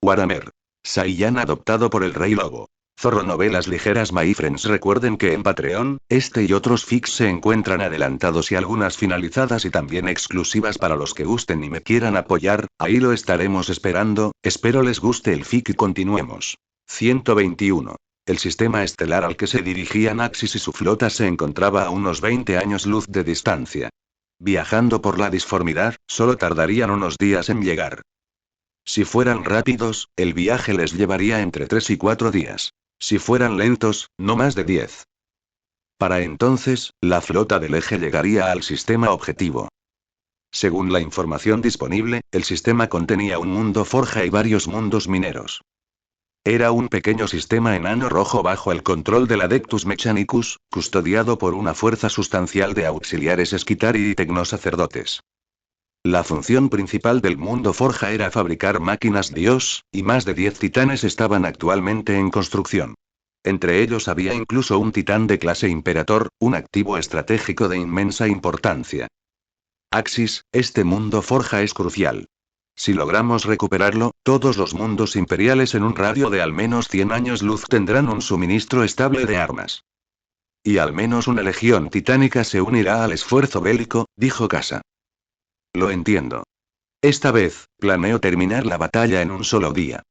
Warhammer. Saiyan adoptado por el Rey Lobo. Zorro Novelas Ligeras. My friends, recuerden que en Patreon, este y otros fics se encuentran adelantados y algunas finalizadas y también exclusivas para los que gusten y me quieran apoyar, ahí lo estaremos esperando, espero les guste el fic y continuemos. 121. El sistema estelar al que se dirigían Axis y su flota se encontraba a unos 20 años luz de distancia. Viajando por la disformidad, solo tardarían unos días en llegar. Si fueran rápidos, el viaje les llevaría entre 3 y 4 días. Si fueran lentos, no más de 10. Para entonces, la flota del eje llegaría al sistema objetivo. Según la información disponible, el sistema contenía un mundo forja y varios mundos mineros. Era un pequeño sistema enano rojo bajo el control del Adeptus Mechanicus, custodiado por una fuerza sustancial de auxiliares Esquitari y tecnosacerdotes. La función principal del mundo forja era fabricar máquinas Dios, y más de 10 titanes estaban actualmente en construcción. Entre ellos había incluso un titán de clase Imperator, un activo estratégico de inmensa importancia. Axis, este mundo forja es crucial. Si logramos recuperarlo, todos los mundos imperiales en un radio de al menos 100 años luz tendrán un suministro estable de armas. Y al menos una legión titánica se unirá al esfuerzo bélico, dijo Casa. Lo entiendo. Esta vez, planeo terminar la batalla en un solo día.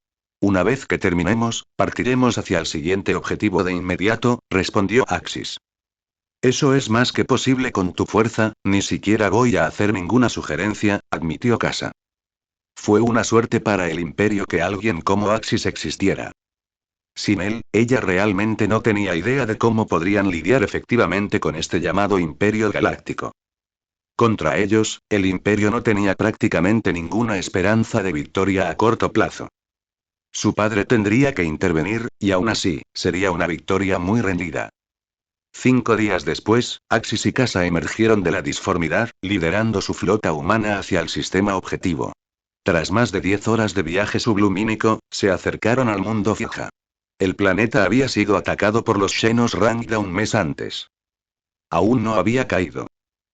Una vez que terminemos, partiremos hacia el siguiente objetivo de inmediato, respondió Axis. Eso es más que posible con tu fuerza, ni siquiera voy a hacer ninguna sugerencia, admitió Casa. Fue una suerte para el imperio que alguien como Axis existiera. Sin él, ella realmente no tenía idea de cómo podrían lidiar efectivamente con este llamado Imperio Galáctico. Contra ellos, el imperio no tenía prácticamente ninguna esperanza de victoria a corto plazo. Su padre tendría que intervenir, y aún así, sería una victoria muy rendida. 5 días después, Axis y Casa emergieron de la disformidad, liderando su flota humana hacia el sistema objetivo. Tras más de 10 horas de viaje sublumínico, se acercaron al mundo fija. El planeta había sido atacado por los Xenos Rangda un mes antes. Aún no había caído.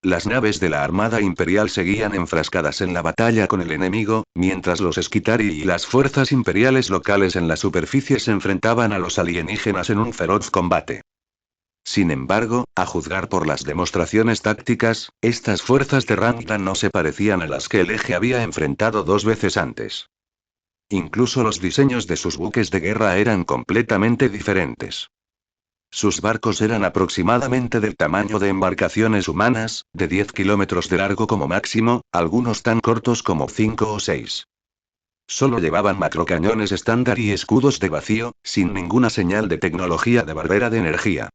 Las naves de la Armada Imperial seguían enfrascadas en la batalla con el enemigo, mientras los Esquitari y las fuerzas imperiales locales en la superficie se enfrentaban a los alienígenas en un feroz combate. Sin embargo, a juzgar por las demostraciones tácticas, estas fuerzas de Rangda no se parecían a las que el eje había enfrentado 2 veces antes. Incluso los diseños de sus buques de guerra eran completamente diferentes. Sus barcos eran aproximadamente del tamaño de embarcaciones humanas, de 10 kilómetros de largo como máximo, algunos tan cortos como 5 o 6. Solo llevaban macrocañones estándar y escudos de vacío, sin ninguna señal de tecnología de barrera de energía.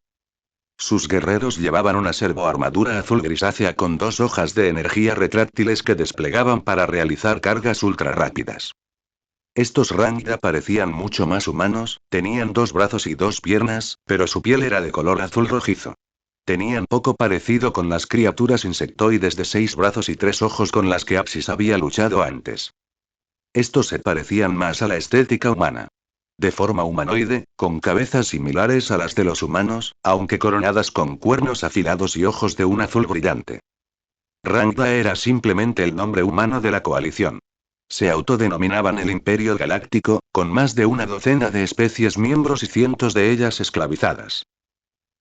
Sus guerreros llevaban una servoarmadura azul grisácea con 2 hojas de energía retráctiles que desplegaban para realizar cargas ultrarrápidas. Estos Rangda parecían mucho más humanos, tenían 2 brazos y 2 piernas, pero su piel era de color azul rojizo. Tenían poco parecido con las criaturas insectoides de 6 brazos y 3 ojos con las que Axis había luchado antes. Estos se parecían más a la estética humana. De forma humanoide, con cabezas similares a las de los humanos, aunque coronadas con cuernos afilados y ojos de un azul brillante. Rangda era simplemente el nombre humano de la coalición. Se autodenominaban el Imperio Galáctico, con más de una docena de especies miembros y cientos de ellas esclavizadas.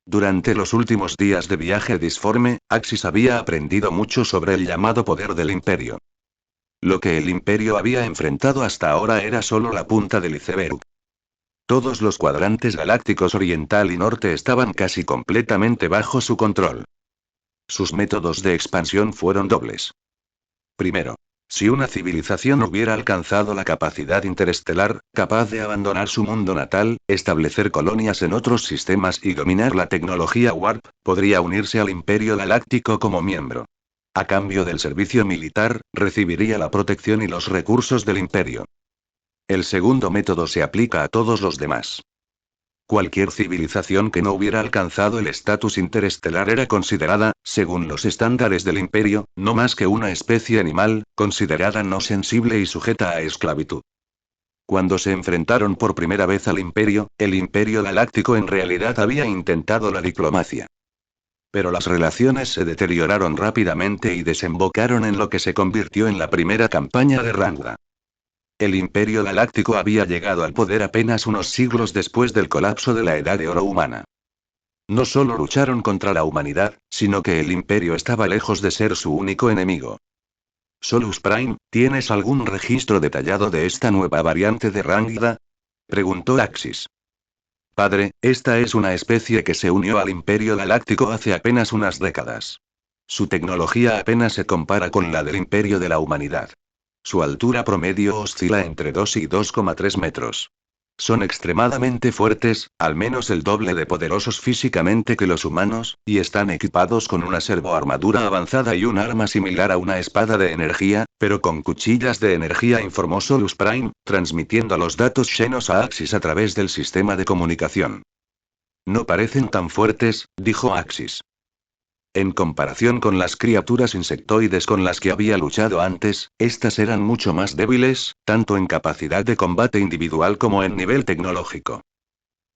Durante los últimos días de viaje disforme, Axis había aprendido mucho sobre el llamado poder del Imperio. Lo que el Imperio había enfrentado hasta ahora era solo la punta del iceberg. Todos los cuadrantes galácticos oriental y norte estaban casi completamente bajo su control. Sus métodos de expansión fueron dobles. Primero, si una civilización hubiera alcanzado la capacidad interestelar, capaz de abandonar su mundo natal, establecer colonias en otros sistemas y dominar la tecnología Warp, podría unirse al Imperio Galáctico como miembro. A cambio del servicio militar, recibiría la protección y los recursos del Imperio. El segundo método se aplica a todos los demás. Cualquier civilización que no hubiera alcanzado el estatus interestelar era considerada, según los estándares del Imperio, no más que una especie animal, considerada no sensible y sujeta a esclavitud. Cuando se enfrentaron por primera vez al Imperio, el Imperio Galáctico en realidad había intentado la diplomacia. Pero las relaciones se deterioraron rápidamente y desembocaron en lo que se convirtió en la primera campaña de Rangda. El Imperio Galáctico había llegado al poder apenas unos siglos después del colapso de la Edad de Oro humana. No solo lucharon contra la humanidad, sino que el Imperio estaba lejos de ser su único enemigo. Solus Prime, ¿tienes algún registro detallado de esta nueva variante de Rangda? Preguntó Axis. Padre, esta es una especie que se unió al Imperio Galáctico hace apenas unas décadas. Su tecnología apenas se compara con la del Imperio de la Humanidad. Su altura promedio oscila entre 2 y 2,3 metros. Son extremadamente fuertes, al menos el doble de poderosos físicamente que los humanos, y están equipados con una servoarmadura avanzada y un arma similar a una espada de energía, pero con cuchillas de energía, informó Solus Prime, transmitiendo los datos Xenos a Axis a través del sistema de comunicación. No parecen tan fuertes, dijo Axis. En comparación con las criaturas insectoides con las que había luchado antes, estas eran mucho más débiles, tanto en capacidad de combate individual como en nivel tecnológico.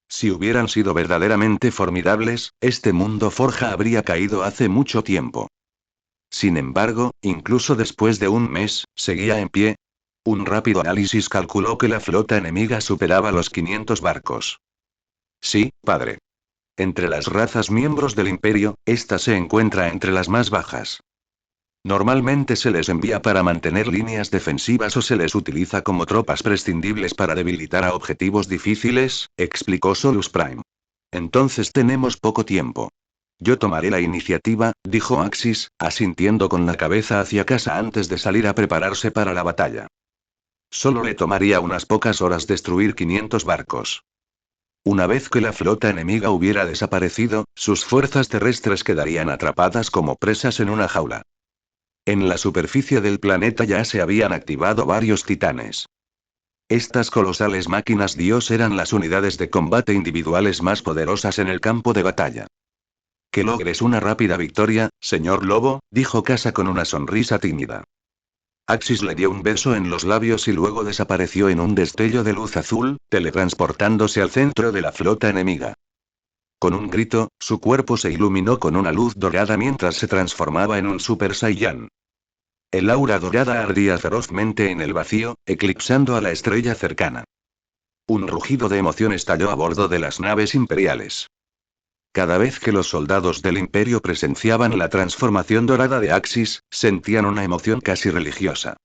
Si hubieran sido verdaderamente formidables, este mundo forja habría caído hace mucho tiempo. Sin embargo, incluso después de un mes, seguía en pie. Un rápido análisis calculó que la flota enemiga superaba los 500 barcos. Sí, padre. Entre las razas miembros del Imperio, esta se encuentra entre las más bajas. Normalmente se les envía para mantener líneas defensivas o se les utiliza como tropas prescindibles para debilitar a objetivos difíciles, explicó Solus Prime. Entonces tenemos poco tiempo. Yo tomaré la iniciativa, dijo Axis, asintiendo con la cabeza hacia casa antes de salir a prepararse para la batalla. Solo le tomaría unas pocas horas destruir 500 barcos. Una vez que la flota enemiga hubiera desaparecido, sus fuerzas terrestres quedarían atrapadas como presas en una jaula. En la superficie del planeta ya se habían activado varios titanes. Estas colosales máquinas Dios eran las unidades de combate individuales más poderosas en el campo de batalla. Que logres una rápida victoria, señor Lobo, dijo Casa con una sonrisa tímida. Axis le dio un beso en los labios y luego desapareció en un destello de luz azul, teletransportándose al centro de la flota enemiga. Con un grito, su cuerpo se iluminó con una luz dorada mientras se transformaba en un Super Saiyan. El aura dorada ardía ferozmente en el vacío, eclipsando a la estrella cercana. Un rugido de emoción estalló a bordo de las naves imperiales. Cada vez que los soldados del Imperio presenciaban la transformación dorada de Axis, sentían una emoción casi religiosa.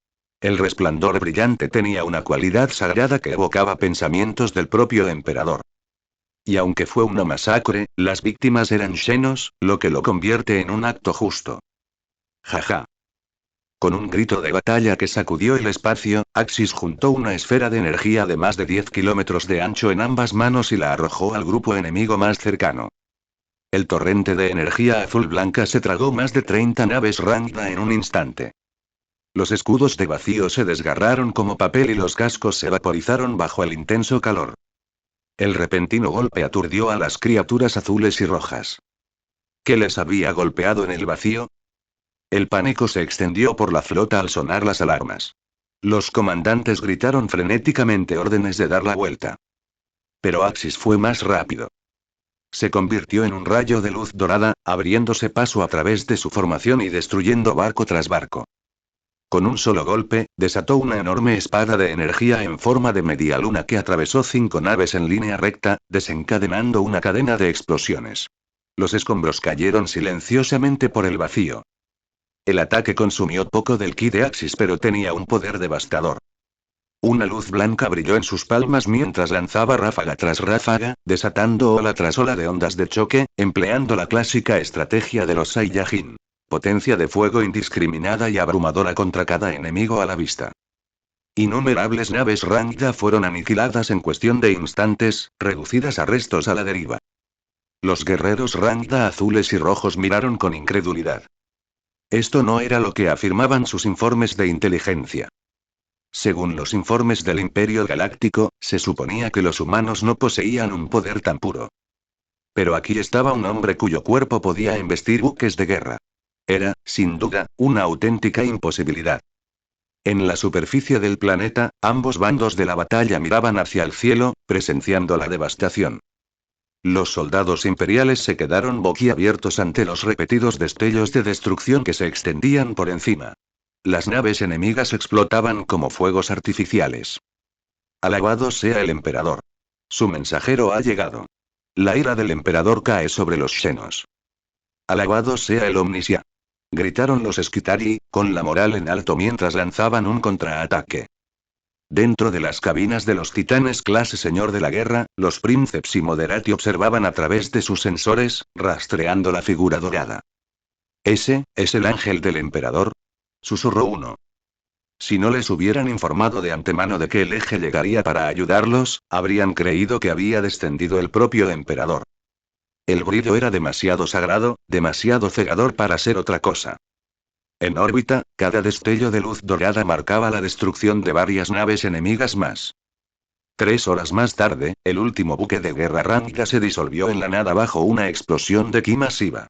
El resplandor brillante tenía una cualidad sagrada que evocaba pensamientos del propio emperador. Y aunque fue una masacre, las víctimas eran Xenos, lo que lo convierte en un acto justo. Jaja. Con un grito de batalla que sacudió el espacio, Axis juntó una esfera de energía de más de 10 kilómetros de ancho en ambas manos y la arrojó al grupo enemigo más cercano. El torrente de energía azul-blanca se tragó más de 30 naves Rangda en un instante. Los escudos de vacío se desgarraron como papel y los cascos se vaporizaron bajo el intenso calor. El repentino golpe aturdió a las criaturas azules y rojas. ¿Qué les había golpeado en el vacío? El pánico se extendió por la flota al sonar las alarmas. Los comandantes gritaron frenéticamente órdenes de dar la vuelta. Pero Axis fue más rápido. Se convirtió en un rayo de luz dorada, abriéndose paso a través de su formación y destruyendo barco tras barco. Con un solo golpe, desató una enorme espada de energía en forma de media luna que atravesó 5 naves en línea recta, desencadenando una cadena de explosiones. Los escombros cayeron silenciosamente por el vacío. El ataque consumió poco del ki de Axis, pero tenía un poder devastador. Una luz blanca brilló en sus palmas mientras lanzaba ráfaga tras ráfaga, desatando ola tras ola de ondas de choque, empleando la clásica estrategia de los Saiyajin. Potencia de fuego indiscriminada y abrumadora contra cada enemigo a la vista. Innumerables naves Rangda fueron aniquiladas en cuestión de instantes, reducidas a restos a la deriva. Los guerreros Rangda azules y rojos miraron con incredulidad. Esto no era lo que afirmaban sus informes de inteligencia. Según los informes del Imperio Galáctico, se suponía que los humanos no poseían un poder tan puro. Pero aquí estaba un hombre cuyo cuerpo podía embestir buques de guerra. Era, sin duda, una auténtica imposibilidad. En la superficie del planeta, ambos bandos de la batalla miraban hacia el cielo, presenciando la devastación. Los soldados imperiales se quedaron boquiabiertos ante los repetidos destellos de destrucción que se extendían por encima. Las naves enemigas explotaban como fuegos artificiales. Alabado sea el emperador. Su mensajero ha llegado. La ira del emperador cae sobre los Xenos. Alabado sea el Omnisia. Gritaron los Skitari, con la moral en alto mientras lanzaban un contraataque. Dentro de las cabinas de los titanes clase Señor de la Guerra, los Princeps y Moderati observaban a través de sus sensores, rastreando la figura dorada. ¿Ese es el ángel del emperador? Susurró uno. Si no les hubieran informado de antemano de que el eje llegaría para ayudarlos, habrían creído que había descendido el propio emperador. El brillo era demasiado sagrado, demasiado cegador para ser otra cosa. En órbita, cada destello de luz dorada marcaba la destrucción de varias naves enemigas más. 3 horas más tarde, el último buque de guerra Ranga se disolvió en la nada bajo una explosión de ki masiva.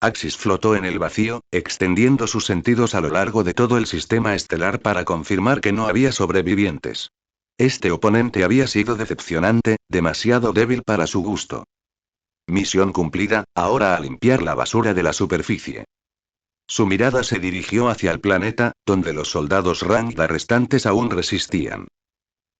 Axis flotó en el vacío, extendiendo sus sentidos a lo largo de todo el sistema estelar para confirmar que no había sobrevivientes. Este oponente había sido decepcionante, demasiado débil para su gusto. Misión cumplida, ahora a limpiar la basura de la superficie. Su mirada se dirigió hacia el planeta, donde los soldados Rangda restantes aún resistían.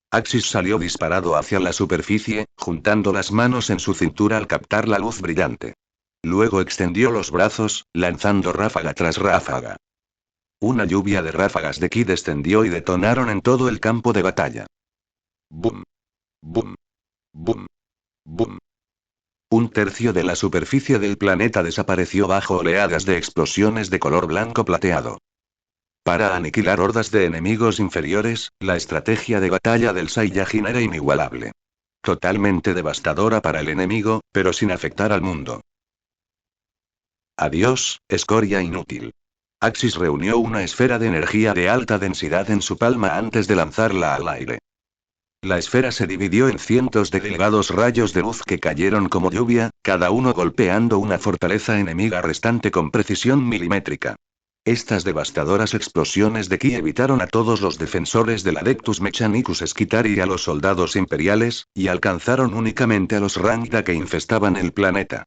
Axis salió disparado hacia la superficie, juntando las manos en su cintura al captar la luz brillante. Luego extendió los brazos, lanzando ráfaga tras ráfaga. Una lluvia de ráfagas de ki descendió y detonaron en todo el campo de batalla. ¡Bum! ¡Bum! ¡Bum! ¡Bum! Un tercio de la superficie del planeta desapareció bajo oleadas de explosiones de color blanco plateado. Para aniquilar hordas de enemigos inferiores, la estrategia de batalla del Saiyajin era inigualable. Totalmente devastadora para el enemigo, pero sin afectar al mundo. Adiós, escoria inútil. Axis reunió una esfera de energía de alta densidad en su palma antes de lanzarla al aire. La esfera se dividió en cientos de delgados rayos de luz que cayeron como lluvia, cada uno golpeando una fortaleza enemiga restante con precisión milimétrica. Estas devastadoras explosiones de ki evitaron a todos los defensores del Adeptus Mechanicus Skitari y a los soldados imperiales, y alcanzaron únicamente a los Rangda que infestaban el planeta.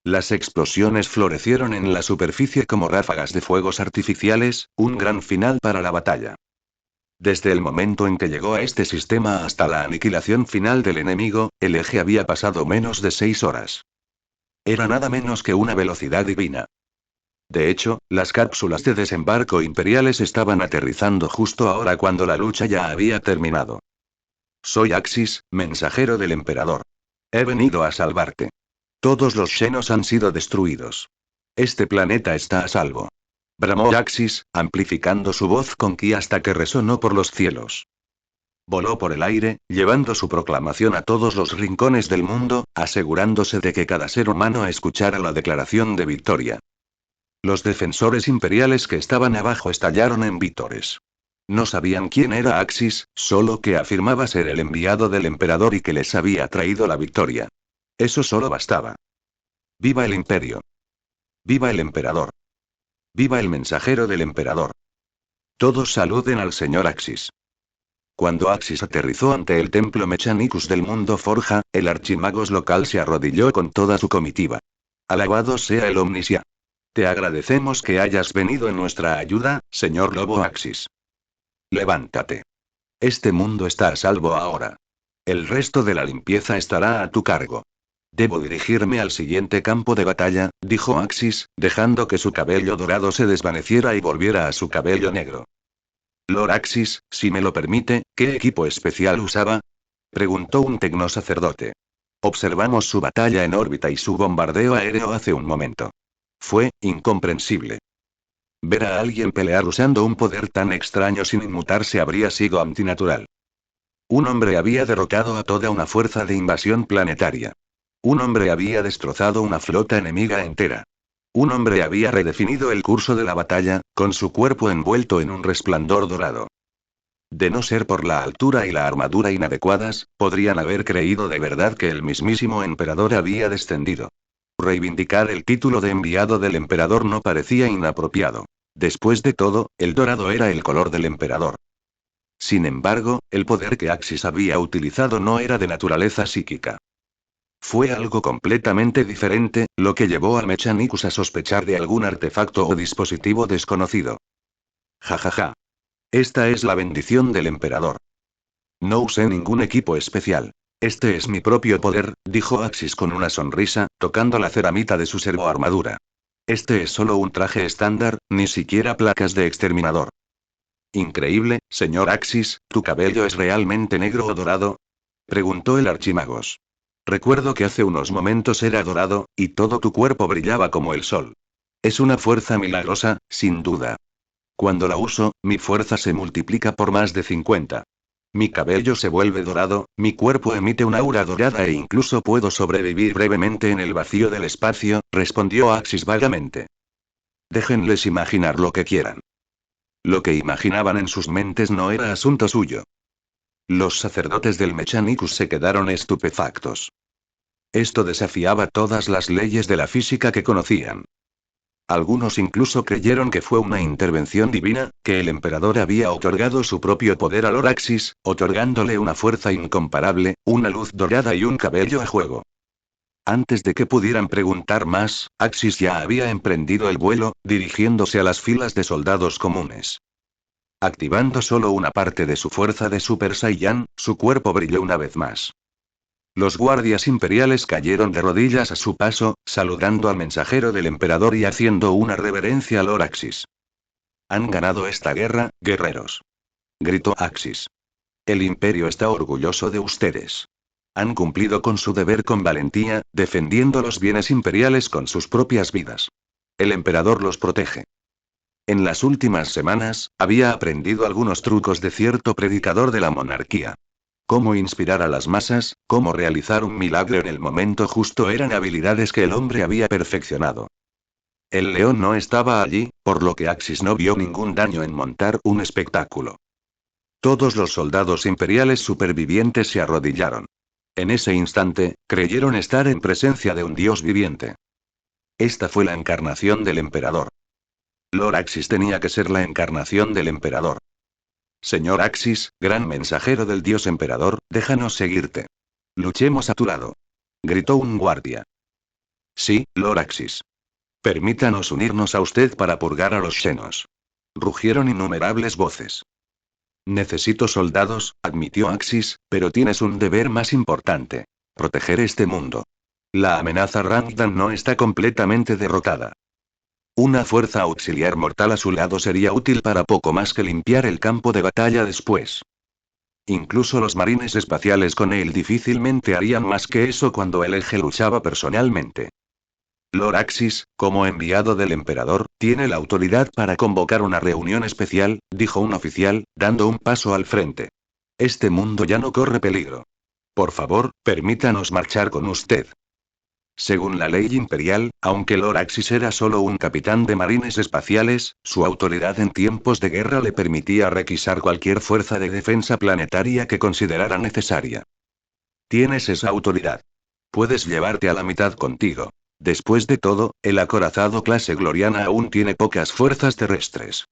Las explosiones florecieron en la superficie como ráfagas de fuegos artificiales, un gran final para la batalla. Desde el momento en que llegó a este sistema hasta la aniquilación final del enemigo, el eje había pasado menos de 6 horas. Era nada menos que una velocidad divina. De hecho, las cápsulas de desembarco imperiales estaban aterrizando justo ahora cuando la lucha ya había terminado. Soy Axis, mensajero del emperador. He venido a salvarte. Todos los Xenos han sido destruidos. Este planeta está a salvo. Bramó Axis, amplificando su voz con ki hasta que resonó por los cielos. Voló por el aire, llevando su proclamación a todos los rincones del mundo, asegurándose de que cada ser humano escuchara la declaración de victoria. Los defensores imperiales que estaban abajo estallaron en vítores. No sabían quién era Axis, solo que afirmaba ser el enviado del emperador y que les había traído la victoria. Eso solo bastaba. ¡Viva el imperio! ¡Viva el emperador! ¡Viva el mensajero del emperador! Todos saluden al señor Axis. Cuando Axis aterrizó ante el templo Mechanicus del mundo Forja, el archimagos local se arrodilló con toda su comitiva. Alabado sea el Omnisia. Te agradecemos que hayas venido en nuestra ayuda, señor Lobo Axis. Levántate. Este mundo está a salvo ahora. El resto de la limpieza estará a tu cargo. Debo dirigirme al siguiente campo de batalla, dijo Axis, dejando que su cabello dorado se desvaneciera y volviera a su cabello negro. Lord Axis, si me lo permite, ¿qué equipo especial usaba? Preguntó un tecnosacerdote. Observamos su batalla en órbita y su bombardeo aéreo hace un momento. Fue incomprensible. Ver a alguien pelear usando un poder tan extraño sin inmutarse habría sido antinatural. Un hombre había derrotado a toda una fuerza de invasión planetaria. Un hombre había destrozado una flota enemiga entera. Un hombre había redefinido el curso de la batalla, con su cuerpo envuelto en un resplandor dorado. De no ser por la altura y la armadura inadecuadas, podrían haber creído de verdad que el mismísimo emperador había descendido. Reivindicar el título de enviado del emperador no parecía inapropiado. Después de todo, el dorado era el color del emperador. Sin embargo, el poder que Axis había utilizado no era de naturaleza psíquica. Fue algo completamente diferente, lo que llevó a Mechanicus a sospechar de algún artefacto o dispositivo desconocido. Jajaja. Esta es la bendición del emperador. No usé ningún equipo especial. Este es mi propio poder, dijo Axis con una sonrisa, tocando la ceramita de su servoarmadura. Este es solo un traje estándar, ni siquiera placas de exterminador. Increíble, señor Axis, ¿tu cabello es realmente negro o dorado? Preguntó el archimagos. Recuerdo que hace unos momentos era dorado, y todo tu cuerpo brillaba como el sol. Es una fuerza milagrosa, sin duda. Cuando la uso, mi fuerza se multiplica por más de 50. Mi cabello se vuelve dorado, mi cuerpo emite un aura dorada e incluso puedo sobrevivir brevemente en el vacío del espacio, respondió Axis vagamente. Déjenles imaginar lo que quieran. Lo que imaginaban en sus mentes no era asunto suyo. Los sacerdotes del Mechanicus se quedaron estupefactos. Esto desafiaba todas las leyes de la física que conocían. Algunos incluso creyeron que fue una intervención divina, que el emperador había otorgado su propio poder a Lord Axis, otorgándole una fuerza incomparable, una luz dorada y un cabello a juego. Antes de que pudieran preguntar más, Axis ya había emprendido el vuelo, dirigiéndose a las filas de soldados comunes. Activando solo una parte de su fuerza de Super Saiyan, su cuerpo brilló una vez más. Los guardias imperiales cayeron de rodillas a su paso, saludando al mensajero del emperador y haciendo una reverencia a Lord Axis. Han ganado esta guerra, guerreros. Gritó Axis. El imperio está orgulloso de ustedes. Han cumplido con su deber con valentía, defendiendo los bienes imperiales con sus propias vidas. El emperador los protege. En las últimas semanas, había aprendido algunos trucos de cierto predicador de la monarquía. Cómo inspirar a las masas, cómo realizar un milagro en el momento justo eran habilidades que el hombre había perfeccionado. El león no estaba allí, por lo que Axis no vio ningún daño en montar un espectáculo. Todos los soldados imperiales supervivientes se arrodillaron. En ese instante, creyeron estar en presencia de un dios viviente. Esta fue la encarnación del emperador. Lord Axis tenía que ser la encarnación del emperador. Señor Axis, gran mensajero del dios emperador, déjanos seguirte. Luchemos a tu lado. Gritó un guardia. Sí, Lord Axis. Permítanos unirnos a usted para purgar a los Xenos. Rugieron innumerables voces. Necesito soldados, admitió Axis, pero tienes un deber más importante. Proteger este mundo. La amenaza Rangdan no está completamente derrotada. Una fuerza auxiliar mortal a su lado sería útil para poco más que limpiar el campo de batalla después. Incluso los marines espaciales con él difícilmente harían más que eso cuando el Eje luchaba personalmente. Lord Axis, como enviado del emperador, tiene la autoridad para convocar una reunión especial, dijo un oficial, dando un paso al frente. Este mundo ya no corre peligro. Por favor, permítanos marchar con usted. Según la ley imperial, aunque Lord Axis era solo un capitán de marines espaciales, su autoridad en tiempos de guerra le permitía requisar cualquier fuerza de defensa planetaria que considerara necesaria. Tienes esa autoridad. Puedes llevarte a la mitad contigo. Después de todo, el acorazado clase Gloriana aún tiene pocas fuerzas terrestres.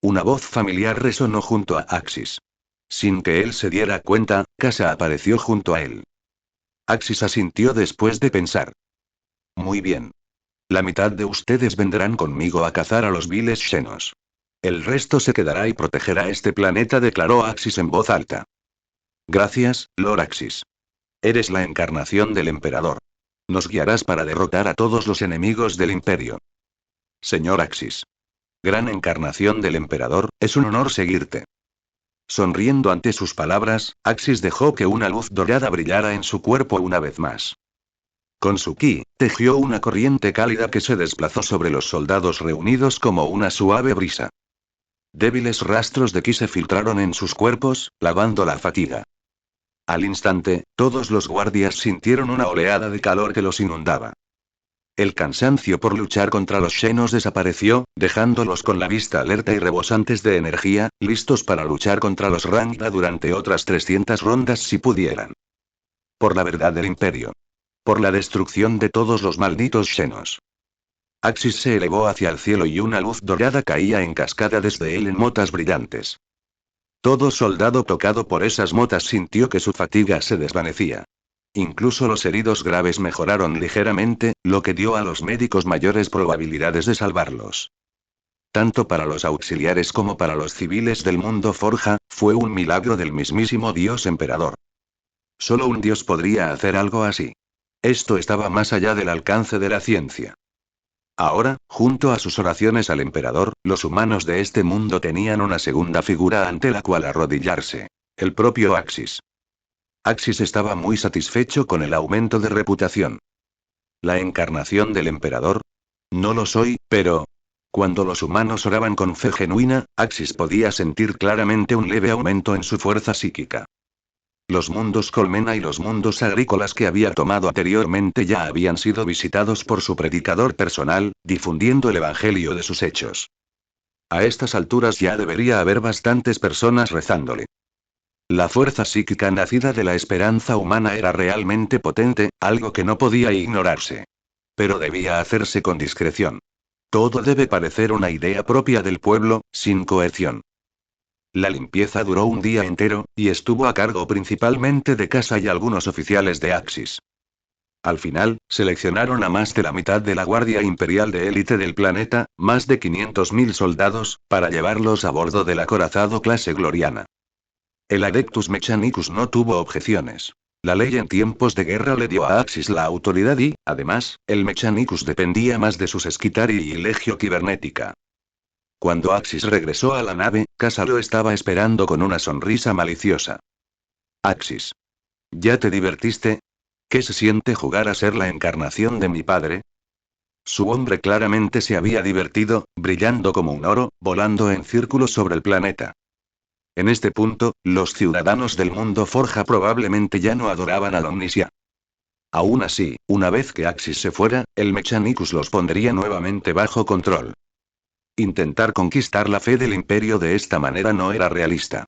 Una voz familiar resonó junto a Axis. Sin que él se diera cuenta, Casa apareció junto a él. Axis asintió después de pensar. Muy bien. La mitad de ustedes vendrán conmigo a cazar a los viles Xenos. El resto se quedará y protegerá este planeta, declaró Axis en voz alta. Gracias, Lord Axis. Eres la encarnación del emperador. Nos guiarás para derrotar a todos los enemigos del imperio. Señor Axis. Gran encarnación del emperador, es un honor seguirte. Sonriendo ante sus palabras, Axis dejó que una luz dorada brillara en su cuerpo una vez más. Con su ki, tejió una corriente cálida que se desplazó sobre los soldados reunidos como una suave brisa. Débiles rastros de ki se filtraron en sus cuerpos, lavando la fatiga. Al instante, todos los guardias sintieron una oleada de calor que los inundaba. El cansancio por luchar contra los Xenos desapareció, dejándolos con la vista alerta y rebosantes de energía, listos para luchar contra los Rangda durante otras 300 rondas si pudieran. Por la verdad del imperio. Por la destrucción de todos los malditos Xenos. Axis se elevó hacia el cielo y una luz dorada caía en cascada desde él en motas brillantes. Todo soldado tocado por esas motas sintió que su fatiga se desvanecía. Incluso los heridos graves mejoraron ligeramente, lo que dio a los médicos mayores probabilidades de salvarlos. tanto para los auxiliares como para los civiles del mundo Forja, fue un milagro del mismísimo Dios Emperador. Solo un Dios podría hacer algo así. Esto estaba más allá del alcance de la ciencia. Ahora, junto a sus oraciones al emperador, los humanos de este mundo tenían una segunda figura ante la cual arrodillarse. El propio Axis. Axis estaba muy satisfecho con el aumento de reputación. ¿La encarnación del emperador? No lo soy, pero... Cuando los humanos oraban con fe genuina, Axis podía sentir claramente un leve aumento en su fuerza psíquica. Los mundos colmena y los mundos agrícolas que había tomado anteriormente ya habían sido visitados por su predicador personal, difundiendo el evangelio de sus hechos. A estas alturas ya debería haber bastantes personas rezándole. La fuerza psíquica nacida de la esperanza humana era realmente potente, algo que no podía ignorarse. Pero debía hacerse con discreción. Todo debe parecer una idea propia del pueblo, sin coerción. La limpieza duró un día entero, y estuvo a cargo principalmente de Casa y algunos oficiales de Axis. Al final, seleccionaron a más de la mitad de la Guardia Imperial de élite del planeta, más de 500.000 soldados, para llevarlos a bordo del acorazado clase Gloriana. El Adeptus Mechanicus no tuvo objeciones. La ley en tiempos de guerra le dio a Axis la autoridad y, además, el Mechanicus dependía más de sus Esquitari y Legio Cibernética. Cuando Axis regresó a la nave, Casa lo estaba esperando con una sonrisa maliciosa. Axis. ¿Ya te divertiste? ¿Qué se siente jugar a ser la encarnación de mi padre? Su hombre claramente se había divertido, brillando como un oro, volando en círculos sobre el planeta. En este punto, los ciudadanos del mundo Forja probablemente ya no adoraban al Omnisia. Aún así, una vez que Axis se fuera, el Mechanicus los pondría nuevamente bajo control. Intentar conquistar la fe del imperio de esta manera no era realista.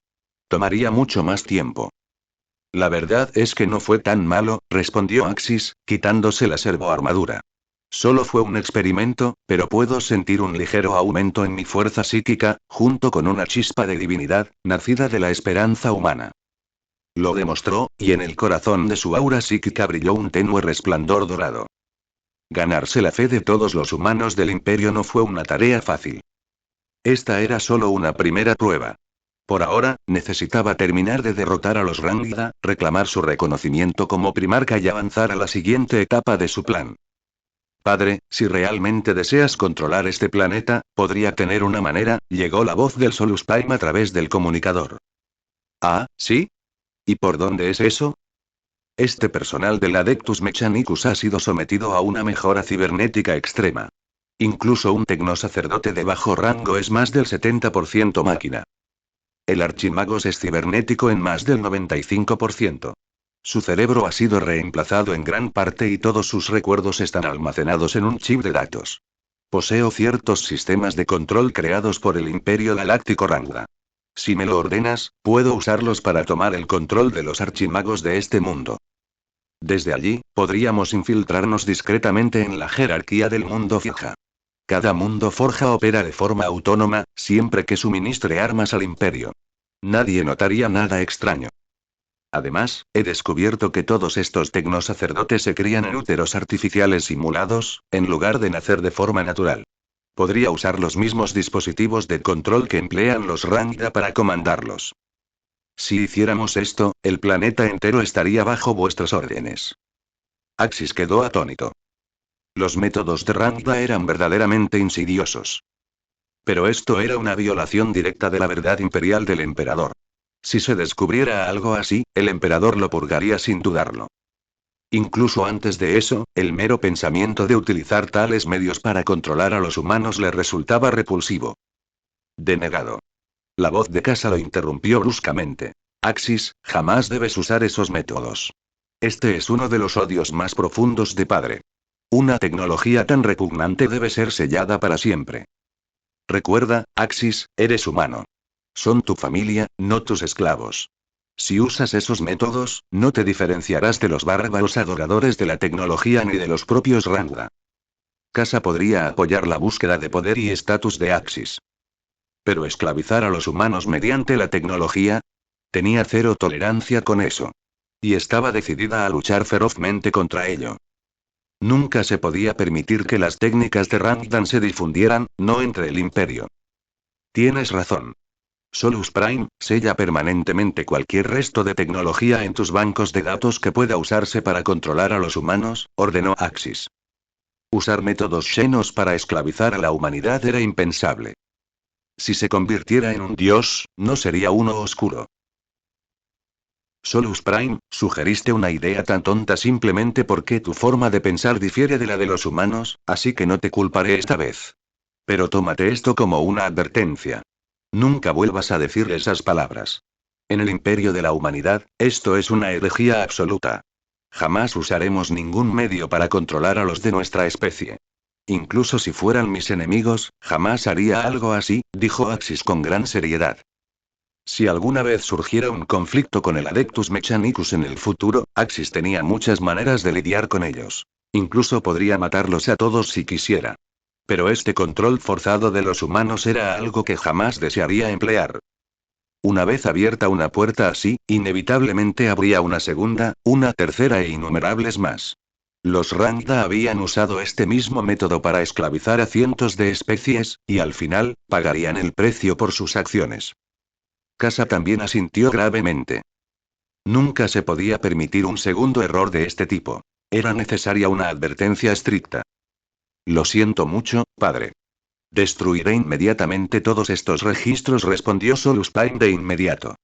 Tomaría mucho más tiempo. La verdad es que no fue tan malo, respondió Axis, quitándose la servoarmadura. Solo fue un experimento, pero puedo sentir un ligero aumento en mi fuerza psíquica, junto con una chispa de divinidad, nacida de la esperanza humana. Lo demostró, y en el corazón de su aura psíquica brilló un tenue resplandor dorado. Ganarse la fe de todos los humanos del imperio no fue una tarea fácil. Esta era solo una primera prueba. Por ahora, necesitaba terminar de derrotar a los Rangda, reclamar su reconocimiento como primarca y avanzar a la siguiente etapa de su plan. Padre, si realmente deseas controlar este planeta, podría tener una manera, llegó la voz del Solus Prime a través del comunicador. Ah, ¿sí? ¿Y por dónde es eso? Este personal del Adeptus Mechanicus ha sido sometido a una mejora cibernética extrema. Incluso un tecnosacerdote de bajo rango es más del 70% máquina. El archimagos es cibernético en más del 95%. Su cerebro ha sido reemplazado en gran parte y todos sus recuerdos están almacenados en un chip de datos. Poseo ciertos sistemas de control creados por el Imperio Galáctico Rangda. Si me lo ordenas, puedo usarlos para tomar el control de los archimagos de este mundo. Desde allí, podríamos infiltrarnos discretamente en la jerarquía del mundo Forja. Cada mundo Forja opera de forma autónoma, siempre que suministre armas al imperio. Nadie notaría nada extraño. Además, he descubierto que todos estos tecnosacerdotes se crían en úteros artificiales simulados, en lugar de nacer de forma natural. Podría usar los mismos dispositivos de control que emplean los Rangda para comandarlos. Si hiciéramos esto, el planeta entero estaría bajo vuestras órdenes. Axis quedó atónito. Los métodos de Rangda eran verdaderamente insidiosos. Pero esto era una violación directa de la verdad imperial del emperador. Si se descubriera algo así, el emperador lo purgaría sin dudarlo. Incluso antes de eso, el mero pensamiento de utilizar tales medios para controlar a los humanos le resultaba repulsivo. Denegado. La voz de Casa lo interrumpió bruscamente. Axis, jamás debes usar esos métodos. Este es uno de los odios más profundos de padre. Una tecnología tan repugnante debe ser sellada para siempre. Recuerda, Axis, eres humano. Son tu familia, no tus esclavos. Si usas esos métodos, no te diferenciarás de los bárbaros adoradores de la tecnología ni de los propios Rangda. Casa podría apoyar la búsqueda de poder y estatus de Axis. Pero esclavizar a los humanos mediante la tecnología, tenía cero tolerancia con eso. Y estaba decidida a luchar ferozmente contra ello. Nunca se podía permitir que las técnicas de Rangdan se difundieran, no entre el imperio. Tienes razón. Solus Prime, sella permanentemente cualquier resto de tecnología en tus bancos de datos que pueda usarse para controlar a los humanos, ordenó Axis. Usar métodos Xenos para esclavizar a la humanidad era impensable. Si se convirtiera en un dios, no sería uno oscuro. Solus Prime, sugeriste una idea tan tonta simplemente porque tu forma de pensar difiere de la de los humanos, así que no te culparé esta vez. Pero tómate esto como una advertencia. Nunca vuelvas a decir esas palabras. En el imperio de la humanidad, esto es una herejía absoluta. Jamás usaremos ningún medio para controlar a los de nuestra especie. Incluso si fueran mis enemigos, jamás haría algo así, dijo Axis con gran seriedad. Si alguna vez surgiera un conflicto con el Adeptus Mechanicus en el futuro, Axis tenía muchas maneras de lidiar con ellos. Incluso podría matarlos a todos si quisiera. Pero este control forzado de los humanos era algo que jamás desearía emplear. Una vez abierta una puerta así, inevitablemente habría una segunda, una tercera e innumerables más. Los Rangda habían usado este mismo método para esclavizar a cientos de especies, y al final, pagarían el precio por sus acciones. Casa también asintió gravemente. Nunca se podía permitir un segundo error de este tipo. Era necesaria una advertencia estricta. Lo siento mucho, padre. Destruiré inmediatamente todos estos registros, respondió Solus Prime de inmediato.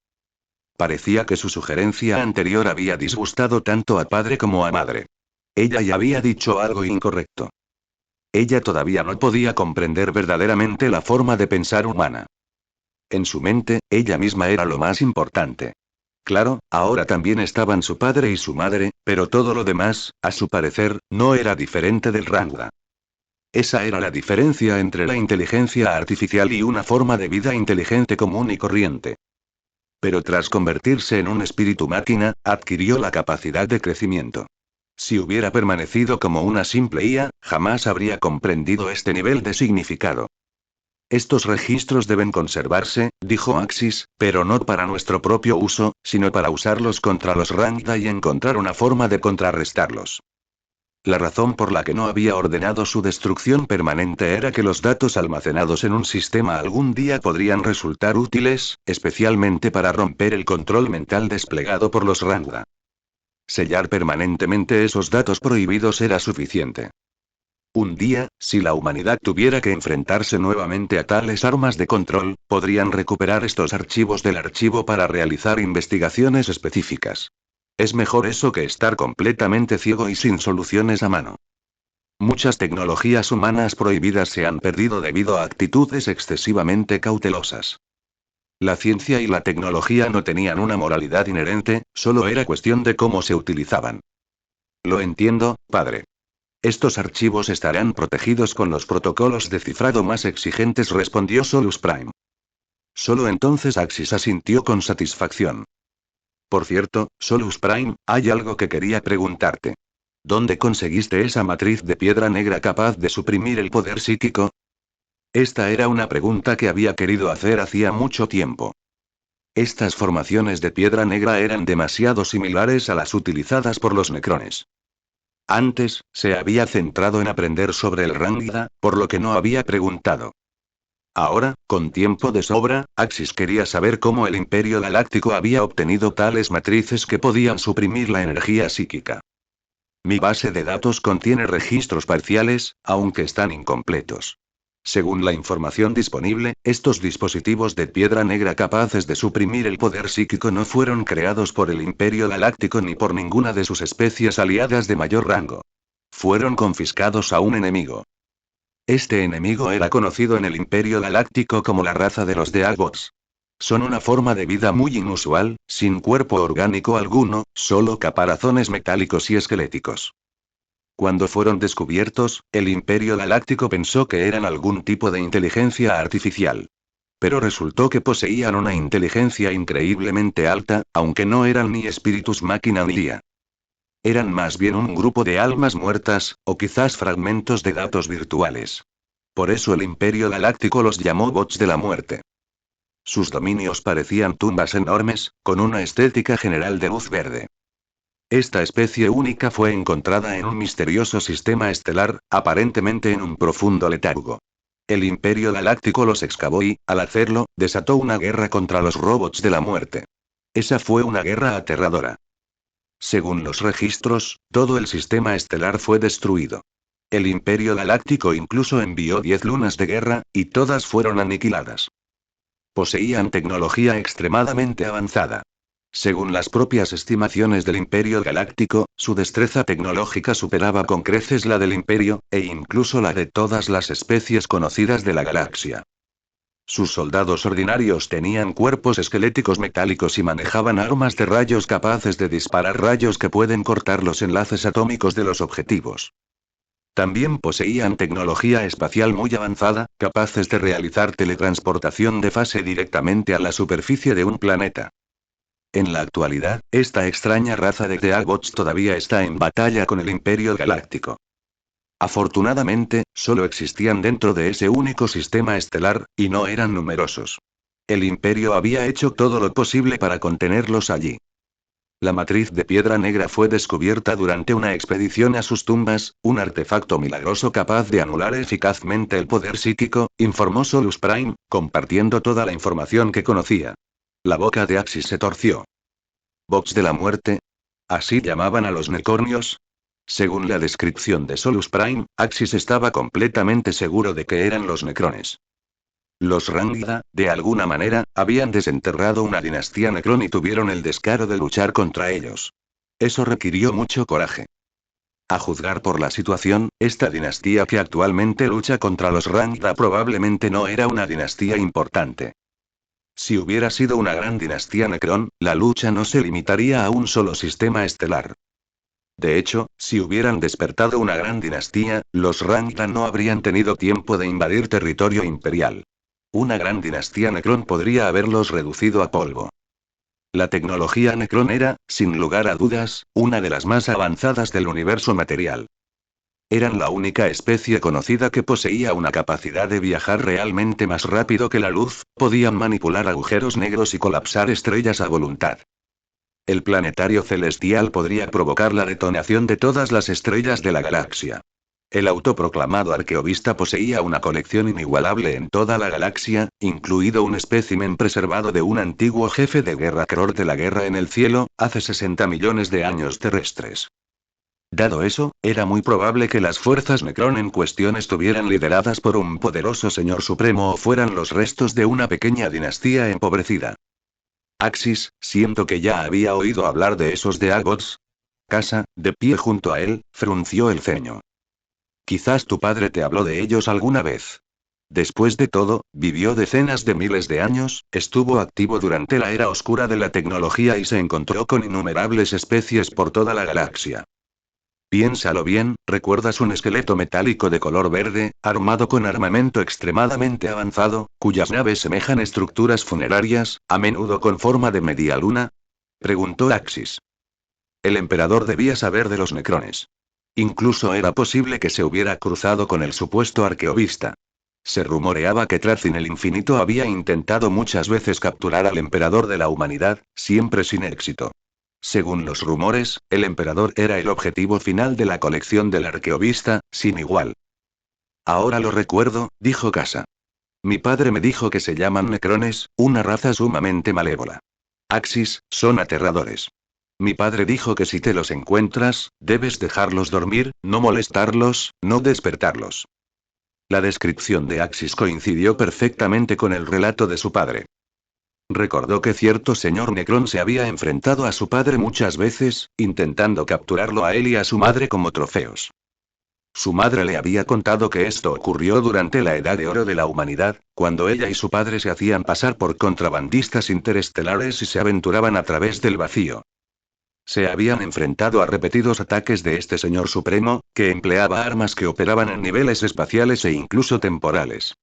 Parecía que su sugerencia anterior había disgustado tanto a padre como a madre. Ella ya había dicho algo incorrecto. Ella todavía no podía comprender verdaderamente la forma de pensar humana. En su mente, ella misma era lo más importante. Claro, ahora también estaban su padre y su madre, pero todo lo demás, a su parecer, no era diferente del Rangda. Esa era la diferencia entre la inteligencia artificial y una forma de vida inteligente común y corriente. Pero tras convertirse en un espíritu máquina, adquirió la capacidad de crecimiento. Si hubiera permanecido como una simple IA, jamás habría comprendido este nivel de significado. Estos registros deben conservarse, dijo Axis, pero no para nuestro propio uso, sino para usarlos contra los Rangda y encontrar una forma de contrarrestarlos. La razón por la que no había ordenado su destrucción permanente era que los datos almacenados en un sistema algún día podrían resultar útiles, especialmente para romper el control mental desplegado por los Rangda. Sellar permanentemente esos datos prohibidos era suficiente. Un día, si la humanidad tuviera que enfrentarse nuevamente a tales armas de control, podrían recuperar estos archivos del archivo para realizar investigaciones específicas. Es mejor eso que estar completamente ciego y sin soluciones a mano. Muchas tecnologías humanas prohibidas se han perdido debido a actitudes excesivamente cautelosas. La ciencia y la tecnología no tenían una moralidad inherente, solo era cuestión de cómo se utilizaban. Lo entiendo, padre. Estos archivos estarán protegidos con los protocolos de cifrado más exigentes, respondió Solus Prime. Solo entonces Axis asintió con satisfacción. Por cierto, Solus Prime, hay algo que quería preguntarte. ¿Dónde conseguiste esa matriz de piedra negra capaz de suprimir el poder psíquico? Esta era una pregunta que había querido hacer hacía mucho tiempo. Estas formaciones de piedra negra eran demasiado similares a las utilizadas por los necrones. Antes, se había centrado en aprender sobre el Rangda, por lo que no había preguntado. Ahora, con tiempo de sobra, Axis quería saber cómo el Imperio Galáctico había obtenido tales matrices que podían suprimir la energía psíquica. Mi base de datos contiene registros parciales, aunque están incompletos. Según la información disponible, estos dispositivos de piedra negra capaces de suprimir el poder psíquico no fueron creados por el Imperio Galáctico ni por ninguna de sus especies aliadas de mayor rango. Fueron confiscados a un enemigo. Este enemigo era conocido en el Imperio Galáctico como la raza de los Deagbots. Son una forma de vida muy inusual, sin cuerpo orgánico alguno, solo caparazones metálicos y esqueléticos. Cuando fueron descubiertos, el Imperio Galáctico pensó que eran algún tipo de inteligencia artificial. Pero resultó que poseían una inteligencia increíblemente alta, aunque no eran ni espíritus máquina ni IA. Eran más bien un grupo de almas muertas, o quizás fragmentos de datos virtuales. Por eso el Imperio Galáctico los llamó bots de la muerte. Sus dominios parecían tumbas enormes, con una estética general de luz verde. Esta especie única fue encontrada en un misterioso sistema estelar, aparentemente en un profundo letargo. El Imperio Galáctico los excavó y, al hacerlo, desató una guerra contra los robots de la muerte. Esa fue una guerra aterradora. Según los registros, todo el sistema estelar fue destruido. El Imperio Galáctico incluso envió 10 lunas de guerra, y todas fueron aniquiladas. Poseían tecnología extremadamente avanzada. Según las propias estimaciones del Imperio Galáctico, su destreza tecnológica superaba con creces la del Imperio, e incluso la de todas las especies conocidas de la galaxia. Sus soldados ordinarios tenían cuerpos esqueléticos metálicos y manejaban armas de rayos capaces de disparar rayos que pueden cortar los enlaces atómicos de los objetivos. También poseían tecnología espacial muy avanzada, capaces de realizar teletransportación de fase directamente a la superficie de un planeta. En la actualidad, esta extraña raza de Deagots todavía está en batalla con el Imperio Galáctico. Afortunadamente, solo existían dentro de ese único sistema estelar, y no eran numerosos. El Imperio había hecho todo lo posible para contenerlos allí. La matriz de piedra negra fue descubierta durante una expedición a sus tumbas, un artefacto milagroso capaz de anular eficazmente el poder psíquico, informó Solus Prime, compartiendo toda la información que conocía. La boca de Axis se torció. ¿Box de la muerte? ¿Así llamaban a los Necornios? Según la descripción de Solus Prime, Axis estaba completamente seguro de que eran los Necrones. Los Rangda, de alguna manera, habían desenterrado una dinastía Necron y tuvieron el descaro de luchar contra ellos. Eso requirió mucho coraje. A juzgar por la situación, esta dinastía que actualmente lucha contra los Rangda probablemente no era una dinastía importante. Si hubiera sido una gran dinastía Necron, la lucha no se limitaría a un solo sistema estelar. De hecho, si hubieran despertado una gran dinastía, los Rangda no habrían tenido tiempo de invadir territorio imperial. Una gran dinastía Necron podría haberlos reducido a polvo. La tecnología Necron era, sin lugar a dudas, una de las más avanzadas del universo material. Eran la única especie conocida que poseía una capacidad de viajar realmente más rápido que la luz, podían manipular agujeros negros y colapsar estrellas a voluntad. El planetario celestial podría provocar la detonación de todas las estrellas de la galaxia. El autoproclamado arqueovista poseía una colección inigualable en toda la galaxia, incluido un espécimen preservado de un antiguo jefe de guerra Kror de la Guerra en el Cielo, hace 60 millones de años terrestres. Dado eso, era muy probable que las fuerzas Necron en cuestión estuvieran lideradas por un poderoso Señor Supremo o fueran los restos de una pequeña dinastía empobrecida. Axis, siento que ya había oído hablar de esos Deagots. Casa, de pie junto a él, frunció el ceño. Quizás tu padre te habló de ellos alguna vez. Después de todo, vivió decenas de miles de años, estuvo activo durante la era oscura de la tecnología y se encontró con innumerables especies por toda la galaxia. Piénsalo bien, ¿recuerdas un esqueleto metálico de color verde, armado con armamento extremadamente avanzado, cuyas naves semejan estructuras funerarias, a menudo con forma de media luna? Preguntó Axis. El emperador debía saber de los Necrones. Incluso era posible que se hubiera cruzado con el supuesto arqueovista. Se rumoreaba que Tracin el Infinito había intentado muchas veces capturar al emperador de la humanidad, siempre sin éxito. Según los rumores, el emperador era el objetivo final de la colección del arqueovista, sin igual. Ahora lo recuerdo, dijo Casa. Mi padre me dijo que se llaman Necrones, una raza sumamente malévola. Axis, son aterradores. Mi padre dijo que si te los encuentras, debes dejarlos dormir, no molestarlos, no despertarlos. La descripción de Axis coincidió perfectamente con el relato de su padre. Recordó que cierto señor Necron se había enfrentado a su padre muchas veces, intentando capturarlo a él y a su madre como trofeos. Su madre le había contado que esto ocurrió durante la Edad de Oro de la humanidad, cuando ella y su padre se hacían pasar por contrabandistas interestelares y se aventuraban a través del vacío. Se habían enfrentado a repetidos ataques de este señor supremo, que empleaba armas que operaban en niveles espaciales e incluso temporales.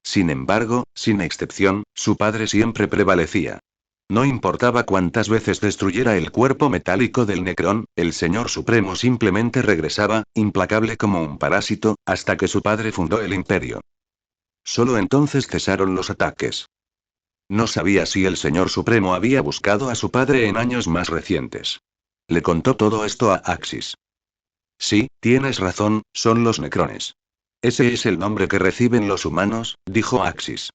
Sin embargo, sin excepción, su padre siempre prevalecía. No importaba cuántas veces destruyera el cuerpo metálico del Necrón, el Señor Supremo simplemente regresaba, implacable como un parásito, hasta que su padre fundó el imperio. Solo entonces cesaron los ataques. No sabía si el Señor Supremo había buscado a su padre en años más recientes. Le contó todo esto a Axis. Sí, tienes razón, son los Necrones. Ese es el nombre que reciben los humanos, dijo Axis.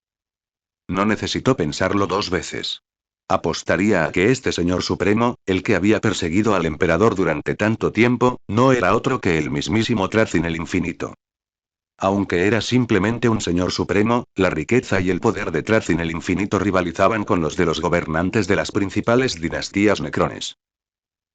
No necesitó pensarlo dos veces. Apostaría a que este señor supremo, el que había perseguido al emperador durante tanto tiempo, no era otro que el mismísimo Trazin el Infinito. Aunque era simplemente un señor supremo, la riqueza y el poder de Trazin el Infinito rivalizaban con los de los gobernantes de las principales dinastías necrones.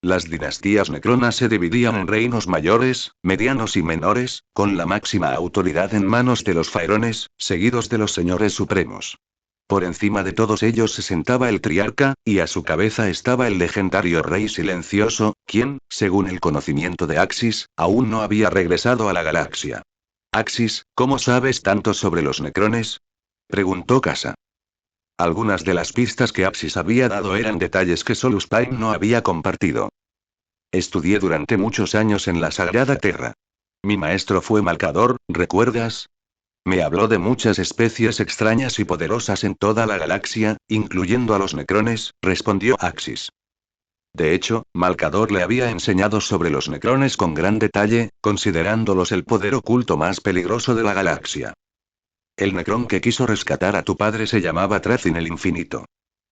Las dinastías necronas se dividían en reinos mayores, medianos y menores, con la máxima autoridad en manos de los faerones, seguidos de los señores supremos. Por encima de todos ellos se sentaba el triarca, y a su cabeza estaba el legendario rey silencioso, quien, según el conocimiento de Axis, aún no había regresado a la galaxia. Axis, ¿cómo sabes tanto sobre los necrones? Preguntó Casa. Algunas de las pistas que Axis había dado eran detalles que Solus Prime no había compartido. Estudié durante muchos años en la Sagrada Terra. Mi maestro fue Malcador, ¿recuerdas? Me habló de muchas especies extrañas y poderosas en toda la galaxia, incluyendo a los necrones, respondió Axis. De hecho, Malcador le había enseñado sobre los necrones con gran detalle, considerándolos el poder oculto más peligroso de la galaxia. El necrón que quiso rescatar a tu padre se llamaba Trazin el Infinito.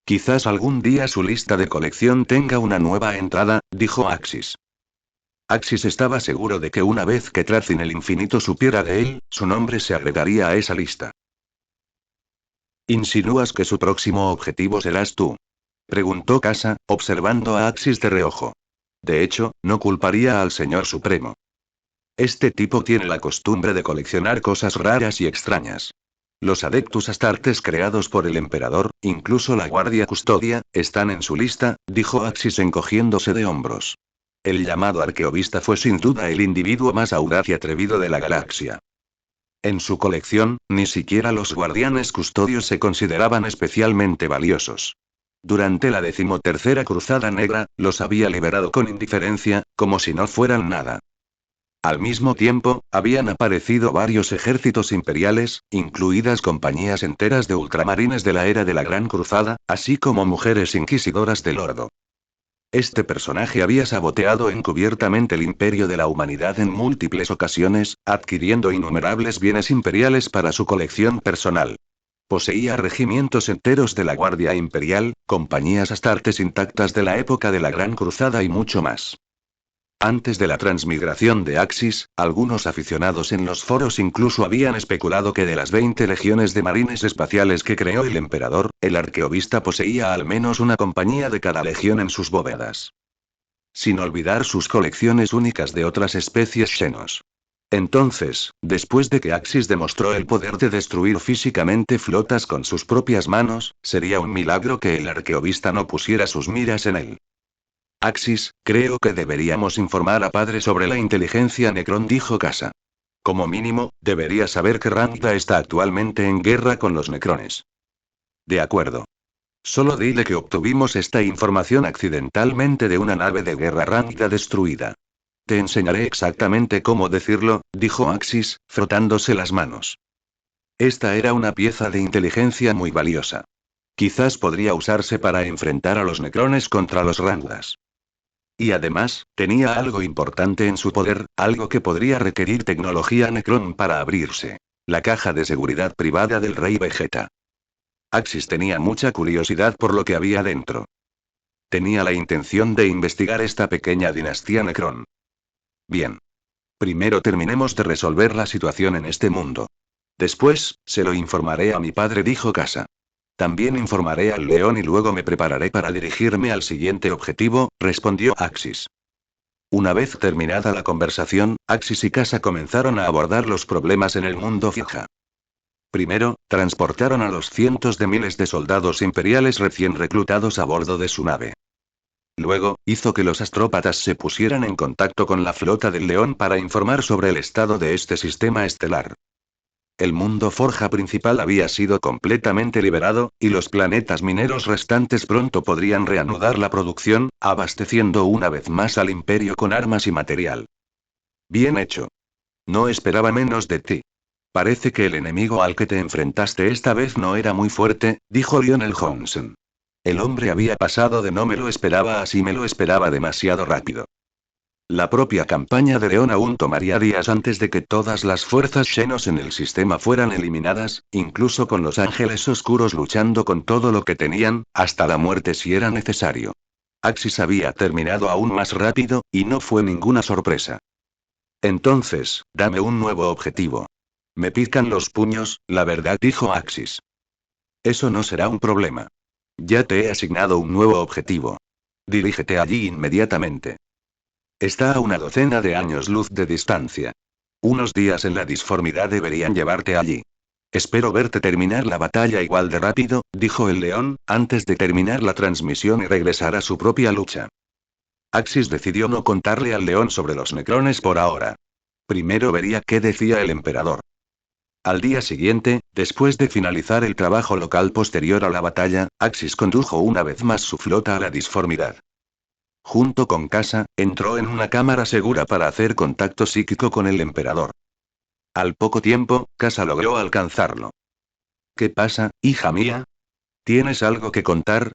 Quizás algún día su lista de colección tenga una nueva entrada, dijo Axis. Axis estaba seguro de que una vez que Trazin el Infinito supiera de él, su nombre se agregaría a esa lista. ¿Insinúas que su próximo objetivo serás tú? Preguntó Casa, observando a Axis de reojo. De hecho, no culparía al Señor Supremo. Este tipo tiene la costumbre de coleccionar cosas raras y extrañas. Los Adeptus Astartes creados por el emperador, incluso la Guardia Custodia, están en su lista, dijo Axis encogiéndose de hombros. El llamado Arqueovista fue sin duda el individuo más audaz y atrevido de la galaxia. En su colección, ni siquiera los guardianes custodios se consideraban especialmente valiosos. Durante la 13ª Cruzada Negra, los había liberado con indiferencia, como si no fueran nada. Al mismo tiempo, habían aparecido varios ejércitos imperiales, incluidas compañías enteras de ultramarines de la era de la Gran Cruzada, así como mujeres inquisidoras del Ordo. Este personaje había saboteado encubiertamente el imperio de la humanidad en múltiples ocasiones, adquiriendo innumerables bienes imperiales para su colección personal. Poseía regimientos enteros de la Guardia Imperial, compañías astartes intactas de la época de la Gran Cruzada y mucho más. Antes de la transmigración de Axis, algunos aficionados en los foros incluso habían especulado que de las 20 legiones de marines espaciales que creó el emperador, el arqueovista poseía al menos una compañía de cada legión en sus bóvedas. Sin olvidar sus colecciones únicas de otras especies xenos. Entonces, después de que Axis demostró el poder de destruir físicamente flotas con sus propias manos, sería un milagro que el arqueovista no pusiera sus miras en él. Axis, creo que deberíamos informar a padre sobre la inteligencia Necron, dijo Casa. Como mínimo, debería saber que Rangda está actualmente en guerra con los necrones. De acuerdo. Solo dile que obtuvimos esta información accidentalmente de una nave de guerra Rangda destruida. Te enseñaré exactamente cómo decirlo, dijo Axis, frotándose las manos. Esta era una pieza de inteligencia muy valiosa. Quizás podría usarse para enfrentar a los necrones contra los Rangdas. Y además, tenía algo importante en su poder, algo que podría requerir tecnología Necron para abrirse. La caja de seguridad privada del rey Vegeta. Axis tenía mucha curiosidad por lo que había dentro. Tenía la intención de investigar esta pequeña dinastía Necron. Bien. Primero terminemos de resolver la situación en este mundo. Después, se lo informaré a mi padre, dijo Casa. También informaré al león y luego me prepararé para dirigirme al siguiente objetivo, respondió Axis. Una vez terminada la conversación, Axis y Casa comenzaron a abordar los problemas en el mundo fija. Primero, transportaron a los cientos de miles de soldados imperiales recién reclutados a bordo de su nave. Luego, hizo que los astrópatas se pusieran en contacto con la flota del León para informar sobre el estado de este sistema estelar. El mundo forja principal había sido completamente liberado, y los planetas mineros restantes pronto podrían reanudar la producción, abasteciendo una vez más al imperio con armas y material. Bien hecho. No esperaba menos de ti. Parece que el enemigo al que te enfrentaste esta vez no era muy fuerte, dijo Lionel Johnson. El hombre había pasado de no me lo esperaba a sí me lo esperaba demasiado rápido. La propia campaña de León aún tomaría días antes de que todas las fuerzas Xenos en el sistema fueran eliminadas, incluso con los ángeles oscuros luchando con todo lo que tenían, hasta la muerte si era necesario. Axis había terminado aún más rápido, y no fue ninguna sorpresa. Entonces, dame un nuevo objetivo. Me pican los puños, la verdad, dijo Axis. Eso no será un problema. Ya te he asignado un nuevo objetivo. Dirígete allí inmediatamente. Está a una docena de años luz de distancia. Unos días en la disformidad deberían llevarte allí. Espero verte terminar la batalla igual de rápido, dijo el león, antes de terminar la transmisión y regresar a su propia lucha. Axis decidió no contarle al león sobre los necrones por ahora. Primero vería qué decía el emperador. Al día siguiente, después de finalizar el trabajo local posterior a la batalla, Axis condujo una vez más su flota a la disformidad. Junto con Casa, entró en una cámara segura para hacer contacto psíquico con el emperador. Al poco tiempo, Casa logró alcanzarlo. ¿Qué pasa, hija mía? ¿Tienes algo que contar?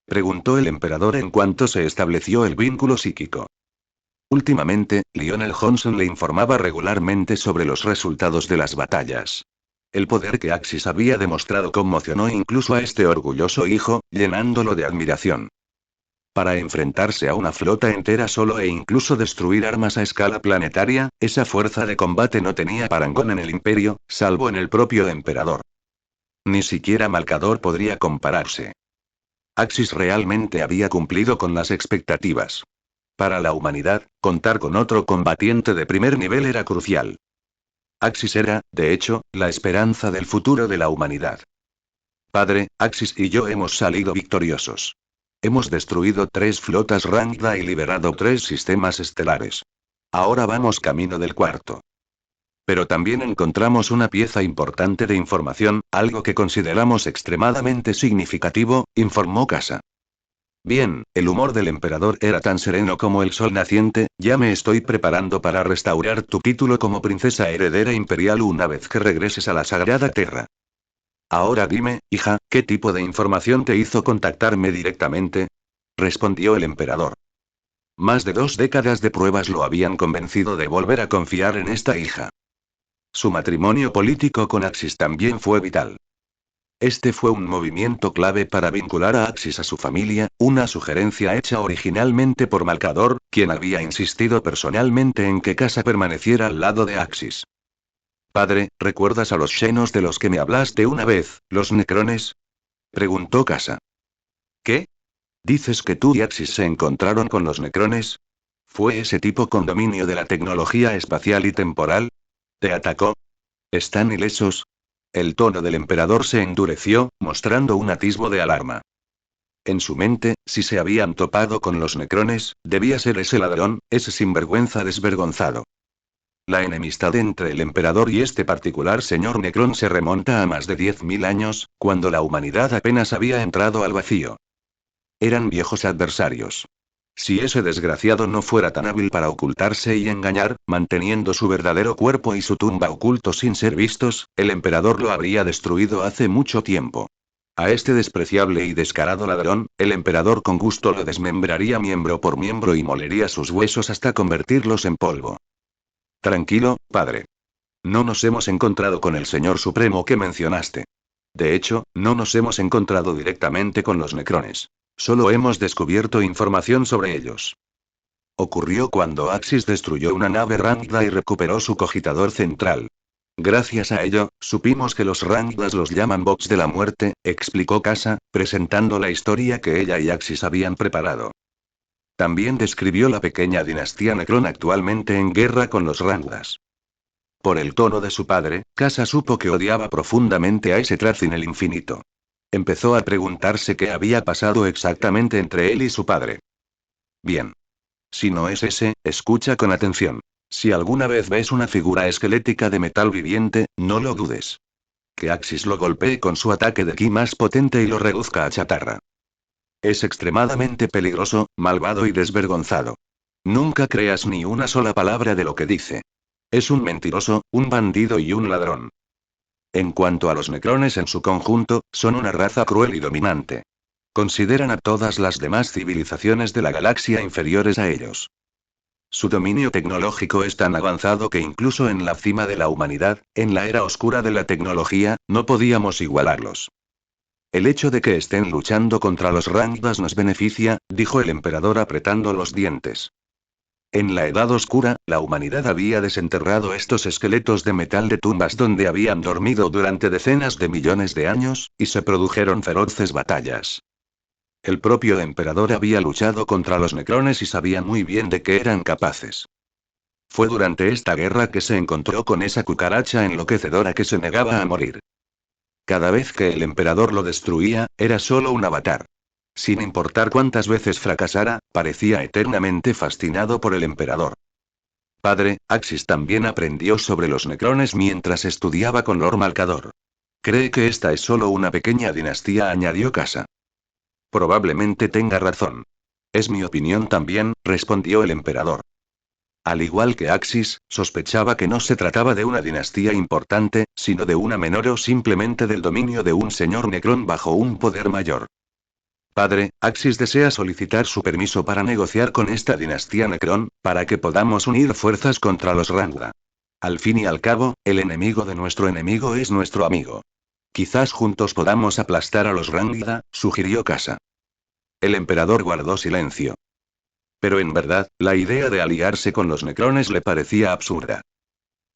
Preguntó el emperador en cuanto se estableció el vínculo psíquico. Últimamente, Lionel Johnson le informaba regularmente sobre los resultados de las batallas. El poder que Axis había demostrado conmocionó incluso a este orgulloso hijo, llenándolo de admiración. Para enfrentarse a una flota entera solo e incluso destruir armas a escala planetaria, esa fuerza de combate no tenía parangón en el imperio, salvo en el propio emperador. Ni siquiera Malcador podría compararse. Axis realmente había cumplido con las expectativas. Para la humanidad, contar con otro combatiente de primer nivel era crucial. Axis era, de hecho, la esperanza del futuro de la humanidad. Padre, Axis y yo hemos salido victoriosos. Hemos destruido 3 flotas Rangda y liberado 3 sistemas estelares. Ahora vamos camino del cuarto. Pero también encontramos una pieza importante de información, algo que consideramos extremadamente significativo, informó Casa. Bien, el humor del emperador era tan sereno como el sol naciente, ya me estoy preparando para restaurar tu título como princesa heredera imperial una vez que regreses a la Sagrada Tierra. Ahora dime, hija, ¿qué tipo de información te hizo contactarme directamente? Respondió el emperador. Más de 2 décadas de pruebas lo habían convencido de volver a confiar en esta hija. Su matrimonio político con Axis también fue vital. Este fue un movimiento clave para vincular a Axis a su familia, una sugerencia hecha originalmente por Malcador, quien había insistido personalmente en que Casa permaneciera al lado de Axis. Padre, ¿recuerdas a los Xenos de los que me hablaste una vez, los Necrones? Preguntó Casa. ¿Qué? ¿Dices que tú y Axis se encontraron con los Necrones? ¿Fue ese tipo con dominio de la tecnología espacial y temporal? ¿Te atacó? ¿Están ilesos? El tono del emperador se endureció, mostrando un atisbo de alarma. En su mente, si se habían topado con los Necrones, debía ser ese ladrón, ese sinvergüenza desvergonzado. La enemistad entre el emperador y este particular señor Necrón se remonta a más de 10.000 años, cuando la humanidad apenas había entrado al vacío. Eran viejos adversarios. Si ese desgraciado no fuera tan hábil para ocultarse y engañar, manteniendo su verdadero cuerpo y su tumba ocultos sin ser vistos, el emperador lo habría destruido hace mucho tiempo. A este despreciable y descarado ladrón, el emperador con gusto lo desmembraría miembro por miembro y molería sus huesos hasta convertirlos en polvo. Tranquilo, padre. No nos hemos encontrado con el Señor Supremo que mencionaste. De hecho, no nos hemos encontrado directamente con los Necrones. Solo hemos descubierto información sobre ellos. Ocurrió cuando Axis destruyó una nave Rangda y recuperó su cogitador central. Gracias a ello, supimos que los Rangdas los llaman Box de la Muerte, explicó Casa, presentando la historia que ella y Axis habían preparado. También describió la pequeña dinastía Necrón actualmente en guerra con los Rangdas. Por el tono de su padre, Casa supo que odiaba profundamente a ese Tracin el infinito. Empezó a preguntarse qué había pasado exactamente entre él y su padre. Bien. Si no es ese, escucha con atención. Si alguna vez ves una figura esquelética de metal viviente, no lo dudes. Que Axis lo golpee con su ataque de ki más potente y lo reduzca a chatarra. Es extremadamente peligroso, malvado y desvergonzado. Nunca creas ni una sola palabra de lo que dice. Es un mentiroso, un bandido y un ladrón. En cuanto a los Necrones en su conjunto, son una raza cruel y dominante. Consideran a todas las demás civilizaciones de la galaxia inferiores a ellos. Su dominio tecnológico es tan avanzado que incluso en la cima de la humanidad, en la era oscura de la tecnología, no podíamos igualarlos. El hecho de que estén luchando contra los Rangdas nos beneficia, dijo el emperador apretando los dientes. En la Edad Oscura, la humanidad había desenterrado estos esqueletos de metal de tumbas donde habían dormido durante decenas de millones de años, y se produjeron feroces batallas. El propio emperador había luchado contra los necrones y sabía muy bien de qué eran capaces. Fue durante esta guerra que se encontró con esa cucaracha enloquecedora que se negaba a morir. Cada vez que el emperador lo destruía, era solo un avatar. Sin importar cuántas veces fracasara, parecía eternamente fascinado por el emperador. Padre, Axis también aprendió sobre los necrones mientras estudiaba con Lord Malcador. Cree que esta es solo una pequeña dinastía, añadió Casa. Probablemente tenga razón. Es mi opinión también, respondió el emperador. Al igual que Axis, sospechaba que no se trataba de una dinastía importante, sino de una menor o simplemente del dominio de un señor Necrón bajo un poder mayor. Padre, Axis desea solicitar su permiso para negociar con esta dinastía Necrón, para que podamos unir fuerzas contra los Rangda. Al fin y al cabo, el enemigo de nuestro enemigo es nuestro amigo. Quizás juntos podamos aplastar a los Rangda, sugirió Casa. El emperador guardó silencio. Pero en verdad, la idea de aliarse con los necrones le parecía absurda.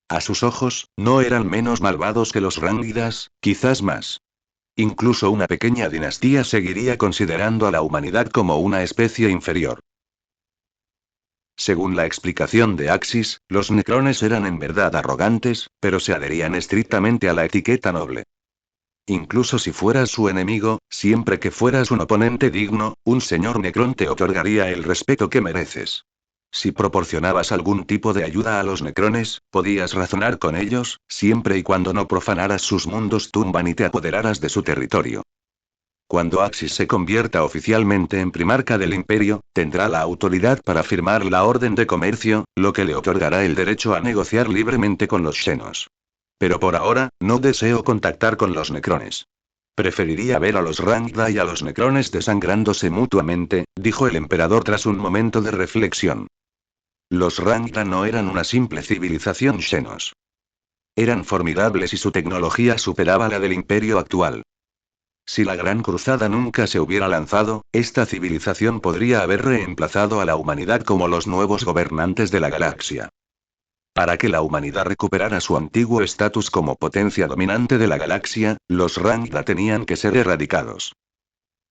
A sus ojos, no eran menos malvados que los Rángidas, quizás más. Incluso una pequeña dinastía seguiría considerando a la humanidad como una especie inferior. Según la explicación de Axis, los necrones eran en verdad arrogantes, pero se adherían estrictamente a la etiqueta noble. Incluso si fueras su enemigo, siempre que fueras un oponente digno, un señor necrón te otorgaría el respeto que mereces. Si proporcionabas algún tipo de ayuda a los necrones, podías razonar con ellos, siempre y cuando no profanaras sus mundos tumba ni te apoderaras de su territorio. Cuando Axis se convierta oficialmente en primarca del imperio, tendrá la autoridad para firmar la orden de comercio, lo que le otorgará el derecho a negociar libremente con los xenos. Pero por ahora, no deseo contactar con los necrones. Preferiría ver a los Rangda y a los necrones desangrándose mutuamente, dijo el emperador tras un momento de reflexión. Los Rangda no eran una simple civilización xenos. Eran formidables y su tecnología superaba la del imperio actual. Si la Gran Cruzada nunca se hubiera lanzado, esta civilización podría haber reemplazado a la humanidad como los nuevos gobernantes de la galaxia. Para que la humanidad recuperara su antiguo estatus como potencia dominante de la galaxia, los Rangda tenían que ser erradicados.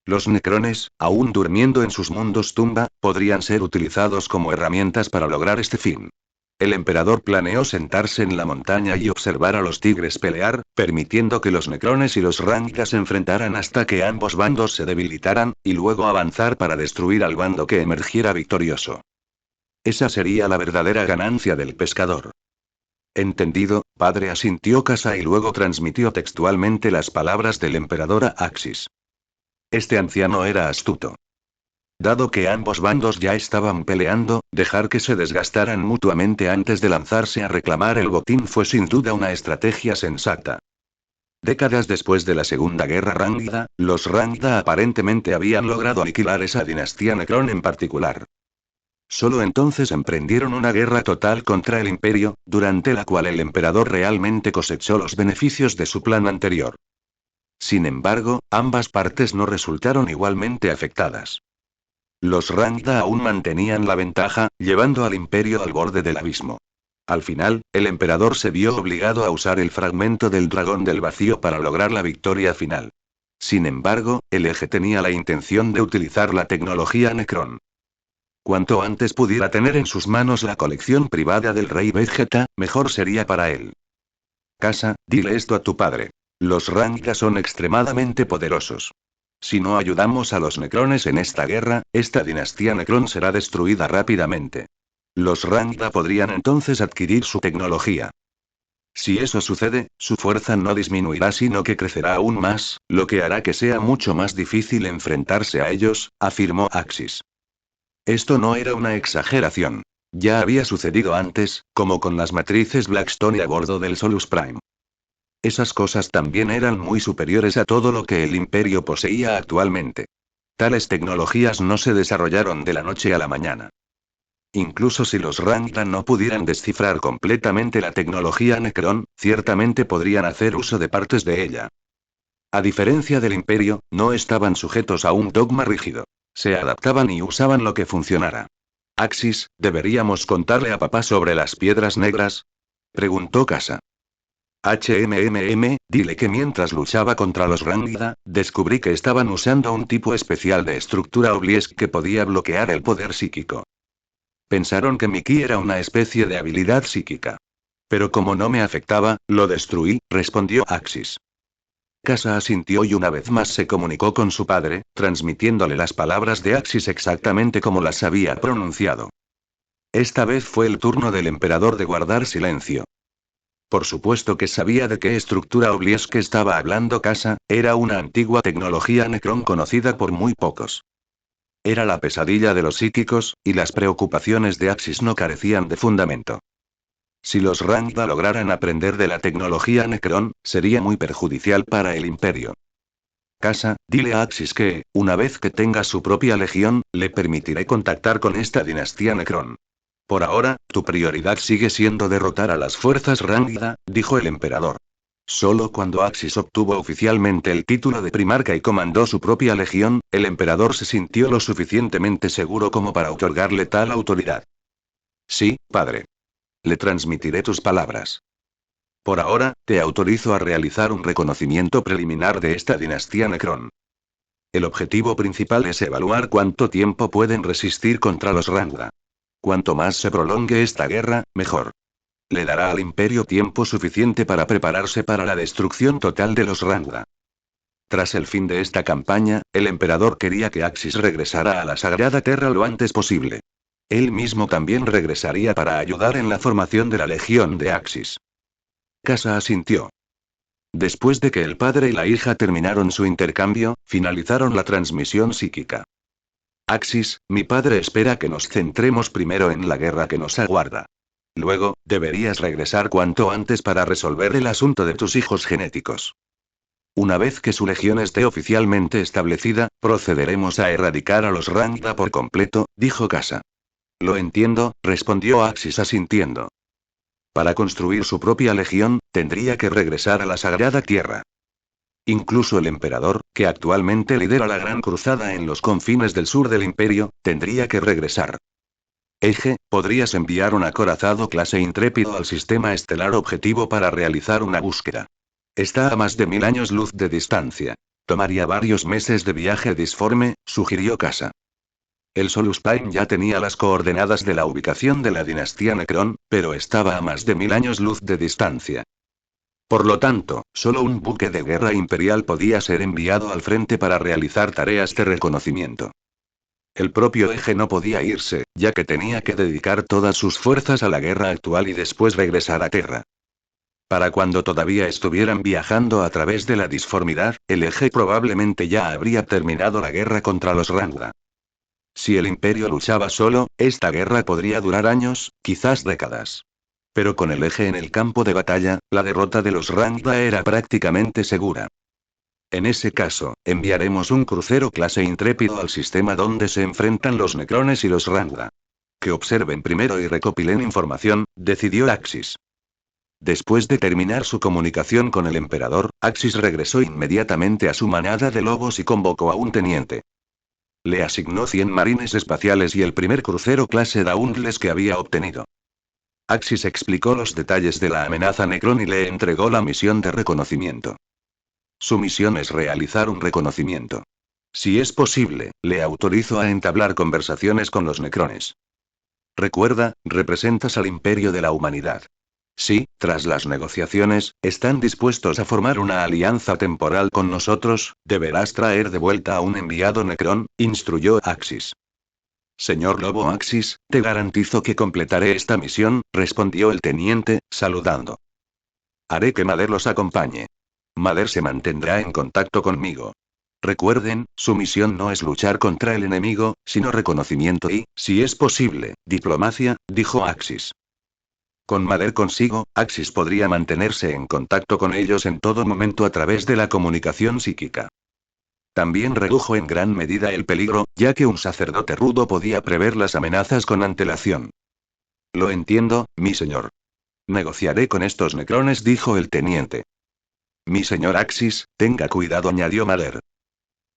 Los necrones, aún durmiendo en sus mundos tumba, podrían ser utilizados como herramientas para lograr este fin. El emperador planeó sentarse en la montaña y observar a los tigres pelear, permitiendo que los necrones y los Rangda se enfrentaran hasta que ambos bandos se debilitaran, y luego avanzar para destruir al bando que emergiera victorioso. Esa sería la verdadera ganancia del pescador. Entendido, padre, asintió Casa y luego transmitió textualmente las palabras del emperador a Axis. Este anciano era astuto. Dado que ambos bandos ya estaban peleando, dejar que se desgastaran mutuamente antes de lanzarse a reclamar el botín fue sin duda una estrategia sensata. Décadas después de la Segunda Guerra Rangda, los Rangda aparentemente habían logrado aniquilar esa dinastía Necrón en particular. Solo entonces emprendieron una guerra total contra el imperio, durante la cual el emperador realmente cosechó los beneficios de su plan anterior. Sin embargo, ambas partes no resultaron igualmente afectadas. Los Rangda aún mantenían la ventaja, llevando al imperio al borde del abismo. Al final, el emperador se vio obligado a usar el fragmento del dragón del vacío para lograr la victoria final. Sin embargo, el eje tenía la intención de utilizar la tecnología Necrón. Cuanto antes pudiera tener en sus manos la colección privada del rey Vegeta, mejor sería para él. Casa, dile esto a tu padre. Los Rangda son extremadamente poderosos. Si no ayudamos a los necrones en esta guerra, esta dinastía Necrón será destruida rápidamente. Los Rangda podrían entonces adquirir su tecnología. Si eso sucede, su fuerza no disminuirá sino que crecerá aún más, lo que hará que sea mucho más difícil enfrentarse a ellos, afirmó Axis. Esto no era una exageración. Ya había sucedido antes, como con las matrices Blackstone a bordo del Solus Prime. Esas cosas también eran muy superiores a todo lo que el imperio poseía actualmente. Tales tecnologías no se desarrollaron de la noche a la mañana. Incluso si los Rangda no pudieran descifrar completamente la tecnología Necron, ciertamente podrían hacer uso de partes de ella. A diferencia del Imperio, no estaban sujetos a un dogma rígido. Se adaptaban y usaban lo que funcionara. Axis, ¿deberíamos contarle a papá sobre las piedras negras? Preguntó Casa. Dile que mientras luchaba contra los Rangda, descubrí que estaban usando un tipo especial de estructura Oblisk que podía bloquear el poder psíquico. Pensaron que mi ki era una especie de habilidad psíquica. Pero como no me afectaba, lo destruí, respondió Axis. Casa asintió y una vez más se comunicó con su padre, transmitiéndole las palabras de Axis exactamente como las había pronunciado. Esta vez fue el turno del emperador de guardar silencio. Por supuesto que sabía de qué estructura Oblisk estaba hablando Casa, era una antigua tecnología Necron conocida por muy pocos. Era la pesadilla de los psíquicos, y las preocupaciones de Axis no carecían de fundamento. Si los Rangda lograran aprender de la tecnología Necron, sería muy perjudicial para el Imperio. Casa, dile a Axis que, una vez que tenga su propia legión, le permitiré contactar con esta dinastía Necron. Por ahora, tu prioridad sigue siendo derrotar a las fuerzas Rangda, dijo el emperador. Solo cuando Axis obtuvo oficialmente el título de primarca y comandó su propia legión, el emperador se sintió lo suficientemente seguro como para otorgarle tal autoridad. Sí, padre. Le transmitiré tus palabras. Por ahora, te autorizo a realizar un reconocimiento preliminar de esta dinastía Necron. El objetivo principal es evaluar cuánto tiempo pueden resistir contra los Rangda. Cuanto más se prolongue esta guerra, mejor. Le dará al Imperio tiempo suficiente para prepararse para la destrucción total de los Rangda. Tras el fin de esta campaña, el emperador quería que Axis regresara a la Sagrada Terra lo antes posible. Él mismo también regresaría para ayudar en la formación de la Legión de Axis. Casa asintió. Después de que el padre y la hija terminaron su intercambio, finalizaron la transmisión psíquica. Axis, mi padre espera que nos centremos primero en la guerra que nos aguarda. Luego, deberías regresar cuanto antes para resolver el asunto de tus hijos genéticos. Una vez que su legión esté oficialmente establecida, procederemos a erradicar a los Rangda por completo, dijo Casa. Lo entiendo, respondió Axis asintiendo. Para construir su propia legión, tendría que regresar a la Sagrada Tierra. Incluso el emperador, que actualmente lidera la Gran Cruzada en los confines del sur del Imperio, tendría que regresar. Eje, ¿podrías enviar un acorazado clase intrépido al sistema estelar objetivo para realizar una búsqueda? Está a más de 1000 años luz de distancia. Tomaría varios meses de viaje disforme, sugirió Casa. El Solus Prime ya tenía las coordenadas de la ubicación de la dinastía Necron, pero estaba a más de 1000 años luz de distancia. Por lo tanto, solo un buque de guerra imperial podía ser enviado al frente para realizar tareas de reconocimiento. El propio Eje no podía irse, ya que tenía que dedicar todas sus fuerzas a la guerra actual y después regresar a Terra. Para cuando todavía estuvieran viajando a través de la disformidad, el Eje probablemente ya habría terminado la guerra contra los Rangda. Si el Imperio luchaba solo, esta guerra podría durar años, quizás décadas. Pero con el Eje en el campo de batalla, la derrota de los Rangda era prácticamente segura. En ese caso, enviaremos un crucero clase intrépido al sistema donde se enfrentan los Necrones y los Rangda. Que observen primero y recopilen información, decidió Axis. Después de terminar su comunicación con el emperador, Axis regresó inmediatamente a su manada de lobos y convocó a un teniente. Le asignó 100 marines espaciales y el primer crucero clase Dauntless que había obtenido. Axis explicó los detalles de la amenaza Necron y le entregó la misión de reconocimiento. Su misión es realizar un reconocimiento. Si es posible, le autorizo a entablar conversaciones con los Necrones. Recuerda, representas al imperio de la humanidad. Si, tras las negociaciones, están dispuestos a formar una alianza temporal con nosotros, deberás traer de vuelta a un enviado Necron, instruyó Axis. Señor Lobo Axis, te garantizo que completaré esta misión, respondió el teniente, saludando. Haré que Mader los acompañe. Mader se mantendrá en contacto conmigo. Recuerden, su misión no es luchar contra el enemigo, sino reconocimiento y, si es posible, diplomacia, dijo Axis. Con Mader consigo, Axis podría mantenerse en contacto con ellos en todo momento a través de la comunicación psíquica. También redujo en gran medida el peligro, ya que un sacerdote rudo podía prever las amenazas con antelación. Lo entiendo, mi señor. Negociaré con estos necrones, dijo el teniente. Mi señor Axis, tenga cuidado, añadió Mader.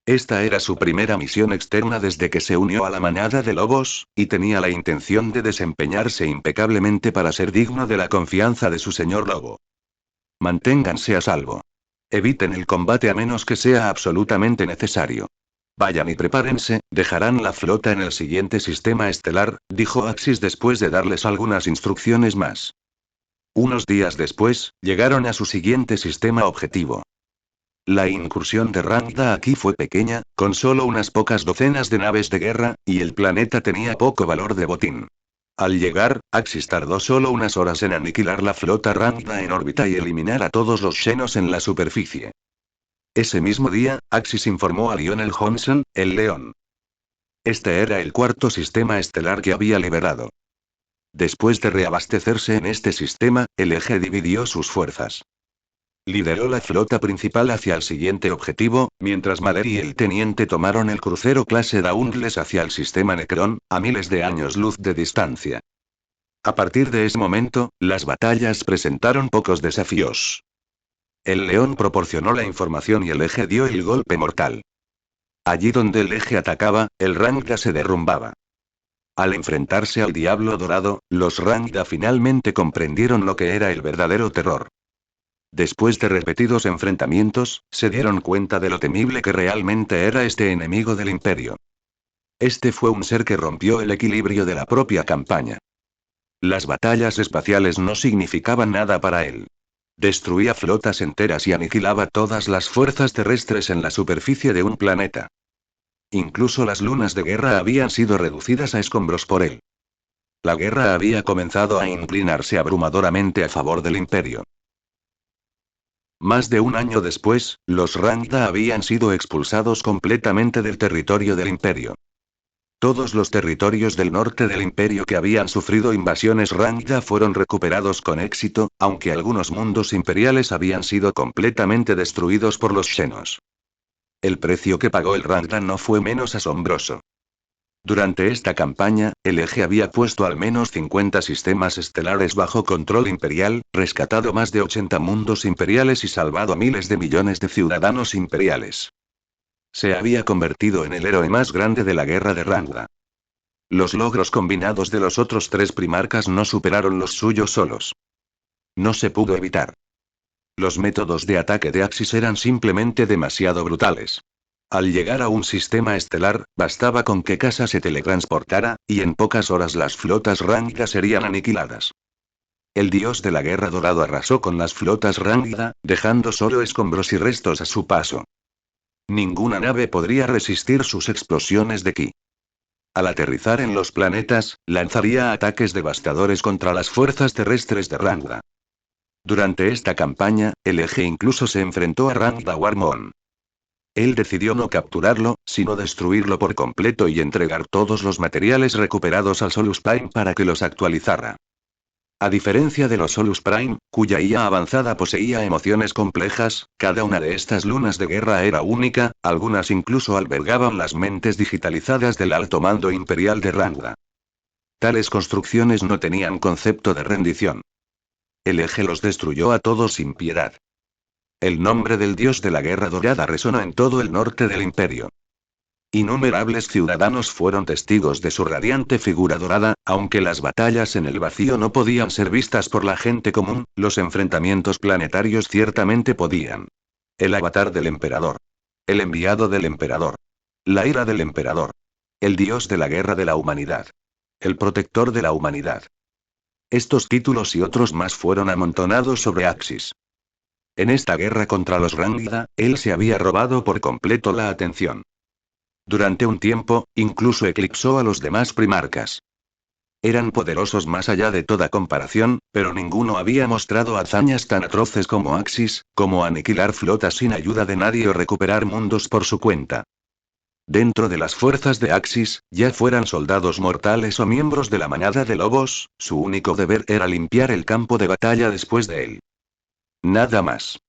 Esta era su primera misión externa desde que se unió a la manada de lobos, y tenía la intención de desempeñarse impecablemente para ser digno de la confianza de su señor lobo. Manténganse a salvo. Eviten el combate a menos que sea absolutamente necesario. Vayan y prepárense, dejarán la flota en el siguiente sistema estelar, dijo Axis después de darles algunas instrucciones más. Unos días después, llegaron a su siguiente sistema objetivo. La incursión de Rangda aquí fue pequeña, con solo unas pocas docenas de naves de guerra, y el planeta tenía poco valor de botín. Al llegar, Axis tardó solo unas horas en aniquilar la flota Rangda en órbita y eliminar a todos los Xenos en la superficie. Ese mismo día, Axis informó a Lionel Johnson, el León. Este era el cuarto sistema estelar que había liberado. Después de reabastecerse en este sistema, el Eje dividió sus fuerzas. Lideró la flota principal hacia el siguiente objetivo, mientras Mader y el teniente tomaron el crucero clase Dauntless hacia el sistema Necron, a miles de años luz de distancia. A partir de ese momento, las batallas presentaron pocos desafíos. El León proporcionó la información y el Eje dio el golpe mortal. Allí donde el Eje atacaba, el Rangda se derrumbaba. Al enfrentarse al Diablo Dorado, los Rangda finalmente comprendieron lo que era el verdadero terror. Después de repetidos enfrentamientos, se dieron cuenta de lo temible que realmente era este enemigo del imperio. Este fue un ser que rompió el equilibrio de la propia campaña. Las batallas espaciales no significaban nada para él. Destruía flotas enteras y aniquilaba todas las fuerzas terrestres en la superficie de un planeta. Incluso las lunas de guerra habían sido reducidas a escombros por él. La guerra había comenzado a inclinarse abrumadoramente a favor del imperio. Más de un año después, los Rangda habían sido expulsados completamente del territorio del imperio. Todos los territorios del norte del imperio que habían sufrido invasiones Rangda fueron recuperados con éxito, aunque algunos mundos imperiales habían sido completamente destruidos por los Xenos. El precio que pagó el Rangda no fue menos asombroso. Durante esta campaña, el Eje había puesto al menos 50 sistemas estelares bajo control imperial, rescatado más de 80 mundos imperiales y salvado a miles de millones de ciudadanos imperiales. Se había convertido en el héroe más grande de la guerra de Rangda. Los logros combinados de los otros tres primarcas no superaron los suyos solos. No se pudo evitar. Los métodos de ataque de Axis eran simplemente demasiado brutales. Al llegar a un sistema estelar, bastaba con que Casa se teletransportara, y en pocas horas las flotas Rangda serían aniquiladas. El dios de la guerra dorado arrasó con las flotas Rangda, dejando solo escombros y restos a su paso. Ninguna nave podría resistir sus explosiones de ki. Al aterrizar en los planetas, lanzaría ataques devastadores contra las fuerzas terrestres de Rangda. Durante esta campaña, el Eje incluso se enfrentó a Rangda Warmon. Él decidió no capturarlo, sino destruirlo por completo y entregar todos los materiales recuperados al Solus Prime para que los actualizara. A diferencia de los Solus Prime, cuya IA avanzada poseía emociones complejas, cada una de estas lunas de guerra era única, algunas incluso albergaban las mentes digitalizadas del alto mando imperial de Rangda. Tales construcciones no tenían concepto de rendición. El Eje los destruyó a todos sin piedad. El nombre del dios de la guerra dorada resonó en todo el norte del imperio. Innumerables ciudadanos fueron testigos de su radiante figura dorada, aunque las batallas en el vacío no podían ser vistas por la gente común, los enfrentamientos planetarios ciertamente podían. El avatar del emperador. El enviado del emperador. La ira del emperador. El dios de la guerra de la humanidad. El protector de la humanidad. Estos títulos y otros más fueron amontonados sobre Axis. En esta guerra contra los Rangda, él se había robado por completo la atención. Durante un tiempo, incluso eclipsó a los demás primarcas. Eran poderosos más allá de toda comparación, pero ninguno había mostrado hazañas tan atroces como Axis, como aniquilar flotas sin ayuda de nadie o recuperar mundos por su cuenta. Dentro de las fuerzas de Axis, ya fueran soldados mortales o miembros de la manada de lobos, su único deber era limpiar el campo de batalla después de él. Nada más.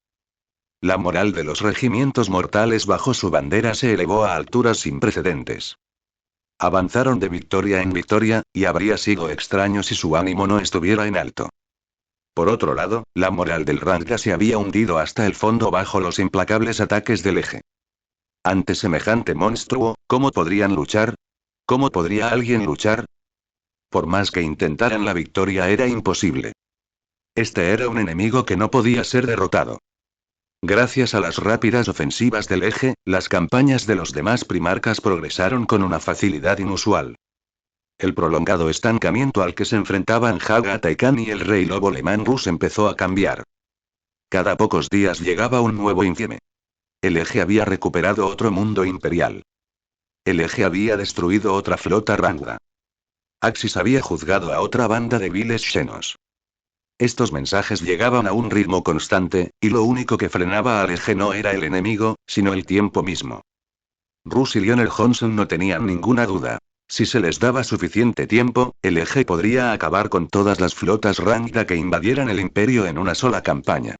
La moral de los regimientos mortales bajo su bandera se elevó a alturas sin precedentes. Avanzaron de victoria en victoria, y habría sido extraño si su ánimo no estuviera en alto. Por otro lado, la moral del Rangda se había hundido hasta el fondo bajo los implacables ataques del Eje. Ante semejante monstruo, ¿cómo podrían luchar? ¿Cómo podría alguien luchar? Por más que intentaran, la victoria era imposible. Este era un enemigo que no podía ser derrotado. Gracias a las rápidas ofensivas del Eje, las campañas de los demás primarcas progresaron con una facilidad inusual. El prolongado estancamiento al que se enfrentaban Haga Taikan y el rey lobo Leman Rus empezó a cambiar. Cada pocos días llegaba un nuevo infieme. El Eje había recuperado otro mundo imperial. El Eje había destruido otra flota Rangda. Axis había juzgado a otra banda de viles xenos. Estos mensajes llegaban a un ritmo constante, y lo único que frenaba al Eje no era el enemigo, sino el tiempo mismo. Rus y Lionel Johnson no tenían ninguna duda. Si se les daba suficiente tiempo, el Eje podría acabar con todas las flotas Rangda que invadieran el imperio en una sola campaña.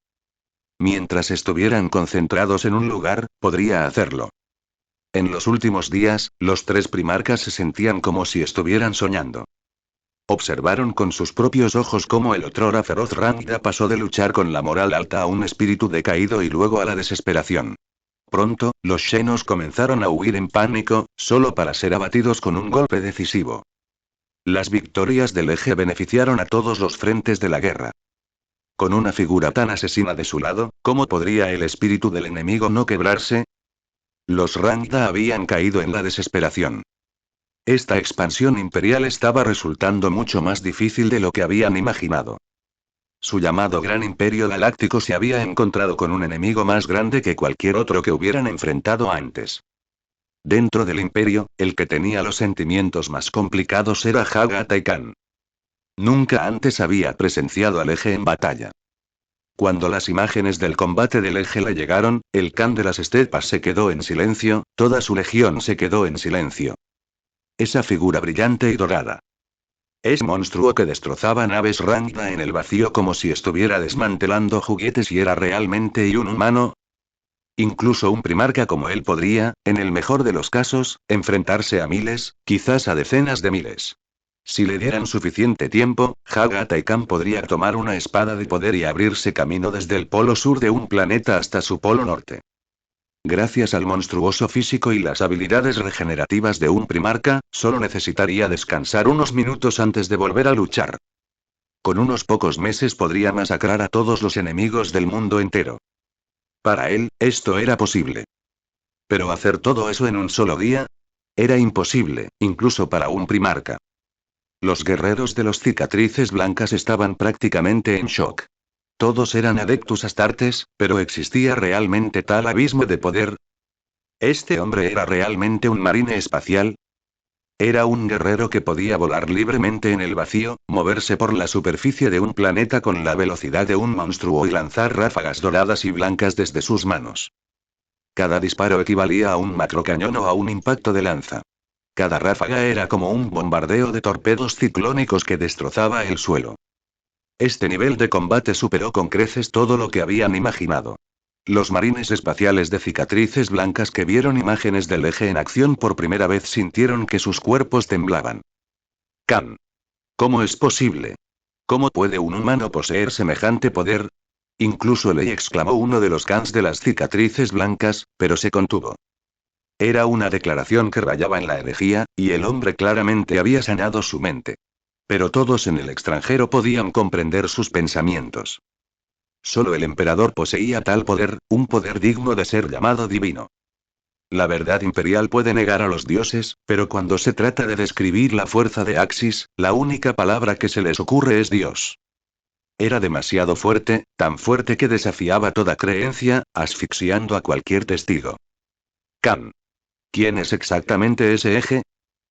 Mientras estuvieran concentrados en un lugar, podría hacerlo. En los últimos días, los tres primarcas se sentían como si estuvieran soñando. Observaron con sus propios ojos cómo el otrora feroz Rangda pasó de luchar con la moral alta a un espíritu decaído y luego a la desesperación. Pronto, los xenos comenzaron a huir en pánico, solo para ser abatidos con un golpe decisivo. Las victorias del Eje beneficiaron a todos los frentes de la guerra. Con una figura tan asesina de su lado, ¿cómo podría el espíritu del enemigo no quebrarse? Los Rangda habían caído en la desesperación. Esta expansión imperial estaba resultando mucho más difícil de lo que habían imaginado. Su llamado Gran Imperio Galáctico se había encontrado con un enemigo más grande que cualquier otro que hubieran enfrentado antes. Dentro del imperio, el que tenía los sentimientos más complicados era Haga Taikan. Nunca antes había presenciado al Eje en batalla. Cuando las imágenes del combate del Eje le llegaron, el Khan de las estepas se quedó en silencio, toda su legión se quedó en silencio. Esa figura brillante y dorada. Ese monstruo que destrozaba naves Rangda en el vacío como si estuviera desmantelando juguetes y era realmente un humano. Incluso un primarca como él podría, en el mejor de los casos, enfrentarse a miles, quizás a decenas de miles. Si le dieran suficiente tiempo, Haga Taikan podría tomar una espada de poder y abrirse camino desde el polo sur de un planeta hasta su polo norte. Gracias al monstruoso físico y las habilidades regenerativas de un primarca, solo necesitaría descansar unos minutos antes de volver a luchar. Con unos pocos meses podría masacrar a todos los enemigos del mundo entero. Para él, esto era posible. Pero hacer todo eso en un solo día era imposible, incluso para un primarca. Los guerreros de los cicatrices blancas estaban prácticamente en shock. Todos eran adeptus astartes, pero ¿existía realmente tal abismo de poder? ¿Este hombre era realmente un marine espacial? Era un guerrero que podía volar libremente en el vacío, moverse por la superficie de un planeta con la velocidad de un monstruo y lanzar ráfagas doradas y blancas desde sus manos. Cada disparo equivalía a un macrocañón o a un impacto de lanza. Cada ráfaga era como un bombardeo de torpedos ciclónicos que destrozaba el suelo. Este nivel de combate superó con creces todo lo que habían imaginado. Los marines espaciales de cicatrices blancas que vieron imágenes del Eje en acción por primera vez sintieron que sus cuerpos temblaban. Khan. ¿Cómo es posible? ¿Cómo puede un humano poseer semejante poder? Incluso le exclamó uno de los Khans de las cicatrices blancas, pero se contuvo. Era una declaración que rayaba en la herejía, y el hombre claramente había sanado su mente. Pero todos en el extranjero podían comprender sus pensamientos. Solo el emperador poseía tal poder, un poder digno de ser llamado divino. La verdad imperial puede negar a los dioses, pero cuando se trata de describir la fuerza de Axis, la única palabra que se les ocurre es Dios. Era demasiado fuerte, tan fuerte que desafiaba toda creencia, asfixiando a cualquier testigo. Khan. ¿Quién es exactamente ese Eje?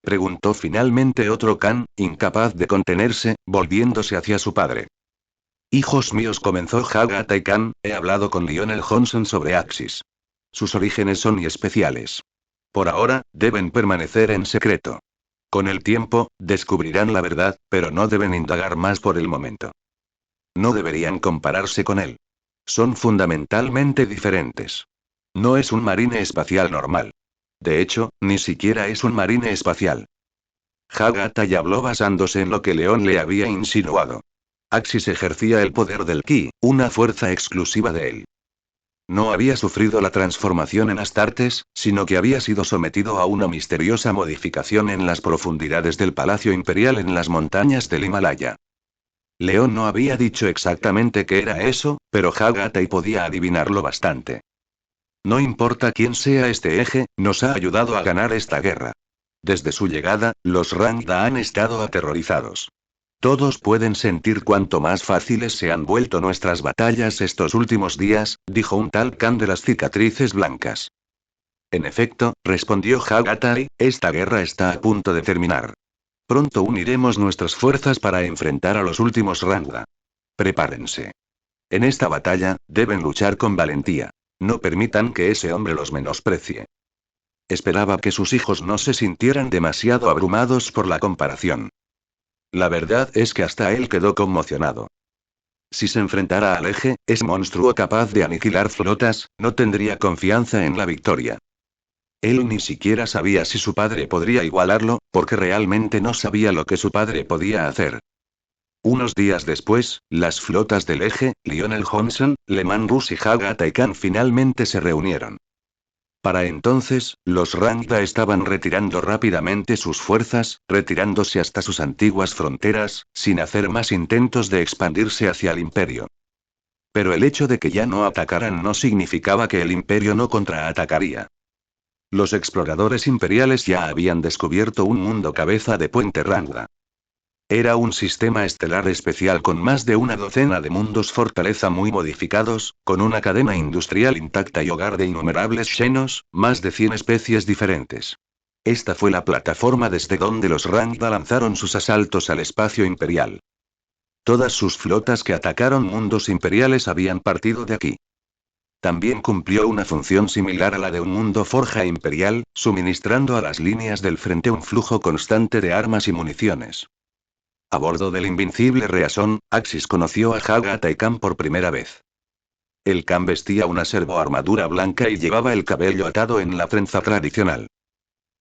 Preguntó finalmente otro Khan, incapaz de contenerse, volviéndose hacia su padre. Hijos míos, comenzó Haga Taikan, he hablado con Lionel Johnson sobre Axis. Sus orígenes son especiales. Por ahora, deben permanecer en secreto. Con el tiempo, descubrirán la verdad, pero no deben indagar más por el momento. No deberían compararse con él. Son fundamentalmente diferentes. No es un marine espacial normal. De hecho, ni siquiera es un marine espacial. Hagatai habló basándose en lo que León le había insinuado. Axis ejercía el poder del Ki, una fuerza exclusiva de él. No había sufrido la transformación en Astartes, sino que había sido sometido a una misteriosa modificación en las profundidades del Palacio Imperial en las montañas del Himalaya. León no había dicho exactamente qué era eso, pero Hagatai podía adivinarlo bastante. No importa quién sea este eje, nos ha ayudado a ganar esta guerra. Desde su llegada, los Rangda han estado aterrorizados. Todos pueden sentir cuánto más fáciles se han vuelto nuestras batallas estos últimos días, dijo un tal Khan de las cicatrices blancas. En efecto, respondió Hagatai, esta guerra está a punto de terminar. Pronto uniremos nuestras fuerzas para enfrentar a los últimos Rangda. Prepárense. En esta batalla, deben luchar con valentía. No permitan que ese hombre los menosprecie. Esperaba que sus hijos no se sintieran demasiado abrumados por la comparación. La verdad es que hasta él quedó conmocionado. Si se enfrentara al eje, ese monstruo capaz de aniquilar flotas, no tendría confianza en la victoria. Él ni siquiera sabía si su padre podría igualarlo, porque realmente no sabía lo que su padre podía hacer. Unos días después, las flotas del eje, Lionel Johnson, Leman Russ y Hagatai Khan finalmente se reunieron. Para entonces, los Rangda estaban retirando rápidamente sus fuerzas, retirándose hasta sus antiguas fronteras, sin hacer más intentos de expandirse hacia el imperio. Pero el hecho de que ya no atacaran no significaba que el imperio no contraatacaría. Los exploradores imperiales ya habían descubierto un mundo cabeza de puente Rangda. Era un sistema estelar especial con más de una docena de mundos fortaleza muy modificados, con una cadena industrial intacta y hogar de innumerables xenos, más de 100 especies diferentes. Esta fue la plataforma desde donde los Rangda lanzaron sus asaltos al espacio imperial. Todas sus flotas que atacaron mundos imperiales habían partido de aquí. También cumplió una función similar a la de un mundo forja imperial, suministrando a las líneas del frente un flujo constante de armas y municiones. A bordo del invencible Reason, Axis conoció a Hagatai Khan por primera vez. El Khan vestía una servoarmadura blanca y llevaba el cabello atado en la trenza tradicional.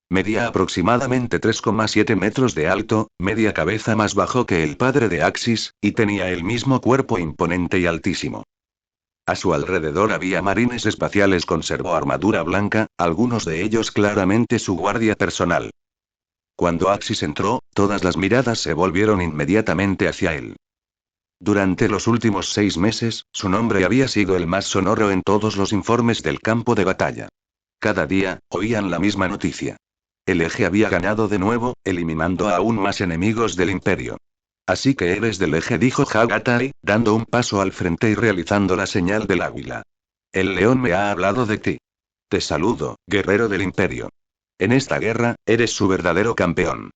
Medía aproximadamente 3,7 metros de alto, media cabeza más bajo que el padre de Axis, y tenía el mismo cuerpo imponente y altísimo. A su alrededor había marines espaciales con servoarmadura blanca, algunos de ellos claramente su guardia personal. Cuando Axis entró, todas las miradas se volvieron inmediatamente hacia él. Durante los últimos 6 meses, su nombre había sido el más sonoro en todos los informes del campo de batalla. Cada día, oían la misma noticia. El eje había ganado de nuevo, eliminando a aún más enemigos del imperio. Así que eres del eje, dijo Hagatai, dando un paso al frente y realizando la señal del águila. El león me ha hablado de ti. Te saludo, guerrero del imperio. En esta guerra, eres su verdadero campeón.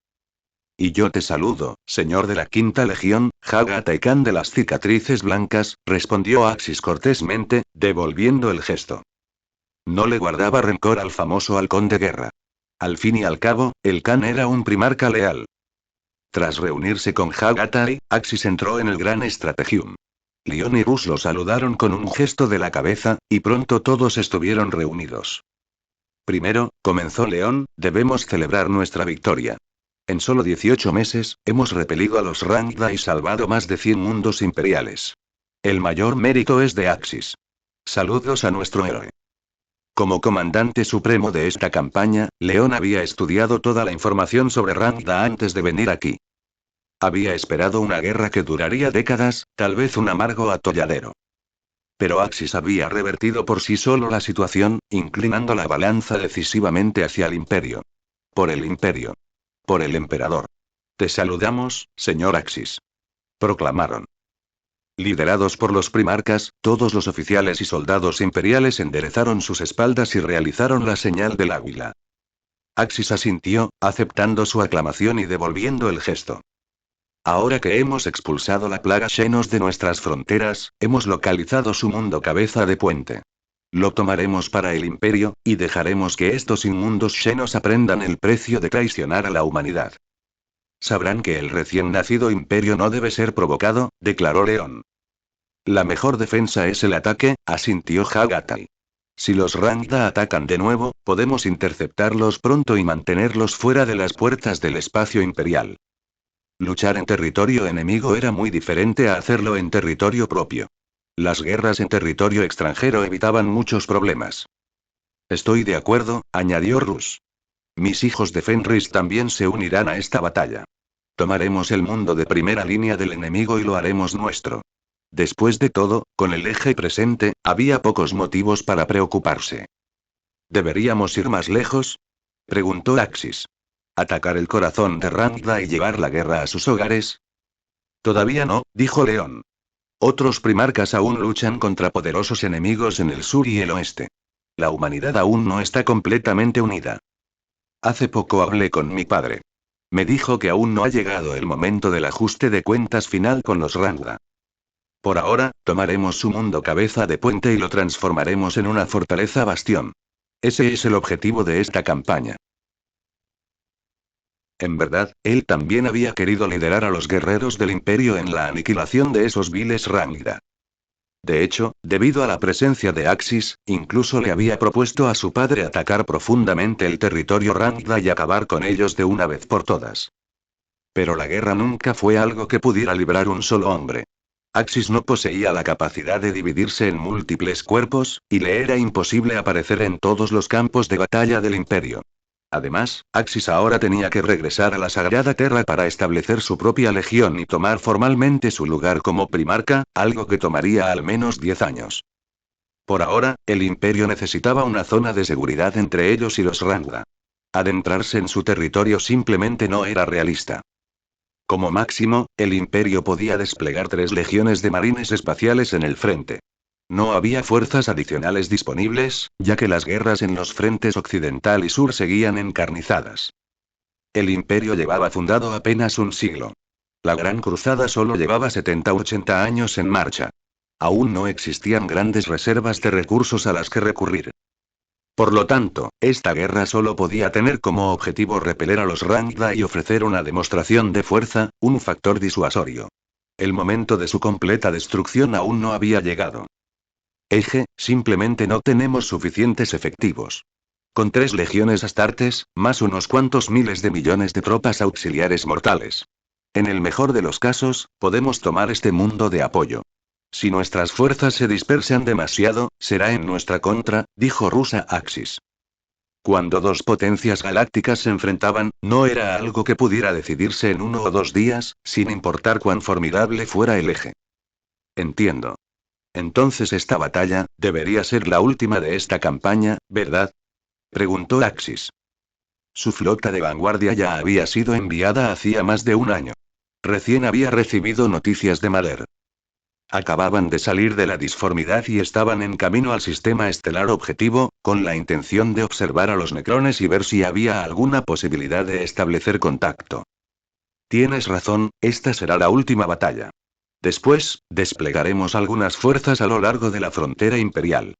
Y yo te saludo, señor de la Quinta Legión, Hagatai Khan de las cicatrices blancas, respondió Axis cortésmente, devolviendo el gesto. No le guardaba rencor al famoso halcón de guerra. Al fin y al cabo, el Khan era un primarca leal. Tras reunirse con Hagatai, Axis entró en el gran estrategium. Lion y Russ lo saludaron con un gesto de la cabeza, y pronto todos estuvieron reunidos. Primero, comenzó León, debemos celebrar nuestra victoria. En solo 18 meses, hemos repelido a los Rangda y salvado más de 100 mundos imperiales. El mayor mérito es de Axis. Saludos a nuestro héroe. Como comandante supremo de esta campaña, León había estudiado toda la información sobre Rangda antes de venir aquí. Había esperado una guerra que duraría décadas, tal vez un amargo atolladero. Pero Axis había revertido por sí solo la situación, inclinando la balanza decisivamente hacia el imperio. Por el imperio. Por el emperador. Te saludamos, señor Axis. Proclamaron. Liderados por los primarcas, todos los oficiales y soldados imperiales enderezaron sus espaldas y realizaron la señal del águila. Axis asintió, aceptando su aclamación y devolviendo el gesto. Ahora que hemos expulsado la plaga Xenos de nuestras fronteras, hemos localizado su mundo cabeza de puente. Lo tomaremos para el imperio, y dejaremos que estos inmundos Xenos aprendan el precio de traicionar a la humanidad. Sabrán que el recién nacido imperio no debe ser provocado, declaró León. La mejor defensa es el ataque, asintió Hagatai. Si los Rangda atacan de nuevo, podemos interceptarlos pronto y mantenerlos fuera de las puertas del espacio imperial. Luchar en territorio enemigo era muy diferente a hacerlo en territorio propio. Las guerras en territorio extranjero evitaban muchos problemas. Estoy de acuerdo, añadió Rus. Mis hijos de Fenris también se unirán a esta batalla. Tomaremos el mundo de primera línea del enemigo y lo haremos nuestro. Después de todo, con el eje presente, había pocos motivos para preocuparse. ¿Deberíamos ir más lejos? Preguntó Axis. ¿Atacar el corazón de Rangda y llevar la guerra a sus hogares? Todavía no, dijo León. Otros primarcas aún luchan contra poderosos enemigos en el sur y el oeste. La humanidad aún no está completamente unida. Hace poco hablé con mi padre. Me dijo que aún no ha llegado el momento del ajuste de cuentas final con los Rangda. Por ahora, tomaremos su mundo cabeza de puente y lo transformaremos en una fortaleza bastión. Ese es el objetivo de esta campaña. En verdad, él también había querido liderar a los guerreros del Imperio en la aniquilación de esos viles Rangda. De hecho, debido a la presencia de Axis, incluso le había propuesto a su padre atacar profundamente el territorio Rangda y acabar con ellos de una vez por todas. Pero la guerra nunca fue algo que pudiera librar un solo hombre. Axis no poseía la capacidad de dividirse en múltiples cuerpos, y le era imposible aparecer en todos los campos de batalla del Imperio. Además, Axis ahora tenía que regresar a la Sagrada Tierra para establecer su propia legión y tomar formalmente su lugar como primarca, algo que tomaría al menos 10 años. Por ahora, el Imperio necesitaba una zona de seguridad entre ellos y los Rangda. Adentrarse en su territorio simplemente no era realista. Como máximo, el Imperio podía desplegar 3 legiones de marines espaciales en el frente. No había fuerzas adicionales disponibles, ya que las guerras en los frentes occidental y sur seguían encarnizadas. El Imperio llevaba fundado apenas un siglo. La Gran Cruzada solo llevaba 70 u 80 años en marcha. Aún no existían grandes reservas de recursos a las que recurrir. Por lo tanto, esta guerra solo podía tener como objetivo repeler a los Rangda y ofrecer una demostración de fuerza, un factor disuasorio. El momento de su completa destrucción aún no había llegado. Eje, simplemente no tenemos suficientes efectivos. Con 3 legiones astartes, más unos cuantos miles de millones de tropas auxiliares mortales. En el mejor de los casos, podemos tomar este mundo de apoyo. Si nuestras fuerzas se dispersan demasiado, será en nuestra contra, dijo Rusa Axis. Cuando 2 potencias galácticas se enfrentaban, no era algo que pudiera decidirse en 1 o 2 días, sin importar cuán formidable fuera el eje. Entiendo. Entonces esta batalla, debería ser la última de esta campaña, ¿verdad? Preguntó Axis. Su flota de vanguardia ya había sido enviada hacía más de un año. Recién había recibido noticias de Maler. Acababan de salir de la disformidad y estaban en camino al sistema estelar objetivo, con la intención de observar a los necrones y ver si había alguna posibilidad de establecer contacto. Tienes razón, esta será la última batalla. Después, desplegaremos algunas fuerzas a lo largo de la frontera imperial.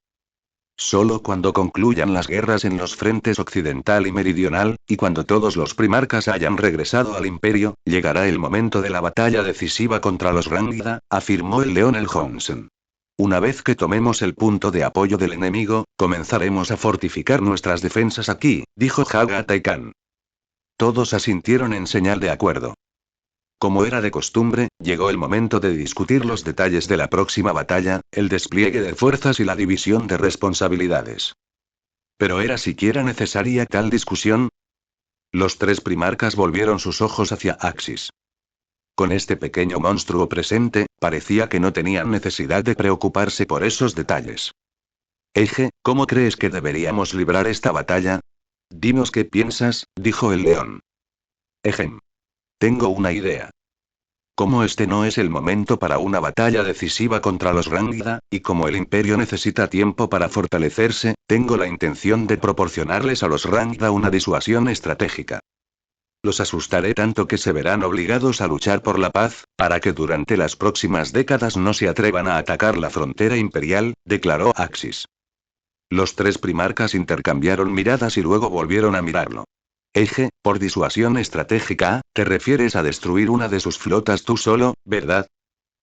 Solo cuando concluyan las guerras en los frentes occidental y meridional, y cuando todos los primarcas hayan regresado al imperio, llegará el momento de la batalla decisiva contra los Rangda, afirmó el león el Johnson. Una vez que tomemos el punto de apoyo del enemigo, comenzaremos a fortificar nuestras defensas aquí, dijo Hagatai Khan. Todos asintieron en señal de acuerdo. Como era de costumbre, llegó el momento de discutir los detalles de la próxima batalla, el despliegue de fuerzas y la división de responsabilidades. ¿Pero era siquiera necesaria tal discusión? Los 3 primarcas volvieron sus ojos hacia Axis. Con este pequeño monstruo presente, parecía que no tenían necesidad de preocuparse por esos detalles. Eje, ¿cómo crees que deberíamos librar esta batalla? Dinos qué piensas, dijo el león. Ejem. Tengo una idea. Como este no es el momento para una batalla decisiva contra los Rangda, y como el Imperio necesita tiempo para fortalecerse, tengo la intención de proporcionarles a los Rangda una disuasión estratégica. Los asustaré tanto que se verán obligados a luchar por la paz, para que durante las próximas décadas no se atrevan a atacar la frontera imperial, declaró Axis. Los 3 primarcas intercambiaron miradas y luego volvieron a mirarlo. Eje, por disuasión estratégica, ¿te refieres a destruir una de sus flotas tú solo, verdad?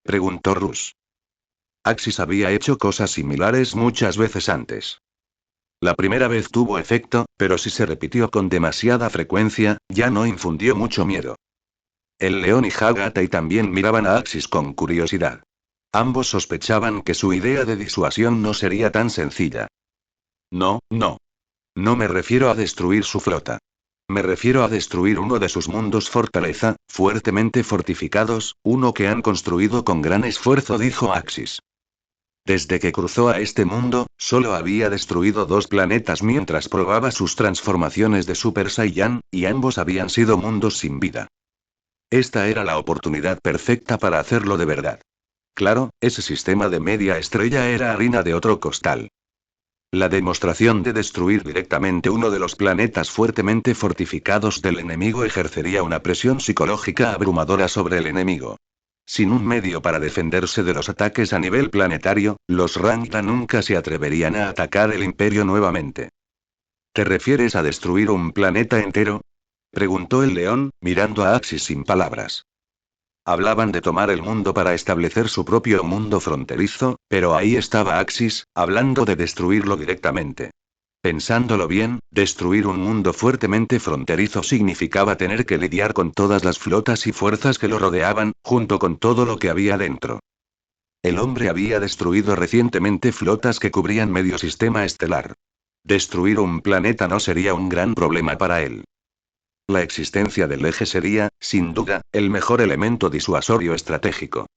Preguntó Rus. Axis había hecho cosas similares muchas veces antes. La primera vez tuvo efecto, pero si se repitió con demasiada frecuencia, ya no infundió mucho miedo. El león y Hagatai también miraban a Axis con curiosidad. Ambos sospechaban que su idea de disuasión no sería tan sencilla. No, no. No me refiero a destruir su flota. Me refiero a destruir uno de sus mundos fortaleza, fuertemente fortificados, uno que han construido con gran esfuerzo, dijo Axis. Desde que cruzó a este mundo, solo había destruido 2 planetas mientras probaba sus transformaciones de Super Saiyan, y ambos habían sido mundos sin vida. Esta era la oportunidad perfecta para hacerlo de verdad. Claro, ese sistema de media estrella era harina de otro costal. La demostración de destruir directamente uno de los planetas fuertemente fortificados del enemigo ejercería una presión psicológica abrumadora sobre el enemigo. Sin un medio para defenderse de los ataques a nivel planetario, los Rangda nunca se atreverían a atacar el Imperio nuevamente. ¿Te refieres a destruir un planeta entero? Preguntó el león, mirando a Axis sin palabras. Hablaban de tomar el mundo para establecer su propio mundo fronterizo, pero ahí estaba Axis, hablando de destruirlo directamente. Pensándolo bien, destruir un mundo fuertemente fronterizo significaba tener que lidiar con todas las flotas y fuerzas que lo rodeaban, junto con todo lo que había dentro. El hombre había destruido recientemente flotas que cubrían medio sistema estelar. Destruir un planeta no sería un gran problema para él. La existencia del eje sería, sin duda, el mejor elemento disuasorio estratégico.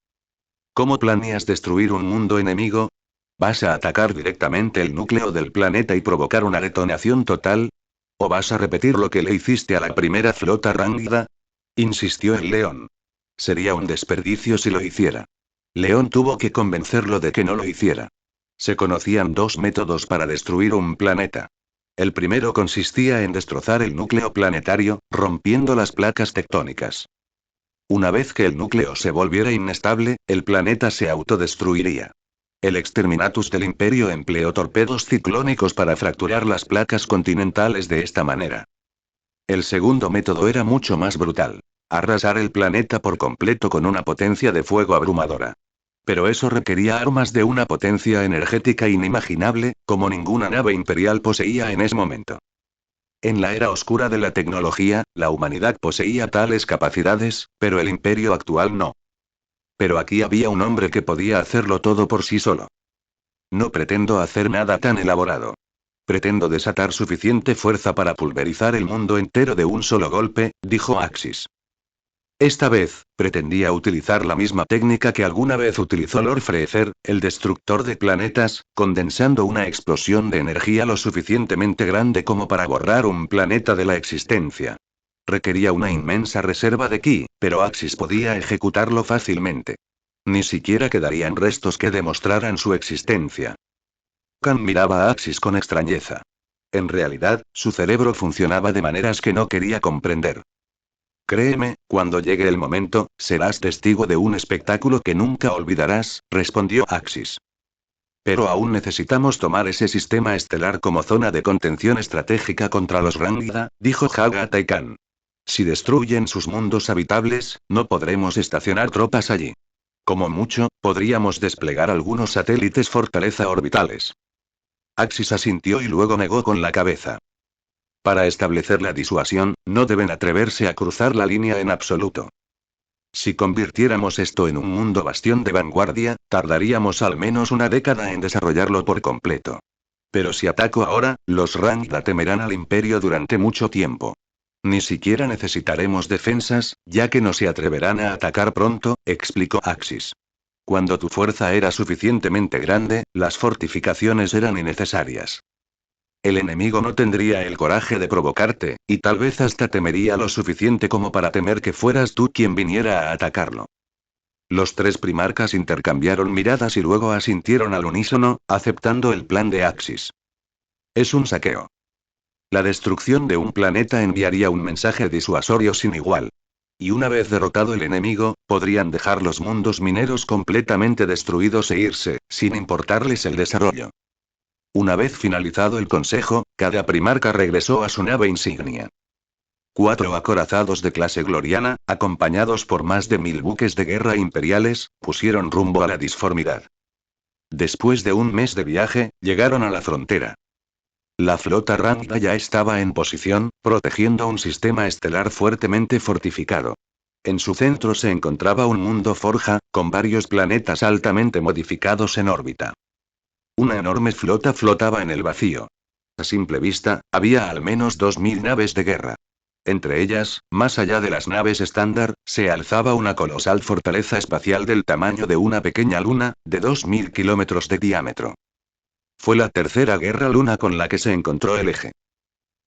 ¿Cómo planeas destruir un mundo enemigo? ¿Vas a atacar directamente el núcleo del planeta y provocar una detonación total? ¿O vas a repetir lo que le hiciste a la primera flota Rangda? Insistió el león. Sería un desperdicio si lo hiciera. León tuvo que convencerlo de que no lo hiciera. Se conocían 2 métodos para destruir un planeta. El primero consistía en destrozar el núcleo planetario, rompiendo las placas tectónicas. Una vez que el núcleo se volviera inestable, el planeta se autodestruiría. El Exterminatus del Imperio empleó torpedos ciclónicos para fracturar las placas continentales de esta manera. El segundo método era mucho más brutal. Arrasar el planeta por completo con una potencia de fuego abrumadora. Pero eso requería armas de una potencia energética inimaginable, como ninguna nave imperial poseía en ese momento. En la era oscura de la tecnología, la humanidad poseía tales capacidades, pero el imperio actual no. Pero aquí había un hombre que podía hacerlo todo por sí solo. No pretendo hacer nada tan elaborado. Pretendo desatar suficiente fuerza para pulverizar el mundo entero de un solo golpe, dijo Axis. Esta vez, pretendía utilizar la misma técnica que alguna vez utilizó Lord Freezer, el destructor de planetas, condensando una explosión de energía lo suficientemente grande como para borrar un planeta de la existencia. Requería una inmensa reserva de ki, pero Axis podía ejecutarlo fácilmente. Ni siquiera quedarían restos que demostraran su existencia. Khan miraba a Axis con extrañeza. En realidad, su cerebro funcionaba de maneras que no quería comprender. Créeme, cuando llegue el momento, serás testigo de un espectáculo que nunca olvidarás, respondió Axis. Pero aún necesitamos tomar ese sistema estelar como zona de contención estratégica contra los Rangda, dijo Hagatai Khan. Si destruyen sus mundos habitables, no podremos estacionar tropas allí. Como mucho, podríamos desplegar algunos satélites fortaleza orbitales. Axis asintió y luego negó con la cabeza. Para establecer la disuasión, no deben atreverse a cruzar la línea en absoluto. Si convirtiéramos esto en un mundo bastión de vanguardia, tardaríamos al menos una década en desarrollarlo por completo. Pero si ataco ahora, los Rangda temerán al imperio durante mucho tiempo. Ni siquiera necesitaremos defensas, ya que no se atreverán a atacar pronto, explicó Axis. Cuando tu fuerza era suficientemente grande, las fortificaciones eran innecesarias. El enemigo no tendría el coraje de provocarte, y tal vez hasta temería lo suficiente como para temer que fueras tú quien viniera a atacarlo. Los 3 primarcas intercambiaron miradas y luego asintieron al unísono, aceptando el plan de Axis. Es un saqueo. La destrucción de un planeta enviaría un mensaje disuasorio sin igual. Y una vez derrotado el enemigo, podrían dejar los mundos mineros completamente destruidos e irse, sin importarles el desarrollo. Una vez finalizado el consejo, cada primarca regresó a su nave insignia. 4 acorazados de clase gloriana, acompañados por más de 1000 buques de guerra imperiales, pusieron rumbo a la disformidad. Después de un mes de viaje, llegaron a la frontera. La flota Rangda ya estaba en posición, protegiendo un sistema estelar fuertemente fortificado. En su centro se encontraba un mundo forja, con varios planetas altamente modificados en órbita. Una enorme flota flotaba en el vacío. A simple vista, había al menos 2000 naves de guerra. Entre ellas, más allá de las naves estándar, se alzaba una colosal fortaleza espacial del tamaño de una pequeña luna, de 2000 kilómetros de diámetro. Fue la tercera guerra luna con la que se encontró el Eje.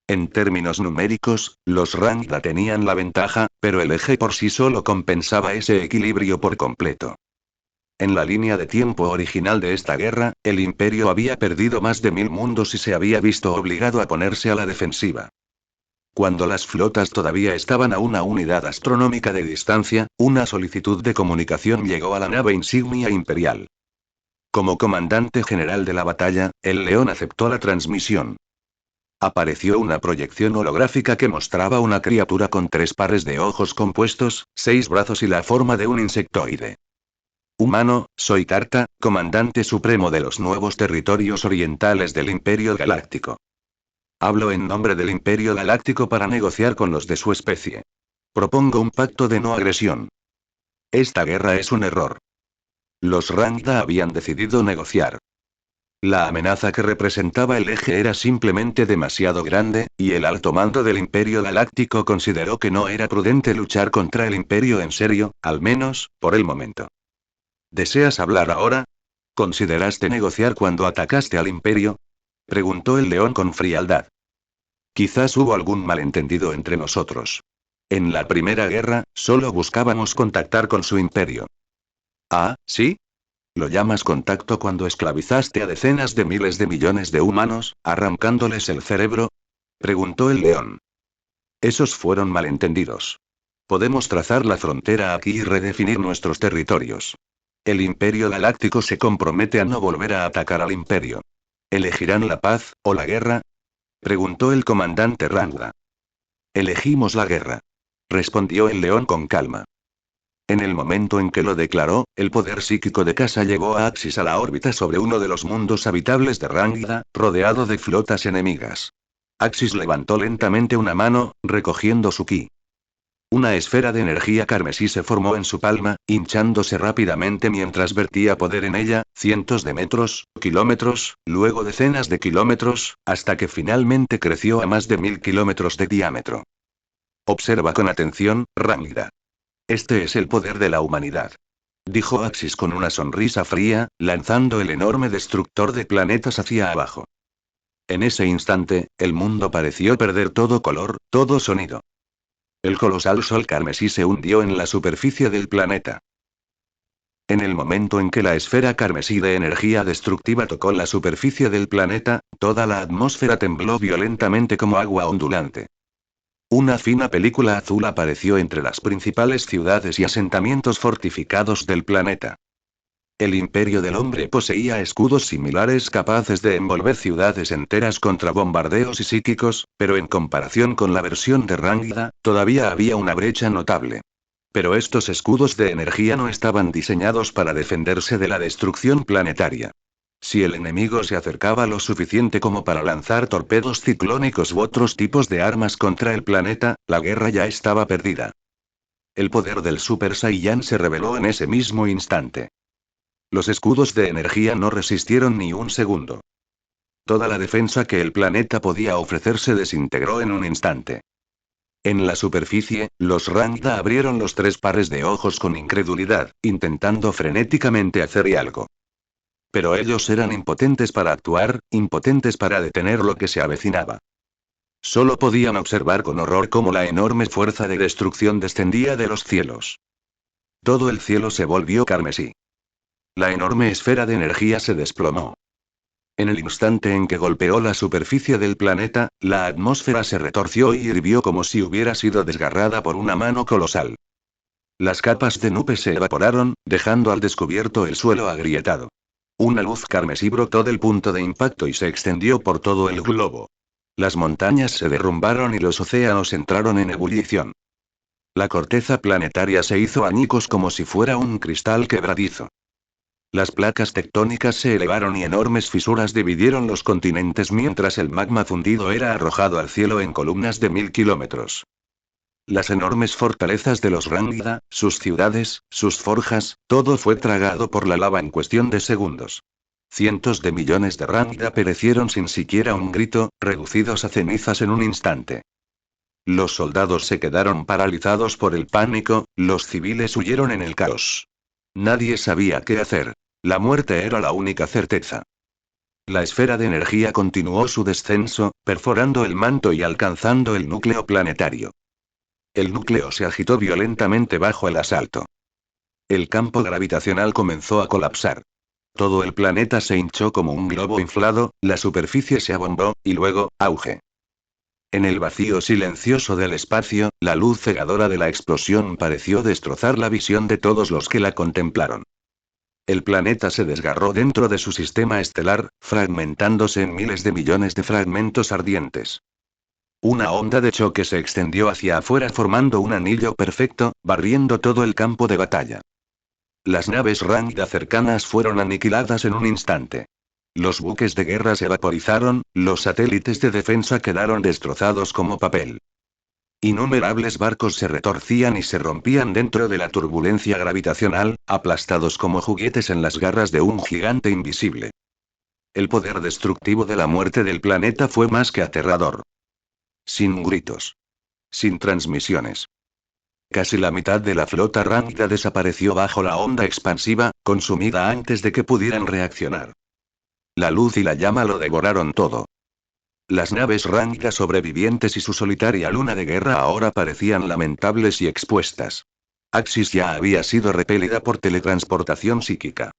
En términos numéricos, los Rangda tenían la ventaja, pero el Eje por sí solo compensaba ese equilibrio por completo. En la línea de tiempo original de esta guerra, el Imperio había perdido más de 1000 mundos y se había visto obligado a ponerse a la defensiva. Cuando las flotas todavía estaban a una unidad astronómica de distancia, una solicitud de comunicación llegó a la nave insignia imperial. Como comandante general de la batalla, el León aceptó la transmisión. Apareció una proyección holográfica que mostraba una criatura con 3 pares de ojos compuestos, 6 brazos y la forma de un insectoide. Humano, soy Carta, comandante supremo de los nuevos territorios orientales del Imperio Galáctico. Hablo en nombre del Imperio Galáctico para negociar con los de su especie. Propongo un pacto de no agresión. Esta guerra es un error. Los Rangda habían decidido negociar. La amenaza que representaba el Eje era simplemente demasiado grande, y el alto mando del Imperio Galáctico consideró que no era prudente luchar contra el Imperio en serio, al menos, por el momento. ¿Deseas hablar ahora? ¿Consideraste negociar cuando atacaste al Imperio? Preguntó el León con frialdad. Quizás hubo algún malentendido entre nosotros. En la primera guerra, solo buscábamos contactar con su Imperio. Ah, ¿sí? ¿Lo llamas contacto cuando esclavizaste a decenas de miles de millones de humanos, arrancándoles el cerebro? Preguntó el León. Esos fueron malentendidos. Podemos trazar la frontera aquí y redefinir nuestros territorios. El Imperio Galáctico se compromete a no volver a atacar al Imperio. ¿Elegirán la paz, o la guerra? Preguntó el comandante Rangda. Elegimos la guerra. Respondió el León con calma. En el momento en que lo declaró, el poder psíquico de Casa llevó a Axis a la órbita sobre uno de los mundos habitables de Rangda, rodeado de flotas enemigas. Axis levantó lentamente una mano, recogiendo su ki. Una esfera de energía carmesí se formó en su palma, hinchándose rápidamente mientras vertía poder en ella, cientos de metros, kilómetros, luego decenas de kilómetros, hasta que finalmente creció a más de 1000 kilómetros de diámetro. Observa con atención, Rangda. Este es el poder de la humanidad. Dijo Axis con una sonrisa fría, lanzando el enorme destructor de planetas hacia abajo. En ese instante, el mundo pareció perder todo color, todo sonido. El colosal sol carmesí se hundió en la superficie del planeta. En el momento en que la esfera carmesí de energía destructiva tocó la superficie del planeta, toda la atmósfera tembló violentamente como agua ondulante. Una fina película azul apareció entre las principales ciudades y asentamientos fortificados del planeta. El Imperio del Hombre poseía escudos similares capaces de envolver ciudades enteras contra bombardeos y psíquicos, pero en comparación con la versión de Rangda, todavía había una brecha notable. Pero estos escudos de energía no estaban diseñados para defenderse de la destrucción planetaria. Si el enemigo se acercaba lo suficiente como para lanzar torpedos ciclónicos u otros tipos de armas contra el planeta, la guerra ya estaba perdida. El poder del Super Saiyan se reveló en ese mismo instante. Los escudos de energía no resistieron ni un segundo. Toda la defensa que el planeta podía ofrecer se desintegró en un instante. En la superficie, los Rangda abrieron los 3 pares de ojos con incredulidad, intentando frenéticamente hacer algo. Pero ellos eran impotentes para actuar, impotentes para detener lo que se avecinaba. Solo podían observar con horror cómo la enorme fuerza de destrucción descendía de los cielos. Todo el cielo se volvió carmesí. La enorme esfera de energía se desplomó. En el instante en que golpeó la superficie del planeta, la atmósfera se retorció y hirvió como si hubiera sido desgarrada por una mano colosal. Las capas de nubes se evaporaron, dejando al descubierto el suelo agrietado. Una luz carmesí brotó del punto de impacto y se extendió por todo el globo. Las montañas se derrumbaron y los océanos entraron en ebullición. La corteza planetaria se hizo añicos como si fuera un cristal quebradizo. Las placas tectónicas se elevaron y enormes fisuras dividieron los continentes mientras el magma fundido era arrojado al cielo en columnas de 1000 kilómetros. Las enormes fortalezas de los Rangda, sus ciudades, sus forjas, todo fue tragado por la lava en cuestión de segundos. Cientos de millones de Rangda perecieron sin siquiera un grito, reducidos a cenizas en un instante. Los soldados se quedaron paralizados por el pánico, los civiles huyeron en el caos. Nadie sabía qué hacer. La muerte era la única certeza. La esfera de energía continuó su descenso, perforando el manto y alcanzando el núcleo planetario. El núcleo se agitó violentamente bajo el asalto. El campo gravitacional comenzó a colapsar. Todo el planeta se hinchó como un globo inflado, la superficie se abombó, y luego, auge. En el vacío silencioso del espacio, la luz cegadora de la explosión pareció destrozar la visión de todos los que la contemplaron. El planeta se desgarró dentro de su sistema estelar, fragmentándose en miles de millones de fragmentos ardientes. Una onda de choque se extendió hacia afuera formando un anillo perfecto, barriendo todo el campo de batalla. Las naves Rangda cercanas fueron aniquiladas en un instante. Los buques de guerra se vaporizaron, los satélites de defensa quedaron destrozados como papel. Innumerables barcos se retorcían y se rompían dentro de la turbulencia gravitacional, aplastados como juguetes en las garras de un gigante invisible. El poder destructivo de la muerte del planeta fue más que aterrador. Sin gritos. Sin transmisiones. Casi la mitad de la flota Rangda desapareció bajo la onda expansiva, consumida antes de que pudieran reaccionar. La luz y la llama lo devoraron todo. Las naves Rangda sobrevivientes y su solitaria luna de guerra ahora parecían lamentables y expuestas. Axis ya había sido repelida por teletransportación psíquica.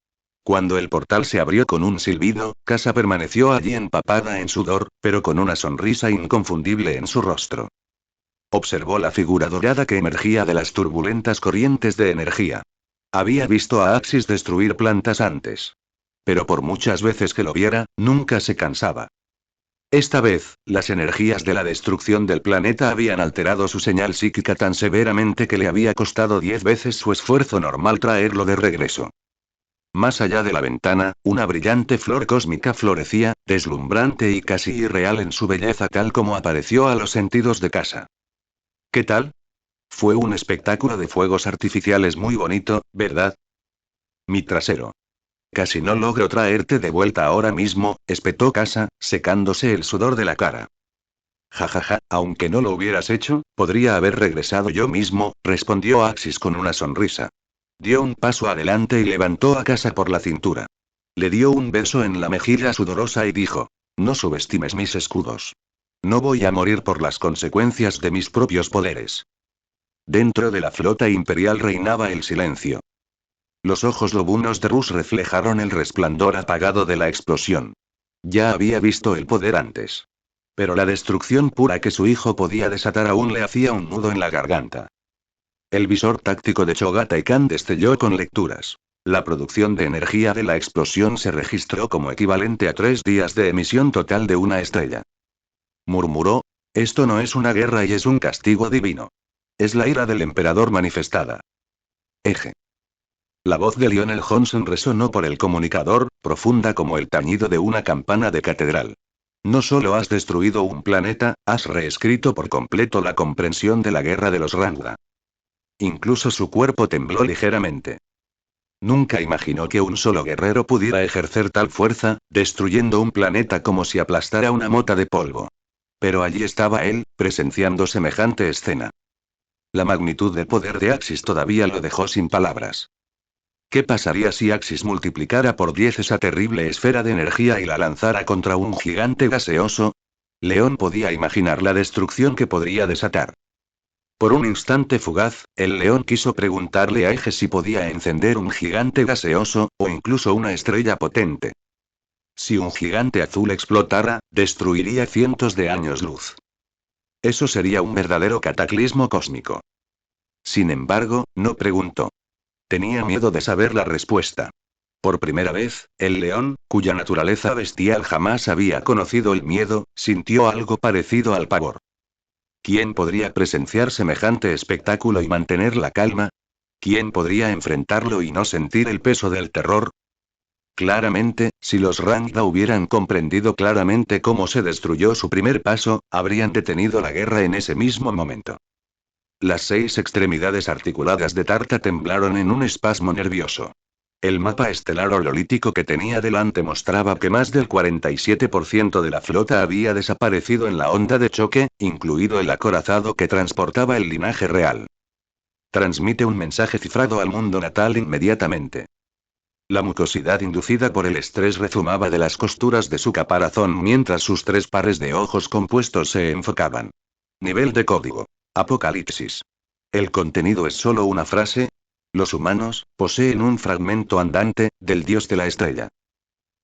Cuando el portal se abrió con un silbido, Casa permaneció allí empapada en sudor, pero con una sonrisa inconfundible en su rostro. Observó la figura dorada que emergía de las turbulentas corrientes de energía. Había visto a Axis destruir plantas antes. Pero por muchas veces que lo viera, nunca se cansaba. Esta vez, las energías de la destrucción del planeta habían alterado su señal psíquica tan severamente que le había costado 10 veces su esfuerzo normal traerlo de regreso. Más allá de la ventana, una brillante flor cósmica florecía, deslumbrante y casi irreal en su belleza tal como apareció a los sentidos de Casa. ¿Qué tal? Fue un espectáculo de fuegos artificiales muy bonito, ¿verdad? Mi trasero. Casi no logro traerte de vuelta ahora mismo, espetó Casa, secándose el sudor de la cara. Jajaja, aunque no lo hubieras hecho, podría haber regresado yo mismo, respondió Axis con una sonrisa. Dio un paso adelante y levantó a Casa por la cintura. Le dio un beso en la mejilla sudorosa y dijo: no subestimes mis escudos. No voy a morir por las consecuencias de mis propios poderes. Dentro de la flota imperial reinaba el silencio. Los ojos lobunos de Rus reflejaron el resplandor apagado de la explosión. Ya había visto el poder antes. Pero la destrucción pura que su hijo podía desatar aún le hacía un nudo en la garganta. El visor táctico de Chogata y Khan destelló con lecturas. La producción de energía de la explosión se registró como equivalente a 3 días de emisión total de una estrella. Murmuró: esto no es una guerra y es un castigo divino. Es la ira del emperador manifestada. Eje. La voz de Lionel Johnson resonó por el comunicador, profunda como el tañido de una campana de catedral. No solo has destruido un planeta, has reescrito por completo la comprensión de la guerra de los Rangda. Incluso su cuerpo tembló ligeramente. Nunca imaginó que un solo guerrero pudiera ejercer tal fuerza, destruyendo un planeta como si aplastara una mota de polvo. Pero allí estaba él, presenciando semejante escena. La magnitud del poder de Axis todavía lo dejó sin palabras. ¿Qué pasaría si Axis multiplicara por 10 esa terrible esfera de energía y la lanzara contra un gigante gaseoso? León podía imaginar la destrucción que podría desatar. Por un instante fugaz, el león quiso preguntarle a Eje si podía encender un gigante gaseoso, o incluso una estrella potente. Si un gigante azul explotara, destruiría cientos de años luz. Eso sería un verdadero cataclismo cósmico. Sin embargo, no preguntó. Tenía miedo de saber la respuesta. Por primera vez, el león, cuya naturaleza bestial jamás había conocido el miedo, sintió algo parecido al pavor. ¿Quién podría presenciar semejante espectáculo y mantener la calma? ¿Quién podría enfrentarlo y no sentir el peso del terror? Claramente, si los Rangda hubieran comprendido claramente cómo se destruyó su primer paso, habrían detenido la guerra en ese mismo momento. Las 6 extremidades articuladas de Tarta temblaron en un espasmo nervioso. El mapa estelar hololítico que tenía delante mostraba que más del 47% de la flota había desaparecido en la onda de choque, incluido el acorazado que transportaba el linaje real. Transmite un mensaje cifrado al mundo natal inmediatamente. La mucosidad inducida por el estrés rezumaba de las costuras de su caparazón mientras sus 3 pares de ojos compuestos se enfocaban. Nivel de código. Apocalipsis. El contenido es solo una frase. Los humanos poseen un fragmento andante del dios de la estrella.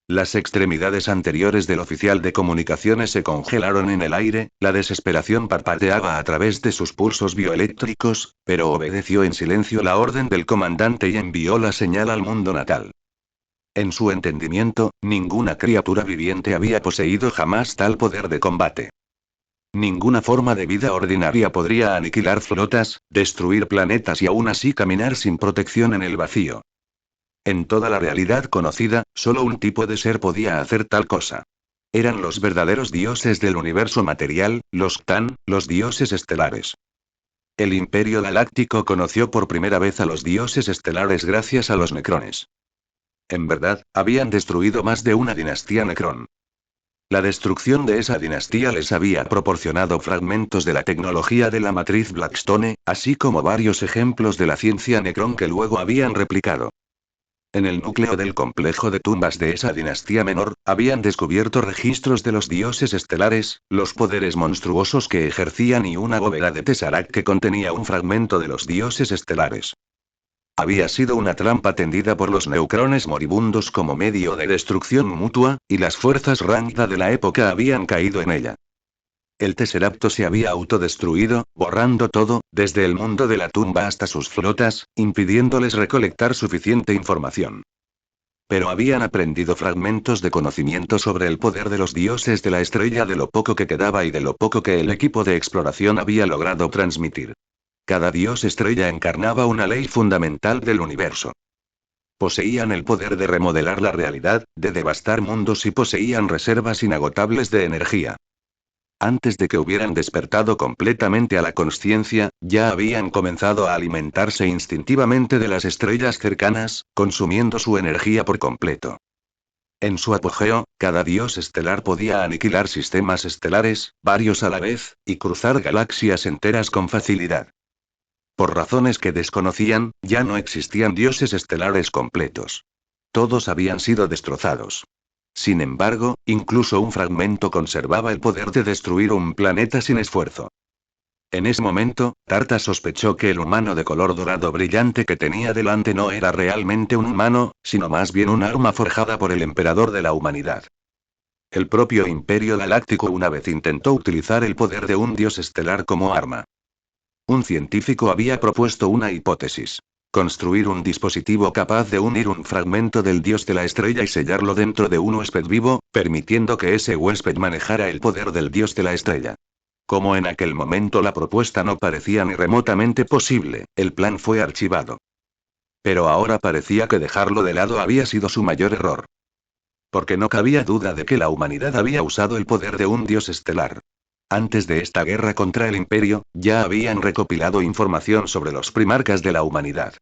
Las extremidades anteriores del oficial de comunicaciones se congelaron en el aire, la desesperación parpadeaba a través de sus pulsos bioeléctricos, pero obedeció en silencio la orden del comandante y envió la señal al mundo natal. En su entendimiento, ninguna criatura viviente había poseído jamás tal poder de combate. Ninguna forma de vida ordinaria podría aniquilar flotas, destruir planetas y aún así caminar sin protección en el vacío. En toda la realidad conocida, solo un tipo de ser podía hacer tal cosa. Eran los verdaderos dioses del universo material, los Ktan, los dioses estelares. El Imperio Galáctico conoció por primera vez a los dioses estelares gracias a los Necrones. En verdad, habían destruido más de una dinastía Necron. La destrucción de esa dinastía les había proporcionado fragmentos de la tecnología de la matriz Blackstone, así como varios ejemplos de la ciencia Necron que luego habían replicado. En el núcleo del complejo de tumbas de esa dinastía menor, habían descubierto registros de los dioses estelares, los poderes monstruosos que ejercían y una bóveda de Tesseract que contenía un fragmento de los dioses estelares. Había sido una trampa tendida por los neucrones moribundos como medio de destrucción mutua, y las fuerzas Rangda de la época habían caído en ella. El Tesseracto se había autodestruido, borrando todo, desde el mundo de la tumba hasta sus flotas, impidiéndoles recolectar suficiente información. Pero habían aprendido fragmentos de conocimiento sobre el poder de los dioses de la estrella, de lo poco que quedaba y de lo poco que el equipo de exploración había logrado transmitir. Cada dios estrella encarnaba una ley fundamental del universo. Poseían el poder de remodelar la realidad, de devastar mundos y poseían reservas inagotables de energía. Antes de que hubieran despertado completamente a la consciencia, ya habían comenzado a alimentarse instintivamente de las estrellas cercanas, consumiendo su energía por completo. En su apogeo, cada dios estelar podía aniquilar sistemas estelares, varios a la vez, y cruzar galaxias enteras con facilidad. Por razones que desconocían, ya no existían dioses estelares completos. Todos habían sido destrozados. Sin embargo, incluso un fragmento conservaba el poder de destruir un planeta sin esfuerzo. En ese momento, Tarta sospechó que el humano de color dorado brillante que tenía delante no era realmente un humano, sino más bien un arma forjada por el emperador de la humanidad. El propio Imperio Galáctico una vez intentó utilizar el poder de un dios estelar como arma. Un científico había propuesto una hipótesis. Construir un dispositivo capaz de unir un fragmento del dios de la estrella y sellarlo dentro de un huésped vivo, permitiendo que ese huésped manejara el poder del dios de la estrella. Como en aquel momento la propuesta no parecía ni remotamente posible, el plan fue archivado. Pero ahora parecía que dejarlo de lado había sido su mayor error. Porque no cabía duda de que la humanidad había usado el poder de un dios estelar. Antes de esta guerra contra el Imperio, ya habían recopilado información sobre los primarcas de la humanidad.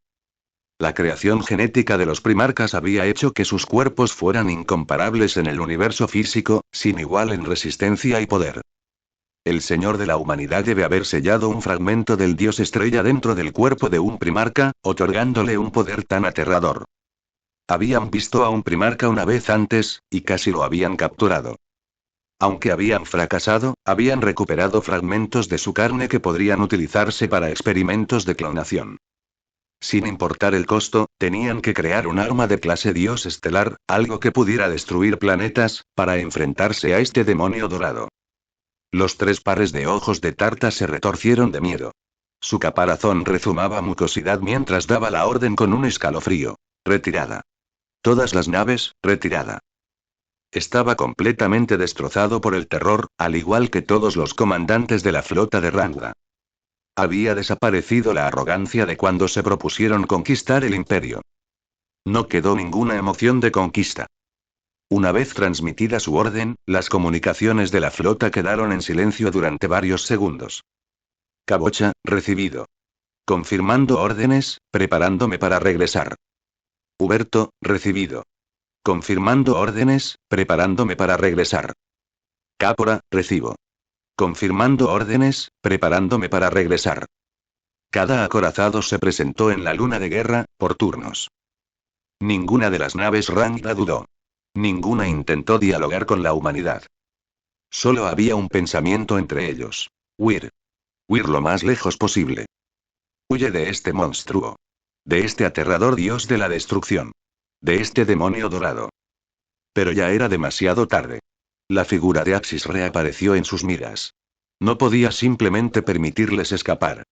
La creación genética de los primarcas había hecho que sus cuerpos fueran incomparables en el universo físico, sin igual en resistencia y poder. El Señor de la Humanidad debe haber sellado un fragmento del dios estrella dentro del cuerpo de un primarca, otorgándole un poder tan aterrador. Habían visto a un primarca una vez antes, y casi lo habían capturado. Aunque habían fracasado, habían recuperado fragmentos de su carne que podrían utilizarse para experimentos de clonación. Sin importar el costo, tenían que crear un arma de clase dios estelar, algo que pudiera destruir planetas, para enfrentarse a este demonio dorado. Los 3 pares de ojos de Tarta se retorcieron de miedo. Su caparazón rezumaba mucosidad mientras daba la orden con un escalofrío. Retirada. Todas las naves, retirada. Estaba completamente destrozado por el terror, al igual que todos los comandantes de la flota de Rangda. Había desaparecido la arrogancia de cuando se propusieron conquistar el imperio. No quedó ninguna emoción de conquista. Una vez transmitida su orden, las comunicaciones de la flota quedaron en silencio durante varios segundos. Cabocha, recibido. Confirmando órdenes, preparándome para regresar. Huberto, recibido. Confirmando órdenes, preparándome para regresar. Cápora, recibo. Confirmando órdenes, preparándome para regresar. Cada acorazado se presentó en la luna de guerra, por turnos. Ninguna de las naves Rangda dudó. Ninguna intentó dialogar con la humanidad. Solo había un pensamiento entre ellos. Huir. Huir lo más lejos posible. Huye de este monstruo. De este aterrador dios de la destrucción. De este demonio dorado. Pero ya era demasiado tarde. La figura de Axis reapareció en sus miras. No podía simplemente permitirles escapar.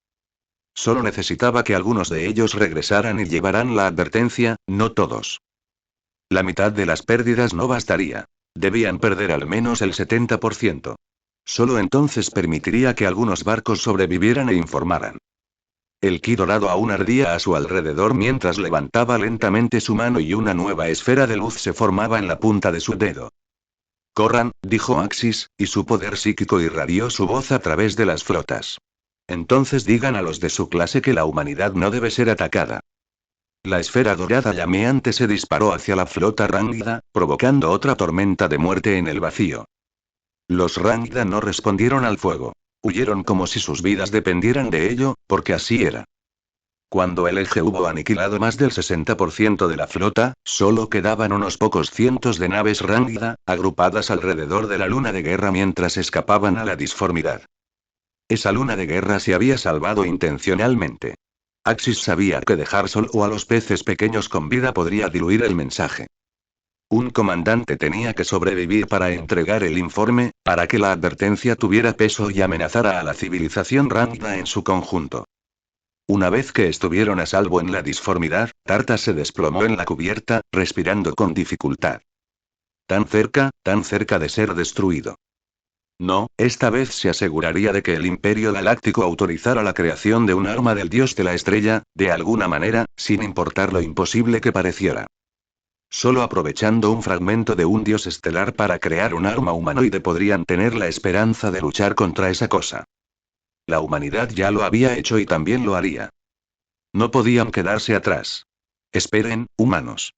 Solo necesitaba que algunos de ellos regresaran y llevaran la advertencia, no todos. La mitad de las pérdidas no bastaría. Debían perder al menos el 70%. Solo entonces permitiría que algunos barcos sobrevivieran e informaran. El ki dorado aún ardía a su alrededor mientras levantaba lentamente su mano y una nueva esfera de luz se formaba en la punta de su dedo. Corran, dijo Axis, y su poder psíquico irradió su voz a través de las flotas. Entonces digan a los de su clase que la humanidad no debe ser atacada. La esfera dorada llameante se disparó hacia la flota Rangda, provocando otra tormenta de muerte en el vacío. Los Rangda no respondieron al fuego. Huyeron como si sus vidas dependieran de ello, porque así era. Cuando el eje hubo aniquilado más del 60% de la flota, solo quedaban unos pocos cientos de naves Rangda, agrupadas alrededor de la luna de guerra mientras escapaban a la disformidad. Esa luna de guerra se había salvado intencionalmente. Axis sabía que dejar solo a los peces pequeños con vida podría diluir el mensaje. Un comandante tenía que sobrevivir para entregar el informe, para que la advertencia tuviera peso y amenazara a la civilización Rangda en su conjunto. Una vez que estuvieron a salvo en la disformidad, Tarta se desplomó en la cubierta, respirando con dificultad. Tan cerca de ser destruido. No, esta vez se aseguraría de que el Imperio Galáctico autorizara la creación de un arma del dios de la estrella, de alguna manera, sin importar lo imposible que pareciera. Solo aprovechando un fragmento de un dios estelar para crear un arma humanoide podrían tener la esperanza de luchar contra esa cosa. La humanidad ya lo había hecho y también lo haría. No podían quedarse atrás. Esperen, humanos.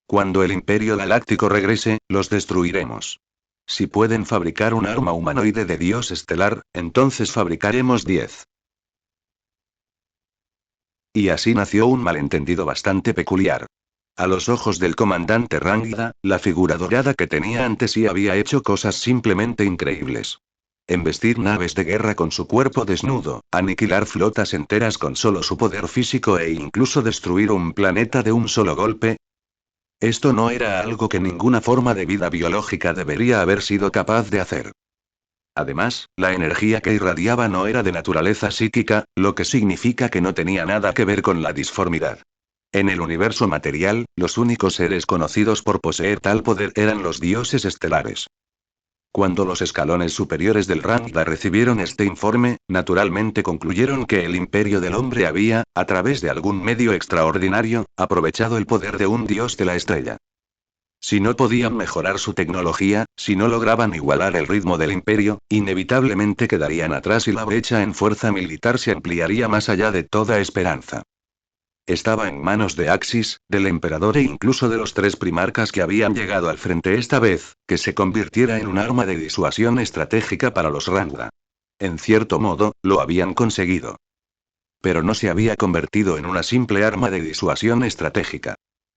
Cuando el Imperio Galáctico regrese, los destruiremos. Si pueden fabricar un arma humanoide de dios estelar, entonces fabricaremos 10. Y así nació un malentendido bastante peculiar. A los ojos del comandante Rangda, la figura dorada que tenía ante sí había hecho cosas simplemente increíbles. Embestir naves de guerra con su cuerpo desnudo, aniquilar flotas enteras con solo su poder físico e incluso destruir un planeta de un solo golpe. Esto no era algo que ninguna forma de vida biológica debería haber sido capaz de hacer. Además, la energía que irradiaba no era de naturaleza psíquica, lo que significa que no tenía nada que ver con la disformidad. En el universo material, los únicos seres conocidos por poseer tal poder eran los dioses estelares. Cuando los escalones superiores del Rangda recibieron este informe, naturalmente concluyeron que el imperio del hombre había, a través de algún medio extraordinario, aprovechado el poder de un dios de la estrella. Si no podían mejorar su tecnología, si no lograban igualar el ritmo del imperio, inevitablemente quedarían atrás y la brecha en fuerza militar se ampliaría más allá de toda esperanza. Estaba en manos de Axis, del emperador e incluso de los 3 primarcas que habían llegado al frente esta vez, que se convirtiera en un arma de disuasión estratégica para los Rangda. En cierto modo, lo habían conseguido. Pero no se había convertido en una simple arma de disuasión estratégica.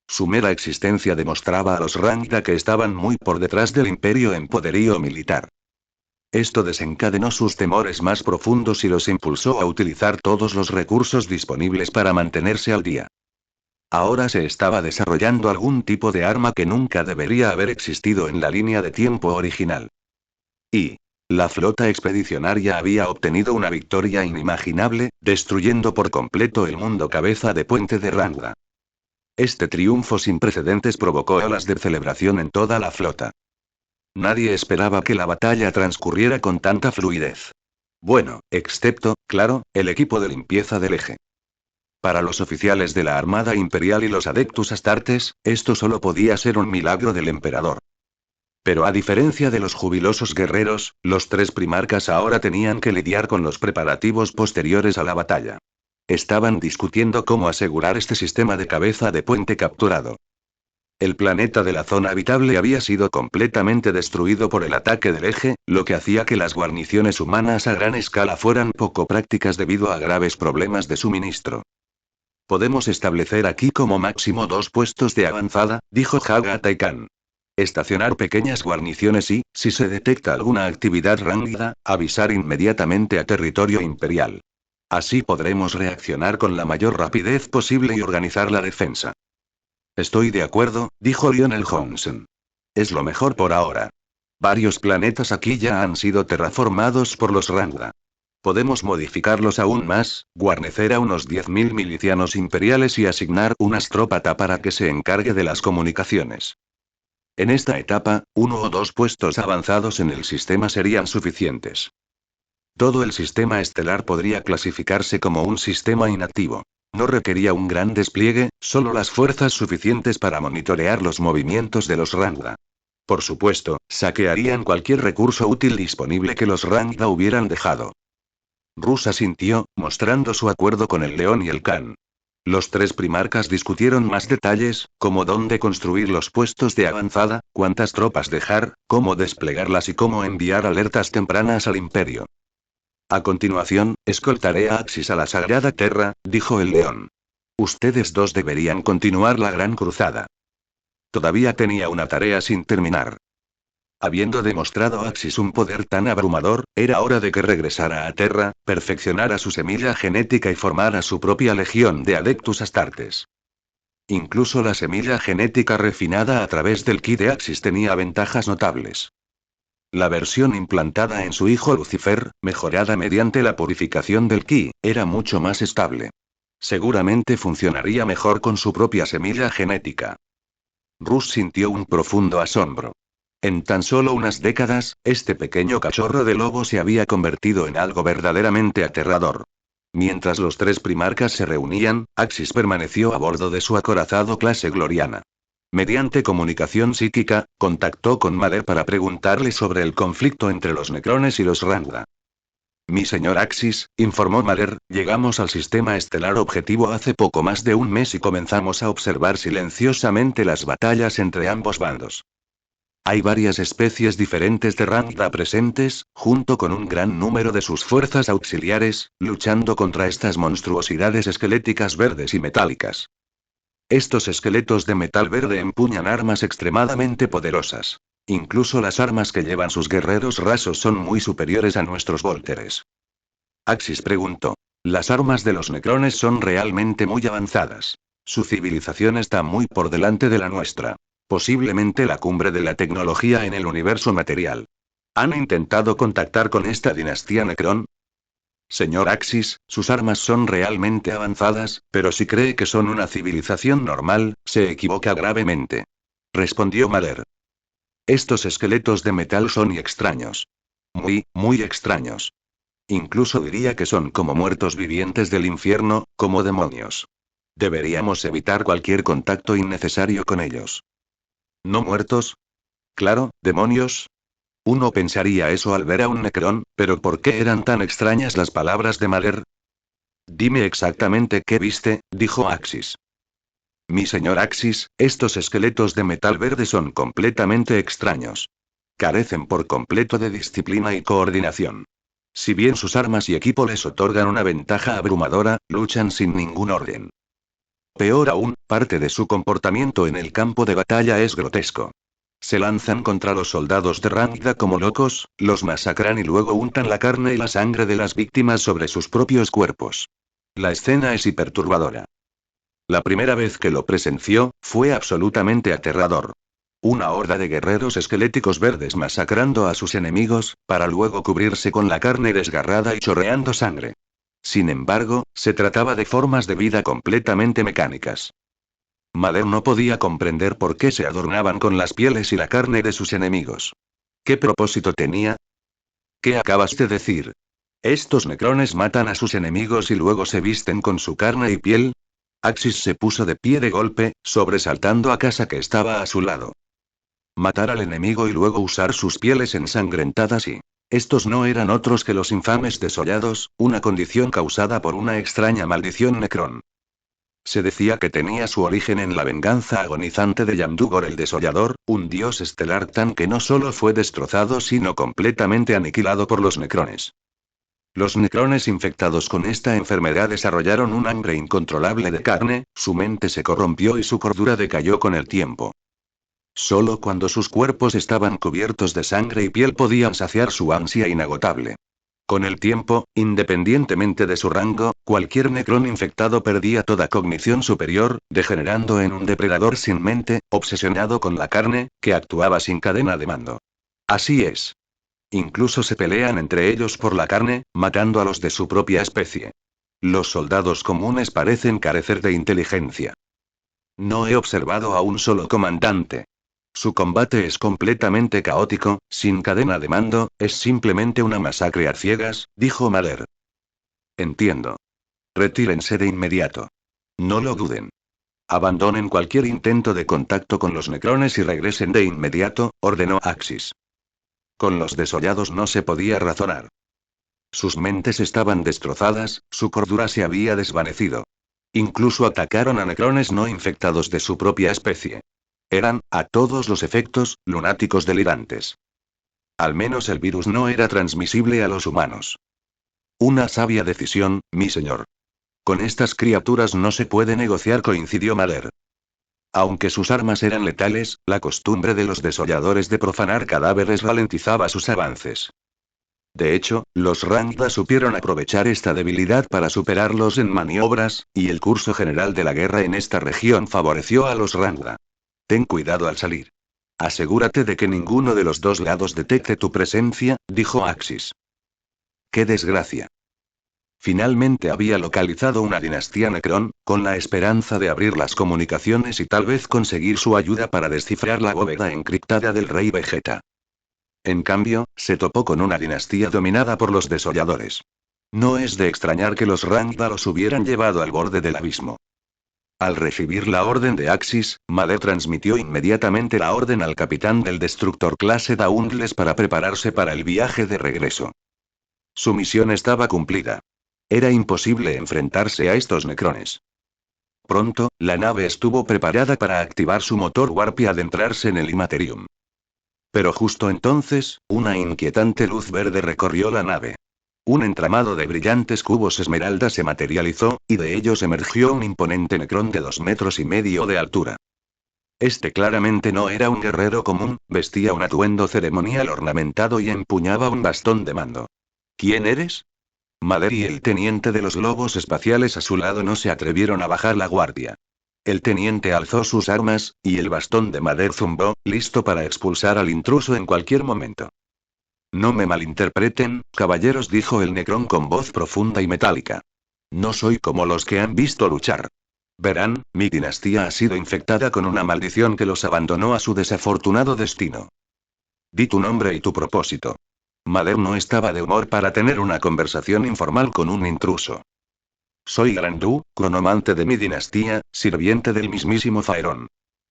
Su mera existencia demostraba a los Rangda que estaban muy por detrás del imperio en poderío militar. Esto desencadenó sus temores más profundos y los impulsó a utilizar todos los recursos disponibles para mantenerse al día. Ahora se estaba desarrollando algún tipo de arma que nunca debería haber existido en la línea de tiempo original. Y la flota expedicionaria había obtenido una victoria inimaginable, destruyendo por completo el mundo cabeza de puente de Rangda. Este triunfo sin precedentes provocó olas de celebración en toda la flota. Nadie esperaba que la batalla transcurriera con tanta fluidez. Bueno, excepto, claro, el equipo de limpieza del eje. Para los oficiales de la Armada Imperial y los Adeptus Astartes, esto solo podía ser un milagro del emperador. Pero a diferencia de los jubilosos guerreros, los tres primarcas ahora tenían que lidiar con los preparativos posteriores a la batalla. Estaban discutiendo cómo asegurar este sistema de cabeza de puente capturado. El planeta de la zona habitable había sido completamente destruido por el ataque del eje, lo que hacía que las guarniciones humanas a gran escala fueran poco prácticas debido a graves problemas de suministro. Podemos establecer aquí como máximo 2 puestos de avanzada, dijo Haga Taikan. Estacionar pequeñas guarniciones y, si se detecta alguna actividad ránguida, avisar inmediatamente a territorio imperial. Así podremos reaccionar con la mayor rapidez posible y organizar la defensa. Estoy de acuerdo, dijo Lionel Johnson. Es lo mejor por ahora. Varios planetas aquí ya han sido terraformados por los Rangda. Podemos modificarlos aún más, guarnecer a unos 10.000 milicianos imperiales y asignar un astrópata para que se encargue de las comunicaciones. En esta etapa, 1 o 2 puestos avanzados en el sistema serían suficientes. Todo el sistema estelar podría clasificarse como un sistema inactivo. No requería un gran despliegue, solo las fuerzas suficientes para monitorear los movimientos de los Rangda. Por supuesto, saquearían cualquier recurso útil disponible que los Rangda hubieran dejado. Rus asintió, mostrando su acuerdo con el León y el Khan. Los tres primarcas discutieron más detalles, como dónde construir los puestos de avanzada, cuántas tropas dejar, cómo desplegarlas y cómo enviar alertas tempranas al Imperio. A continuación, escoltaré a Axis a la Sagrada Terra, dijo el León. Ustedes dos deberían continuar la gran cruzada. Todavía tenía una tarea sin terminar. Habiendo demostrado a Axis un poder tan abrumador, era hora de que regresara a Terra, perfeccionara su semilla genética y formara su propia legión de Adeptus Astartes. Incluso la semilla genética refinada a través del ki de Axis tenía ventajas notables. La versión implantada en su hijo Lucifer, mejorada mediante la purificación del ki, era mucho más estable. Seguramente funcionaría mejor con su propia semilla genética. Rus sintió un profundo asombro. En tan solo unas décadas, este pequeño cachorro de lobo se había convertido en algo verdaderamente aterrador. Mientras los tres primarcas se reunían, Axis permaneció a bordo de su acorazado clase Gloriana. Mediante comunicación psíquica, contactó con Maler para preguntarle sobre el conflicto entre los Necrones y los Rangda. Mi señor Axis, informó Maler, llegamos al sistema estelar objetivo hace poco más de un mes y comenzamos a observar silenciosamente las batallas entre ambos bandos. Hay varias especies diferentes de Rangda presentes, junto con un gran número de sus fuerzas auxiliares, luchando contra estas monstruosidades esqueléticas verdes y metálicas. Estos esqueletos de metal verde empuñan armas extremadamente poderosas. Incluso las armas que llevan sus guerreros rasos son muy superiores a nuestros Volteres. Axis preguntó. Las armas de los Necrones son realmente muy avanzadas. Su civilización está muy por delante de la nuestra. Posiblemente la cumbre de la tecnología en el universo material. ¿Han intentado contactar con esta dinastía Necron? Señor Axis, sus armas son realmente avanzadas, pero si cree que son una civilización normal, se equivoca gravemente. Respondió Maler. Estos esqueletos de metal son extraños. Muy, muy extraños. Incluso diría que son como muertos vivientes del infierno, como demonios. Deberíamos evitar cualquier contacto innecesario con ellos. ¿No muertos? Claro, demonios. Uno pensaría eso al ver a un Necrón, pero ¿por qué eran tan extrañas las palabras de Maler? Dime exactamente qué viste, dijo Axis. Mi señor Axis, estos esqueletos de metal verde son completamente extraños. Carecen por completo de disciplina y coordinación. Si bien sus armas y equipo les otorgan una ventaja abrumadora, luchan sin ningún orden. Peor aún, parte de su comportamiento en el campo de batalla es grotesco. Se lanzan contra los soldados de Rangda como locos, los masacran y luego untan la carne y la sangre de las víctimas sobre sus propios cuerpos. La escena es hiperturbadora. La primera vez que lo presenció, fue absolutamente aterrador. Una horda de guerreros esqueléticos verdes masacrando a sus enemigos, para luego cubrirse con la carne desgarrada y chorreando sangre. Sin embargo, se trataba de formas de vida completamente mecánicas. Maler no podía comprender por qué se adornaban con las pieles y la carne de sus enemigos. ¿Qué propósito tenía? ¿Qué acabas de decir? ¿Estos necrones matan a sus enemigos y luego se visten con su carne y piel? Axis se puso de pie de golpe, sobresaltando a Casa que estaba a su lado. Matar al enemigo y luego usar sus pieles ensangrentadas y... Estos no eran otros que los infames desollados, una condición causada por una extraña maldición necrón. Se decía que tenía su origen en la venganza agonizante de Yamdugor el Desollador, un dios estelar tan que no solo fue destrozado sino completamente aniquilado por los necrones. Los necrones infectados con esta enfermedad desarrollaron un hambre incontrolable de carne, su mente se corrompió y su cordura decayó con el tiempo. Solo cuando sus cuerpos estaban cubiertos de sangre y piel podían saciar su ansia inagotable. Con el tiempo, independientemente de su rango, cualquier necrón infectado perdía toda cognición superior, degenerando en un depredador sin mente, obsesionado con la carne, que actuaba sin cadena de mando. Así es. Incluso se pelean entre ellos por la carne, matando a los de su propia especie. Los soldados comunes parecen carecer de inteligencia. No he observado a un solo comandante. Su combate es completamente caótico, sin cadena de mando, es simplemente una masacre a ciegas, dijo Mader. Entiendo. Retírense de inmediato. No lo duden. Abandonen cualquier intento de contacto con los necrones y regresen de inmediato, ordenó Axis. Con los desollados no se podía razonar. Sus mentes estaban destrozadas, su cordura se había desvanecido. Incluso atacaron a necrones no infectados de su propia especie. Eran, a todos los efectos, lunáticos delirantes. Al menos el virus no era transmisible a los humanos. Una sabia decisión, mi señor. Con estas criaturas no se puede negociar, coincidió Mader. Aunque sus armas eran letales, la costumbre de los desolladores de profanar cadáveres ralentizaba sus avances. De hecho, los Rangda supieron aprovechar esta debilidad para superarlos en maniobras, y el curso general de la guerra en esta región favoreció a los Rangda. Ten cuidado al salir. Asegúrate de que ninguno de los dos lados detecte tu presencia, dijo Axis. ¡Qué desgracia! Finalmente había localizado una dinastía Necrón, con la esperanza de abrir las comunicaciones y tal vez conseguir su ayuda para descifrar la bóveda encriptada del rey Vegeta. En cambio, se topó con una dinastía dominada por los desolladores. No es de extrañar que los Rangda los hubieran llevado al borde del abismo. Al recibir la orden de Axis, Mader transmitió inmediatamente la orden al capitán del destructor clase Dauntless para prepararse para el viaje de regreso. Su misión estaba cumplida. Era imposible enfrentarse a estos necrones. Pronto, la nave estuvo preparada para activar su motor warp y adentrarse en el Imaterium. Pero justo entonces, una inquietante luz verde recorrió la nave. Un entramado de brillantes cubos esmeralda se materializó, y de ellos emergió un imponente necrón de 2,5 metros de altura. Este claramente no era un guerrero común, vestía un atuendo ceremonial ornamentado y empuñaba un bastón de mando. ¿Quién eres? Mader y el teniente de los lobos espaciales a su lado no se atrevieron a bajar la guardia. El teniente alzó sus armas, y el bastón de Mader zumbó, listo para expulsar al intruso en cualquier momento. No me malinterpreten, caballeros, dijo el necrón con voz profunda y metálica. No soy como los que han visto luchar. Verán, mi dinastía ha sido infectada con una maldición que los abandonó a su desafortunado destino. Di tu nombre y tu propósito. Mader no estaba de humor para tener una conversación informal con un intruso. Soy Grandu, cronomante de mi dinastía, sirviente del mismísimo Faerón.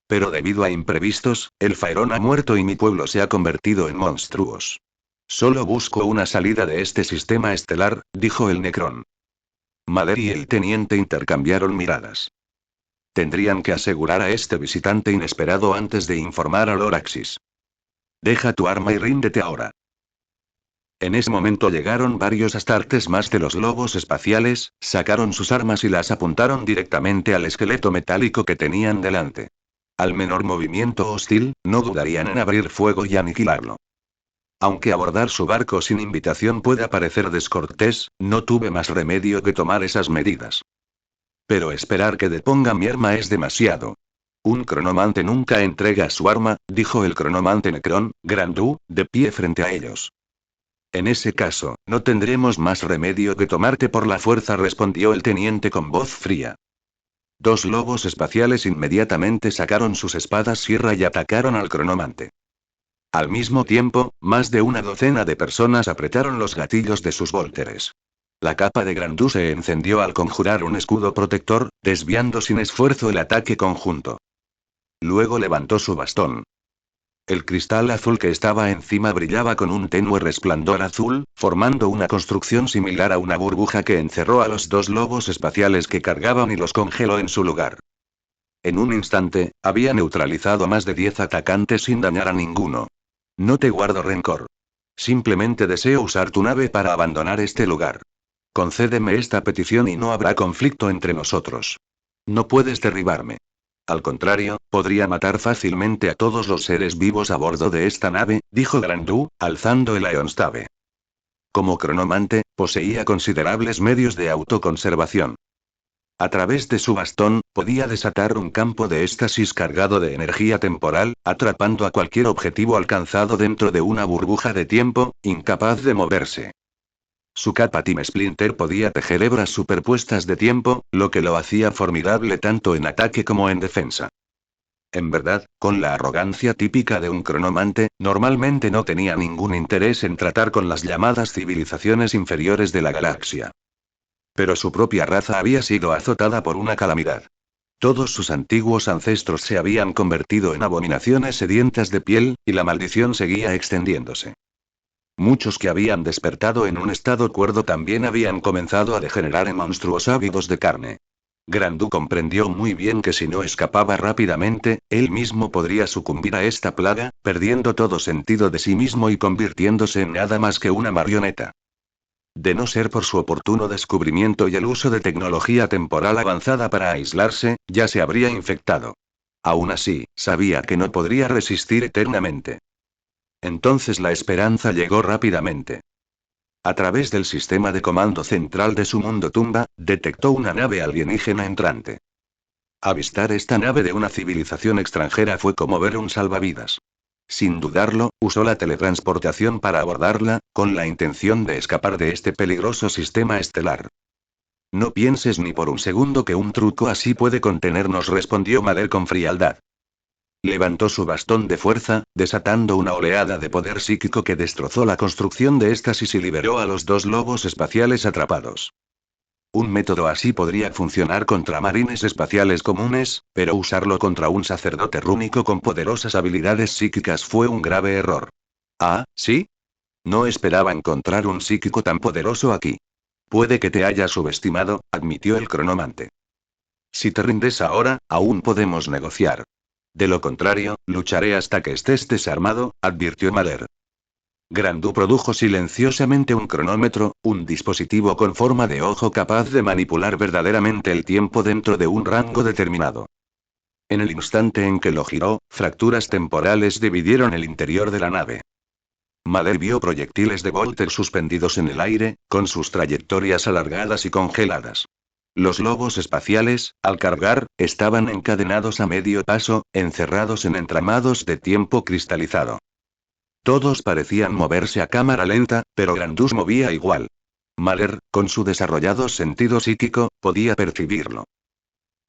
Pero debido a imprevistos, el Faerón ha muerto y mi pueblo se ha convertido en monstruos. Solo busco una salida de este sistema estelar, dijo el necrón. Mader y el teniente intercambiaron miradas. Tendrían que asegurar a este visitante inesperado antes de informar a Lord Axis. Deja tu arma y ríndete ahora. En ese momento llegaron varios astartes más de los lobos espaciales, sacaron sus armas y las apuntaron directamente al esqueleto metálico que tenían delante. Al menor movimiento hostil, no dudarían en abrir fuego y aniquilarlo. Aunque abordar su barco sin invitación pueda parecer descortés, no tuve más remedio que tomar esas medidas. Pero esperar que deponga mi arma es demasiado. Un cronomante nunca entrega su arma, dijo el cronomante Necrón, Grandu, de pie frente a ellos. En ese caso, no tendremos más remedio que tomarte por la fuerza, respondió el teniente con voz fría. Dos lobos espaciales inmediatamente sacaron sus espadas sierra y atacaron al cronomante. Al mismo tiempo, más de una docena de personas apretaron los gatillos de sus vólteres. La capa de Grandu se encendió al conjurar un escudo protector, desviando sin esfuerzo el ataque conjunto. Luego levantó su bastón. El cristal azul que estaba encima brillaba con un tenue resplandor azul, formando una construcción similar a una burbuja que encerró a los dos lobos espaciales que cargaban y los congeló en su lugar. En un instante, había neutralizado a más de 10 atacantes sin dañar a ninguno. No te guardo rencor. Simplemente deseo usar tu nave para abandonar este lugar. Concédeme esta petición y no habrá conflicto entre nosotros. No puedes derribarme. Al contrario, podría matar fácilmente a todos los seres vivos a bordo de esta nave, dijo Grandu, alzando el Aeonstave. Como cronomante, poseía considerables medios de autoconservación. A través de su bastón, podía desatar un campo de éxtasis cargado de energía temporal, atrapando a cualquier objetivo alcanzado dentro de una burbuja de tiempo, incapaz de moverse. Su capa Team Splinter podía tejer hebras superpuestas de tiempo, lo que lo hacía formidable tanto en ataque como en defensa. En verdad, con la arrogancia típica de un cronomante, normalmente no tenía ningún interés en tratar con las llamadas civilizaciones inferiores de la galaxia. Pero su propia raza había sido azotada por una calamidad. Todos sus antiguos ancestros se habían convertido en abominaciones sedientas de piel, y la maldición seguía extendiéndose. Muchos que habían despertado en un estado cuerdo también habían comenzado a degenerar en monstruos ávidos de carne. Grandu comprendió muy bien que si no escapaba rápidamente, él mismo podría sucumbir a esta plaga, perdiendo todo sentido de sí mismo y convirtiéndose en nada más que una marioneta. De no ser por su oportuno descubrimiento y el uso de tecnología temporal avanzada para aislarse, ya se habría infectado. Aún así, sabía que no podría resistir eternamente. Entonces la esperanza llegó rápidamente. A través del sistema de comando central de su mundo tumba, detectó una nave alienígena entrante. Avistar esta nave de una civilización extranjera fue como ver un salvavidas. Sin dudarlo, usó la teletransportación para abordarla, con la intención de escapar de este peligroso sistema estelar. No pienses ni por un segundo que un truco así puede contenernos, respondió Mader con frialdad. Levantó su bastón de fuerza, desatando una oleada de poder psíquico que destrozó la construcción de éxtasis y liberó a los dos lobos espaciales atrapados. Un método así podría funcionar contra marines espaciales comunes, pero usarlo contra un sacerdote rúnico con poderosas habilidades psíquicas fue un grave error. ¿Ah, sí? No esperaba encontrar un psíquico tan poderoso aquí. Puede que te haya subestimado, admitió el cronomante. Si te rindes ahora, aún podemos negociar. De lo contrario, lucharé hasta que estés desarmado, advirtió Mader. Grandu produjo silenciosamente un cronómetro, un dispositivo con forma de ojo capaz de manipular verdaderamente el tiempo dentro de un rango determinado. En el instante en que lo giró, fracturas temporales dividieron el interior de la nave. Mader vio proyectiles de Volter suspendidos en el aire, con sus trayectorias alargadas y congeladas. Los lobos espaciales, al cargar, estaban encadenados a medio paso, encerrados en entramados de tiempo cristalizado. Todos parecían moverse a cámara lenta, pero Grandus movía igual. Mader, con su desarrollado sentido psíquico, podía percibirlo.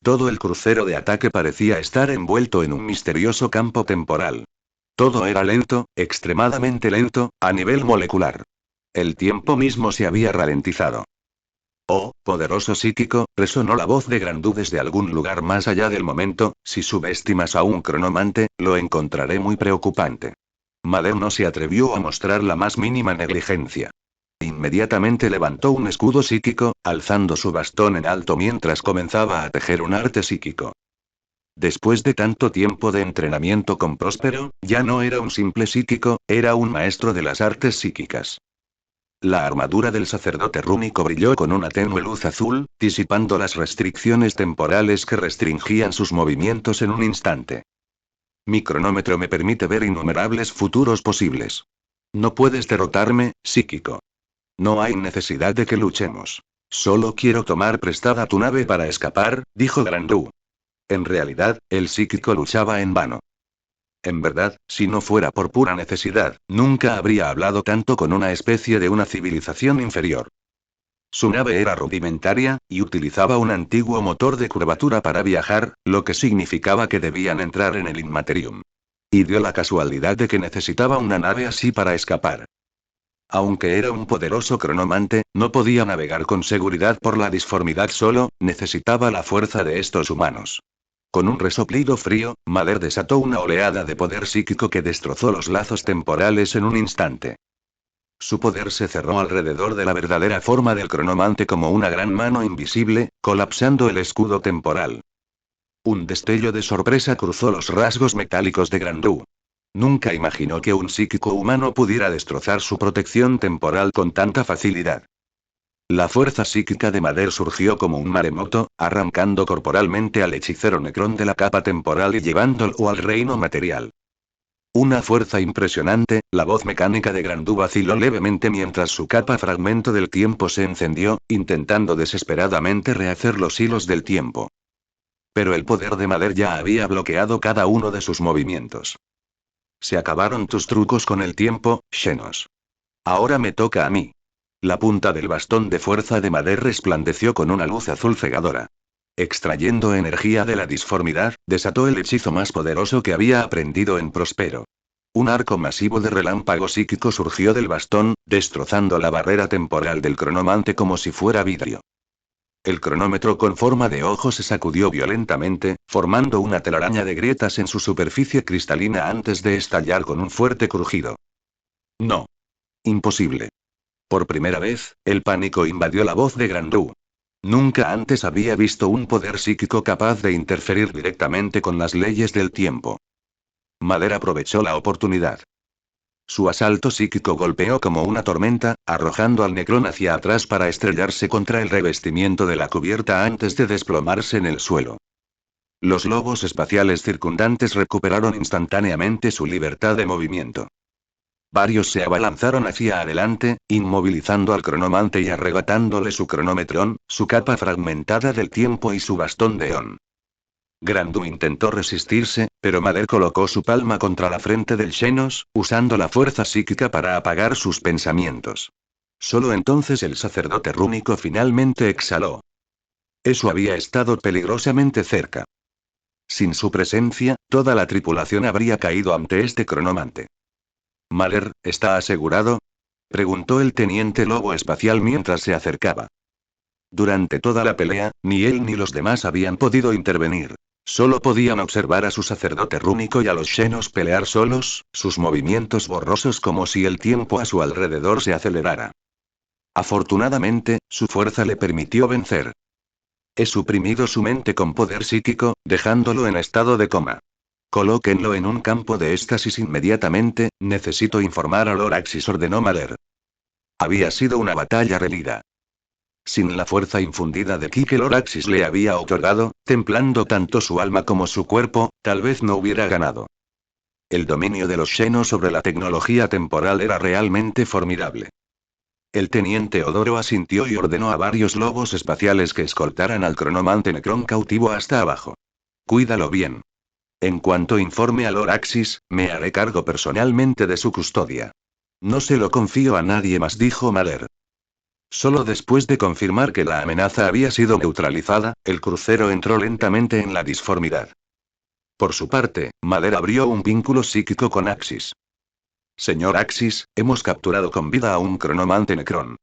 Todo el crucero de ataque parecía estar envuelto en un misterioso campo temporal. Todo era lento, extremadamente lento, a nivel molecular. El tiempo mismo se había ralentizado. Oh, poderoso psíquico, resonó la voz de Grandu desde algún lugar más allá del momento, si subestimas a un cronomante, lo encontraré muy preocupante. Mader no se atrevió a mostrar la más mínima negligencia. Inmediatamente levantó un escudo psíquico, alzando su bastón en alto mientras comenzaba a tejer un arte psíquico. Después de tanto tiempo de entrenamiento con Próspero, ya no era un simple psíquico, era un maestro de las artes psíquicas. La armadura del sacerdote rúnico brilló con una tenue luz azul, disipando las restricciones temporales que restringían sus movimientos en un instante. Mi cronómetro me permite ver innumerables futuros posibles. No puedes derrotarme, psíquico. No hay necesidad de que luchemos. Solo quiero tomar prestada tu nave para escapar, dijo Grandu. En realidad, el psíquico luchaba en vano. En verdad, si no fuera por pura necesidad, nunca habría hablado tanto con una especie de una civilización inferior. Su nave era rudimentaria, y utilizaba un antiguo motor de curvatura para viajar, lo que significaba que debían entrar en el Inmaterium. Y dio la casualidad de que necesitaba una nave así para escapar. Aunque era un poderoso cronomante, no podía navegar con seguridad por la disformidad solo, necesitaba la fuerza de estos humanos. Con un resoplido frío, Mader desató una oleada de poder psíquico que destrozó los lazos temporales en un instante. Su poder se cerró alrededor de la verdadera forma del cronomante como una gran mano invisible, colapsando el escudo temporal. Un destello de sorpresa cruzó los rasgos metálicos de Grandu. Nunca imaginó que un psíquico humano pudiera destrozar su protección temporal con tanta facilidad. La fuerza psíquica de Mader surgió como un maremoto, arrancando corporalmente al hechicero Necrón de la capa temporal y llevándolo al reino material. Una fuerza impresionante, la voz mecánica de Grandu vaciló levemente mientras su capa fragmento del tiempo se encendió, intentando desesperadamente rehacer los hilos del tiempo. Pero el poder de Mader ya había bloqueado cada uno de sus movimientos. Se acabaron tus trucos con el tiempo, Xenos. Ahora me toca a mí. La punta del bastón de fuerza de Mader resplandeció con una luz azul cegadora. Extrayendo energía de la disformidad, desató el hechizo más poderoso que había aprendido en Prospero. Un arco masivo de relámpago psíquico surgió del bastón, destrozando la barrera temporal del cronomante como si fuera vidrio. El cronómetro con forma de ojo se sacudió violentamente, formando una telaraña de grietas en su superficie cristalina antes de estallar con un fuerte crujido. No. Imposible. Por primera vez, el pánico invadió la voz de Grandu. Nunca antes había visto un poder psíquico capaz de interferir directamente con las leyes del tiempo. Mader aprovechó la oportunidad. Su asalto psíquico golpeó como una tormenta, arrojando al Necrón hacia atrás para estrellarse contra el revestimiento de la cubierta antes de desplomarse en el suelo. Los lobos espaciales circundantes recuperaron instantáneamente su libertad de movimiento. Varios se abalanzaron hacia adelante, inmovilizando al cronomante y arrebatándole su cronometrón, su capa fragmentada del tiempo y su bastón de On. Grandu intentó resistirse, pero Mader colocó su palma contra la frente del Xenos, usando la fuerza psíquica para apagar sus pensamientos. Solo entonces el sacerdote rúnico finalmente exhaló. Eso había estado peligrosamente cerca. Sin su presencia, toda la tripulación habría caído ante este cronomante. «Mader, ¿está asegurado?», preguntó el teniente lobo espacial mientras se acercaba. Durante toda la pelea, ni él ni los demás habían podido intervenir. Solo podían observar a su sacerdote rúnico y a los Xenos pelear solos, sus movimientos borrosos como si el tiempo a su alrededor se acelerara. Afortunadamente, su fuerza le permitió vencer. He suprimido su mente con poder psíquico, dejándolo en estado de coma. Colóquenlo en un campo de éxtasis inmediatamente, necesito informar a Lord Axis, ordenó Mader. Había sido una batalla reñida. Sin la fuerza infundida de ki que Lord Axis le había otorgado, templando tanto su alma como su cuerpo, tal vez no hubiera ganado. El dominio de los Xenos sobre la tecnología temporal era realmente formidable. El teniente Odoro asintió y ordenó a varios lobos espaciales que escoltaran al cronomante Necrón cautivo hasta abajo. Cuídalo bien. En cuanto informe a Lord Axis, me haré cargo personalmente de su custodia. No se lo confío a nadie más, dijo Mader. Solo después de confirmar que la amenaza había sido neutralizada, el crucero entró lentamente en la disformidad. Por su parte, Mader abrió un vínculo psíquico con Axis. Señor Axis, hemos capturado con vida a un cronomante Necrón.